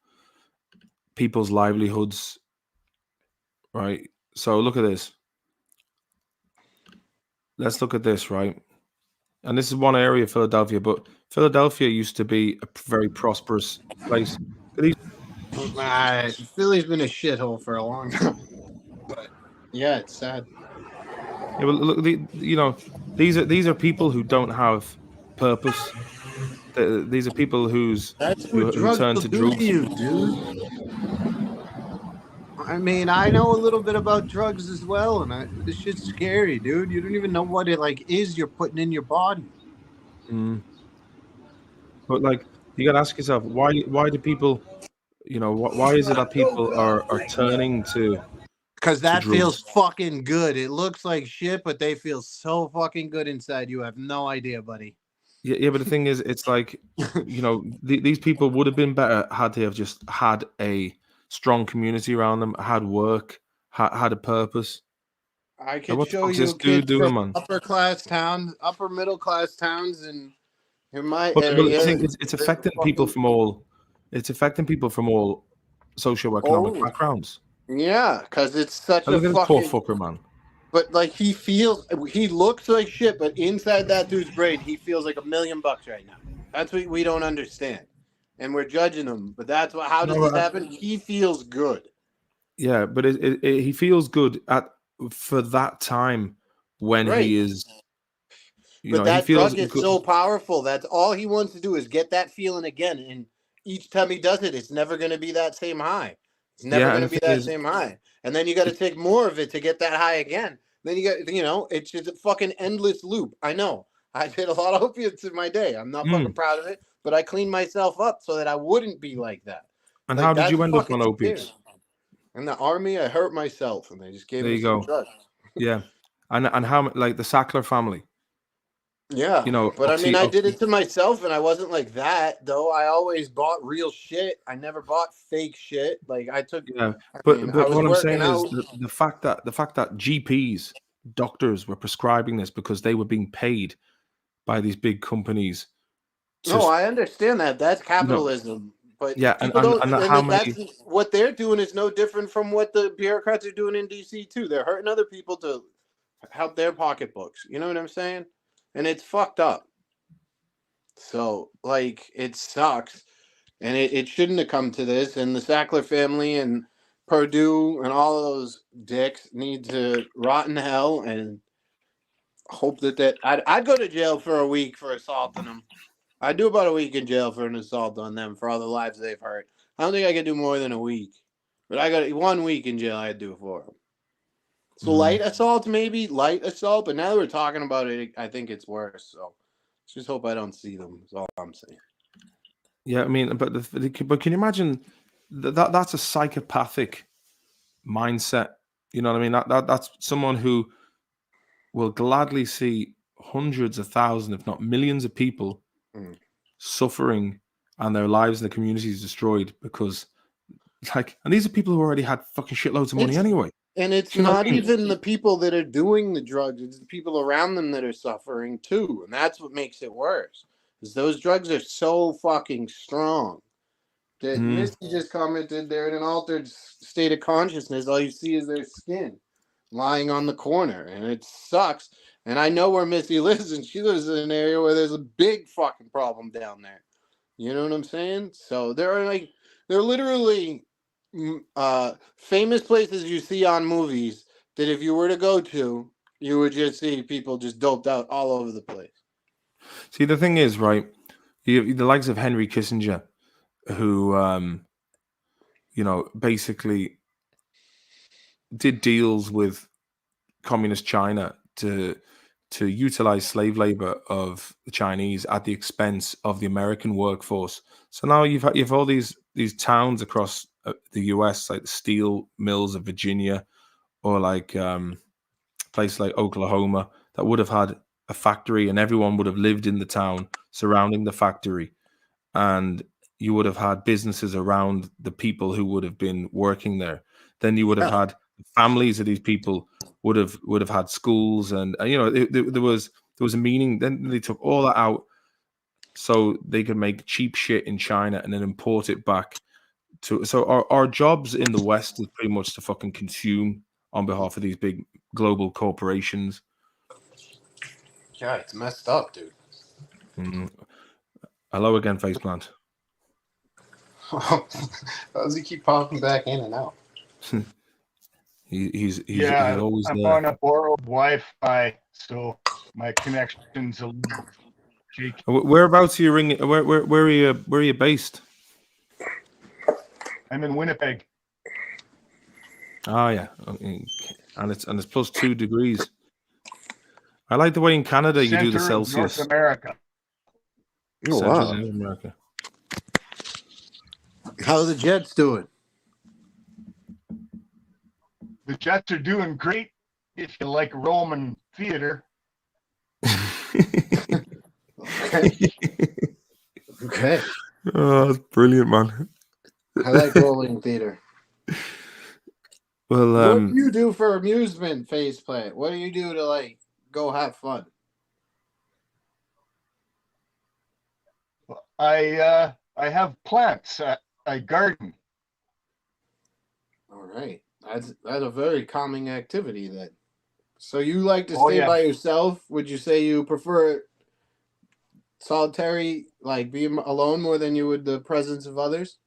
people's livelihoods, right? So look at this. Let's look at this, right? And this is one area of Philadelphia, but Philadelphia used to be a very prosperous place. Philly's been a shithole for a long time. But yeah, it's sad. Yeah, well, look, these are people who don't have purpose. These are people who turn to drugs. Dude. I mean, I know a little bit about drugs as well, and this shit's scary, dude. You don't even know what it is you're putting in your body. But you gotta ask yourself, why do people, why is it that people are turning to? Because that feels fucking good. It looks like shit, but they feel so fucking good inside. You have no idea, buddy. Yeah, but the thing is, it's like, these people would have been better had they have just had a strong community around them, had work, had a purpose. I could show you kids from upper middle class towns, and who might. But it's affecting people from all. It's affecting people from all socioeconomic backgrounds. Yeah, because it's such a look at this fucking poor fucker, man. But he looks like shit, but inside that dude's brain, he feels like $1 million right now. That's what we don't understand, and we're judging him. But that's how does this happen? He feels good. Yeah, but he feels good for that time when he is. But that drug is so powerful. That's all he wants to do is get that feeling again, and each time he does it, it's never going to be that same high. It's never going to be that same high. And then you got to take more of it to get that high again. Then you got, it's just a fucking endless loop. I know. I did a lot of opiates in my day. I'm not fucking proud of it, but I cleaned myself up so that I wouldn't be like that. And how did you end up on opiates? In the army, I hurt myself, and they just gave me some drugs. Yeah, and how the Sackler family. Yeah, but I mean, I did it to myself, and I wasn't like that though. I always bought real shit. I never bought fake shit. Like I took. Yeah, but what I'm saying is the fact that GPs, doctors, were prescribing this because they were being paid by these big companies. No, I understand that. That's capitalism. But yeah, what they're doing is no different from what the bureaucrats are doing in DC too. They're hurting other people to help their pocketbooks. You know what I'm saying? And it's fucked up. So, it sucks. And it shouldn't have come to this. And the Sackler family and Purdue and all of those dicks need to rot in hell and hope that I'd go to jail for a week for assaulting them. I'd do about a week in jail for an assault on them for all the lives they've hurt. I don't think I could do more than a week. But I got 1 week in jail I'd do it for them. So light assault, but now that we're talking about it, I think it's worse. So just hope I don't see them. That's all I'm saying. Yeah, I mean, but can you imagine that's a psychopathic mindset? You know what I mean? That's someone who will gladly see hundreds of thousands, if not millions, of people suffering and their lives and their communities destroyed because, and these are people who already had fucking shitloads of money anyway. And it's not even the people that are doing the drugs. It's the people around them that are suffering too. And that's what makes it worse. Because those drugs are so fucking strong. That Misty just commented they're in an altered state of consciousness. All you see is their skin lying on the corner. And it sucks. And I know where Misty lives. And she lives in an area where there's a big fucking problem down there. You know what I'm saying? So they're literally... famous places you see on movies that if you were to go to, you would just see people just doped out all over the place. See, the thing is, right, the likes of Henry Kissinger, who, basically did deals with communist China to utilize slave labor of the Chinese at the expense of the American workforce. So now you've all these towns across the US, like the steel mills of Virginia, or places like Oklahoma, that would have had a factory and everyone would have lived in the town surrounding the factory, and you would have had businesses around the people who would have been working there. Then you would have had families of these people would have had schools, and there was a meaning. Then they took all that out so they could make cheap shit in China and then import it back. So our jobs in the West is pretty much to fucking consume on behalf of these big global corporations. Yeah, it's messed up, dude. Hello again, Faceplant. How does he keep popping back in and out? he's always I'm there. on a borrowed Wi-Fi, so my connection's a little shaky. Whereabouts are you ringing? Where are you based? I'm in Winnipeg. Oh yeah, and it's +2 degrees. I like the way in Canada you do the Center of Celsius. North America. Oh, Central wow. North America. How are the Jets doing? The Jets are doing great if you like Roman theater. Okay. Oh, that's brilliant, man. I like rolling theater. Well, what do you do for amusement, Faceplant? What do you do to like go have fun? I have plants. I garden. All right, that's a very calming activity then. So you like to stay by yourself? Would you say you prefer solitary, like being alone more than you would the presence of others?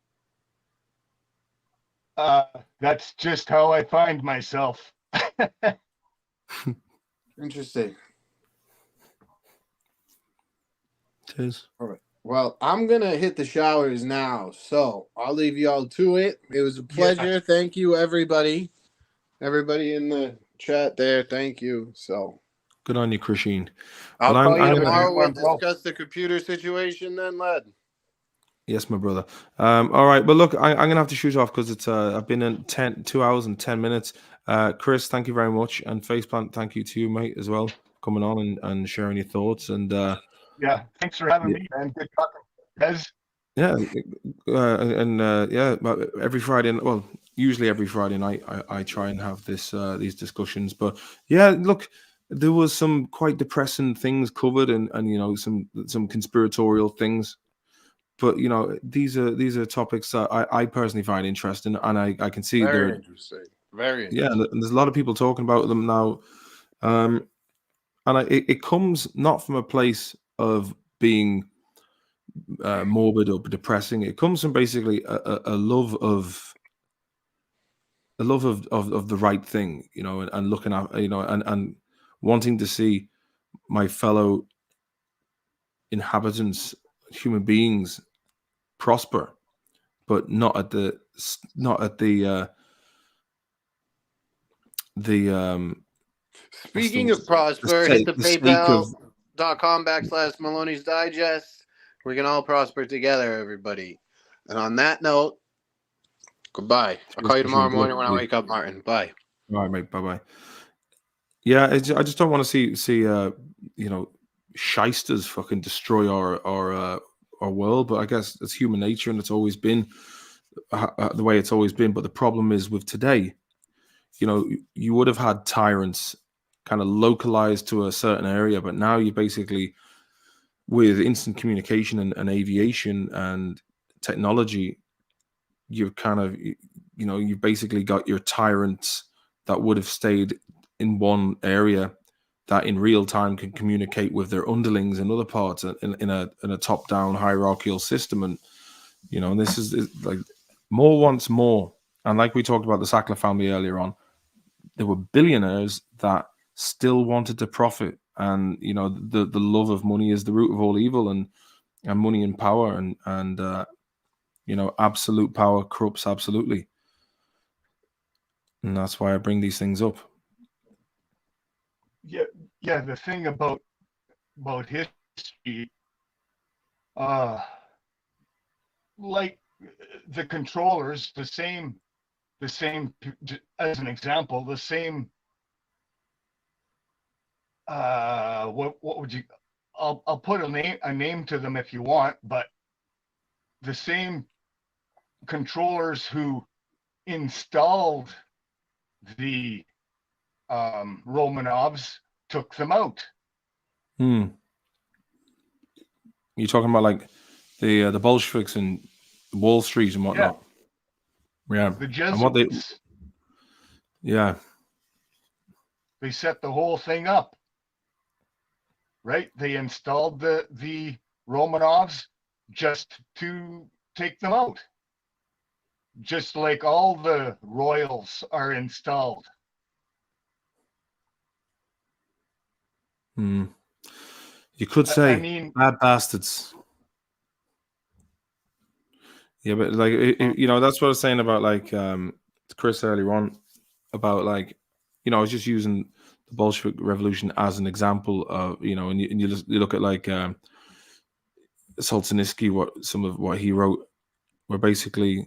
That's just how I find myself. Interesting. It is. All right. Well, I'm going to hit the showers now, so I'll leave you all to it. It was a pleasure. Yeah. Thank you, everybody. Everybody in the chat there, thank you. So good on you, Christine. I'll call you tomorrow. We'll discuss the computer situation then, lad. Yes, my brother. All right. Well, look, I'm going to have to shoot off because it's I've been in 2 hours and 10 minutes. Chris, thank you very much. And Faceplant, thank you to you, mate, as well, coming on and sharing your thoughts. And yeah, thanks for having me, man. Good talking, guys. Yeah, every Friday, well, usually every Friday night, I try and have these discussions. But yeah, look, there was some quite depressing things covered, and some conspiratorial things. But these are topics that I personally find interesting, and I can see very interesting. Very interesting. Yeah, and there's a lot of people talking about them now, and it comes not from a place of being morbid or depressing. It comes from basically a love of the right thing, and looking at and wanting to see my fellow inhabitants, human beings, prosper, but not at the Speaking of prosper, hit the PayPal.com/Maloney's Digest. We can all prosper together, everybody. And on that note, goodbye. I'll call you tomorrow morning when I wake up, Martin. Bye. All right, mate. Bye-bye. Yeah, I just don't want to see shysters fucking destroy our world, but I guess it's human nature, and it's always been the way it's always been. But the problem is with today, you would have had tyrants kind of localized to a certain area, but now you basically, with instant communication and aviation and technology, you've kind of, you've basically got your tyrants that would have stayed in one area that in real time can communicate with their underlings in other parts in a top-down hierarchical system. And, and this is like more wants more. And like we talked about the Sackler family earlier on, there were billionaires that still wanted to profit. And, the love of money is the root of all evil, and money and power and absolute power corrupts absolutely. And that's why I bring these things up. Yeah. The thing about history, like the controllers, the same as an example, the same. What would you? I'll put a name to them if you want, but the same controllers who installed the Romanovs took them out. You're talking about like the Bolsheviks and Wall Street and whatnot. Yeah. The Jesuits. Yeah. They set the whole thing up, right? They installed the Romanovs just to take them out, just like all the royals are installed. You could say, I mean, bad bastards. Yeah, but like, you know, that's what I was saying about like Chris earlier on about like, you know, I was just using the Bolshevik Revolution as an example of, you know, and you look at like Solzhenitsyn, what he wrote, where basically,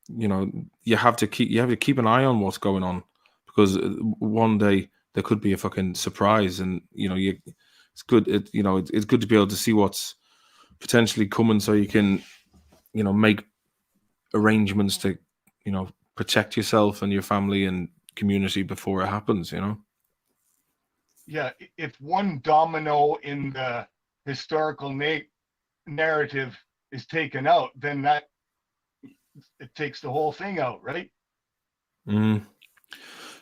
you know, you have to keep an eye on what's going on, because one day there could be a fucking surprise, and you know, it's good, it's good to be able to see what's potentially coming, so you can, you know, make arrangements to, you know, protect yourself and your family and community before it happens, you know. Yeah, if one domino in the historical narrative is taken out, then that it takes the whole thing out, right?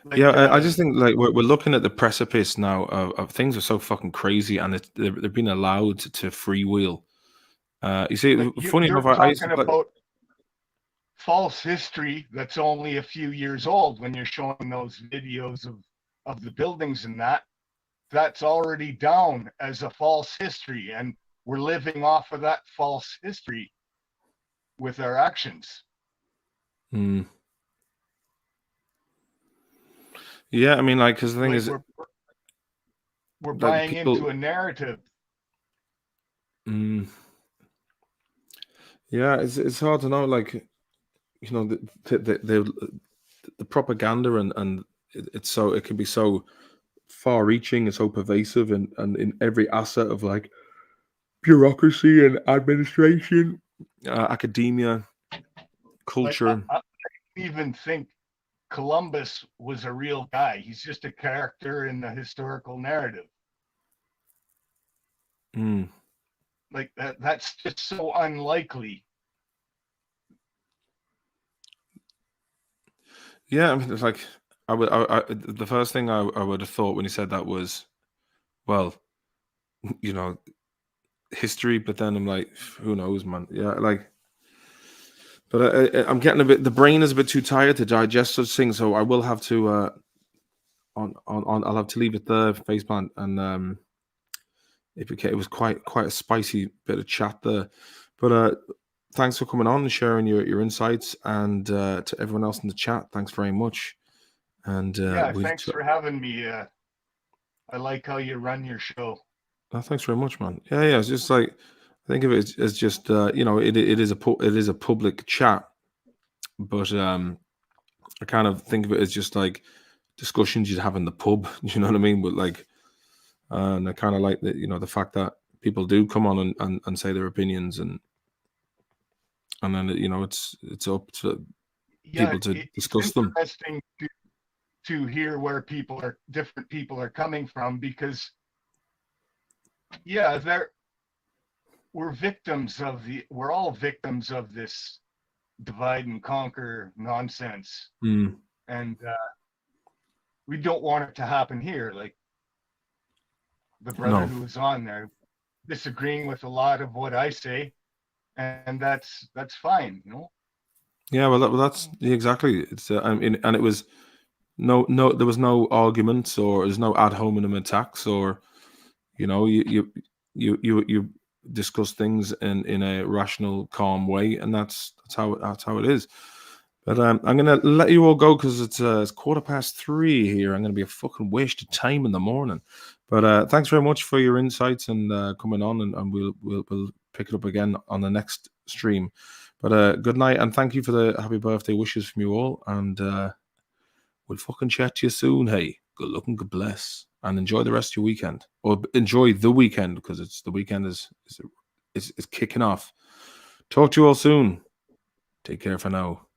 Like, yeah, I just think like we're looking at the precipice now of things are so fucking crazy, and they're being allowed to freewheel. You see, like, funny enough, I used to about false history that's only a few years old. When you're showing those videos of the buildings and that's already down as a false history, and we're living off of that false history with our actions. Yeah, I mean, like, because the thing is, we're buying into a narrative. Yeah, it's hard to know, like, you know, the propaganda and it can be so far-reaching and so pervasive, and in every asset of like bureaucracy and administration, academia, culture. Like, I even think Columbus was a real guy. He's just a character in the historical narrative. Like that's just so unlikely. Yeah, I mean, it's like the first thing I would have thought when he said that was, well, you know, history, but then I'm like, who knows, man? Yeah, like, but I'm getting the brain is a bit too tired to digest such things, so I will have to I'll have to leave it there, Faceplant, and it was quite a spicy bit of chat there, but thanks for coming on and sharing your insights, and to everyone else in the chat, thanks very much. And yeah, thanks for having me. I like how you run your show. Oh, thanks very much, man. Yeah, it's just like, think of it as just you know, it is a public chat, but I kind of think of it as just like discussions you'd have in the pub. You know what I mean? But like, and I kind of like that, you know, the fact that people do come on and say their opinions, and then, you know, it's up to people to discuss them. It's interesting to hear where different people are coming from, because yeah, we're all victims of this divide and conquer nonsense. And we don't want it to happen here. Like the brother who was on there disagreeing with a lot of what I say, and that's fine, you know. Yeah, well, that's exactly. It's I mean, and it was no, there was no arguments, or there's no ad hominem attacks, or, you know, you discuss things in a rational, calm way, and that's how it is. But I'm gonna let you all go, because it's 3:15 here. I'm gonna be a fucking waste of time in the morning. But thanks very much for your insights and coming on, and we'll pick it up again on the next stream. But good night, and thank you for the happy birthday wishes from you all, and we'll fucking chat to you soon. Hey, good luck and good bless, and enjoy the rest of your weekend, or enjoy the weekend, because it's the weekend is kicking off. Talk to you all soon. Take care for now.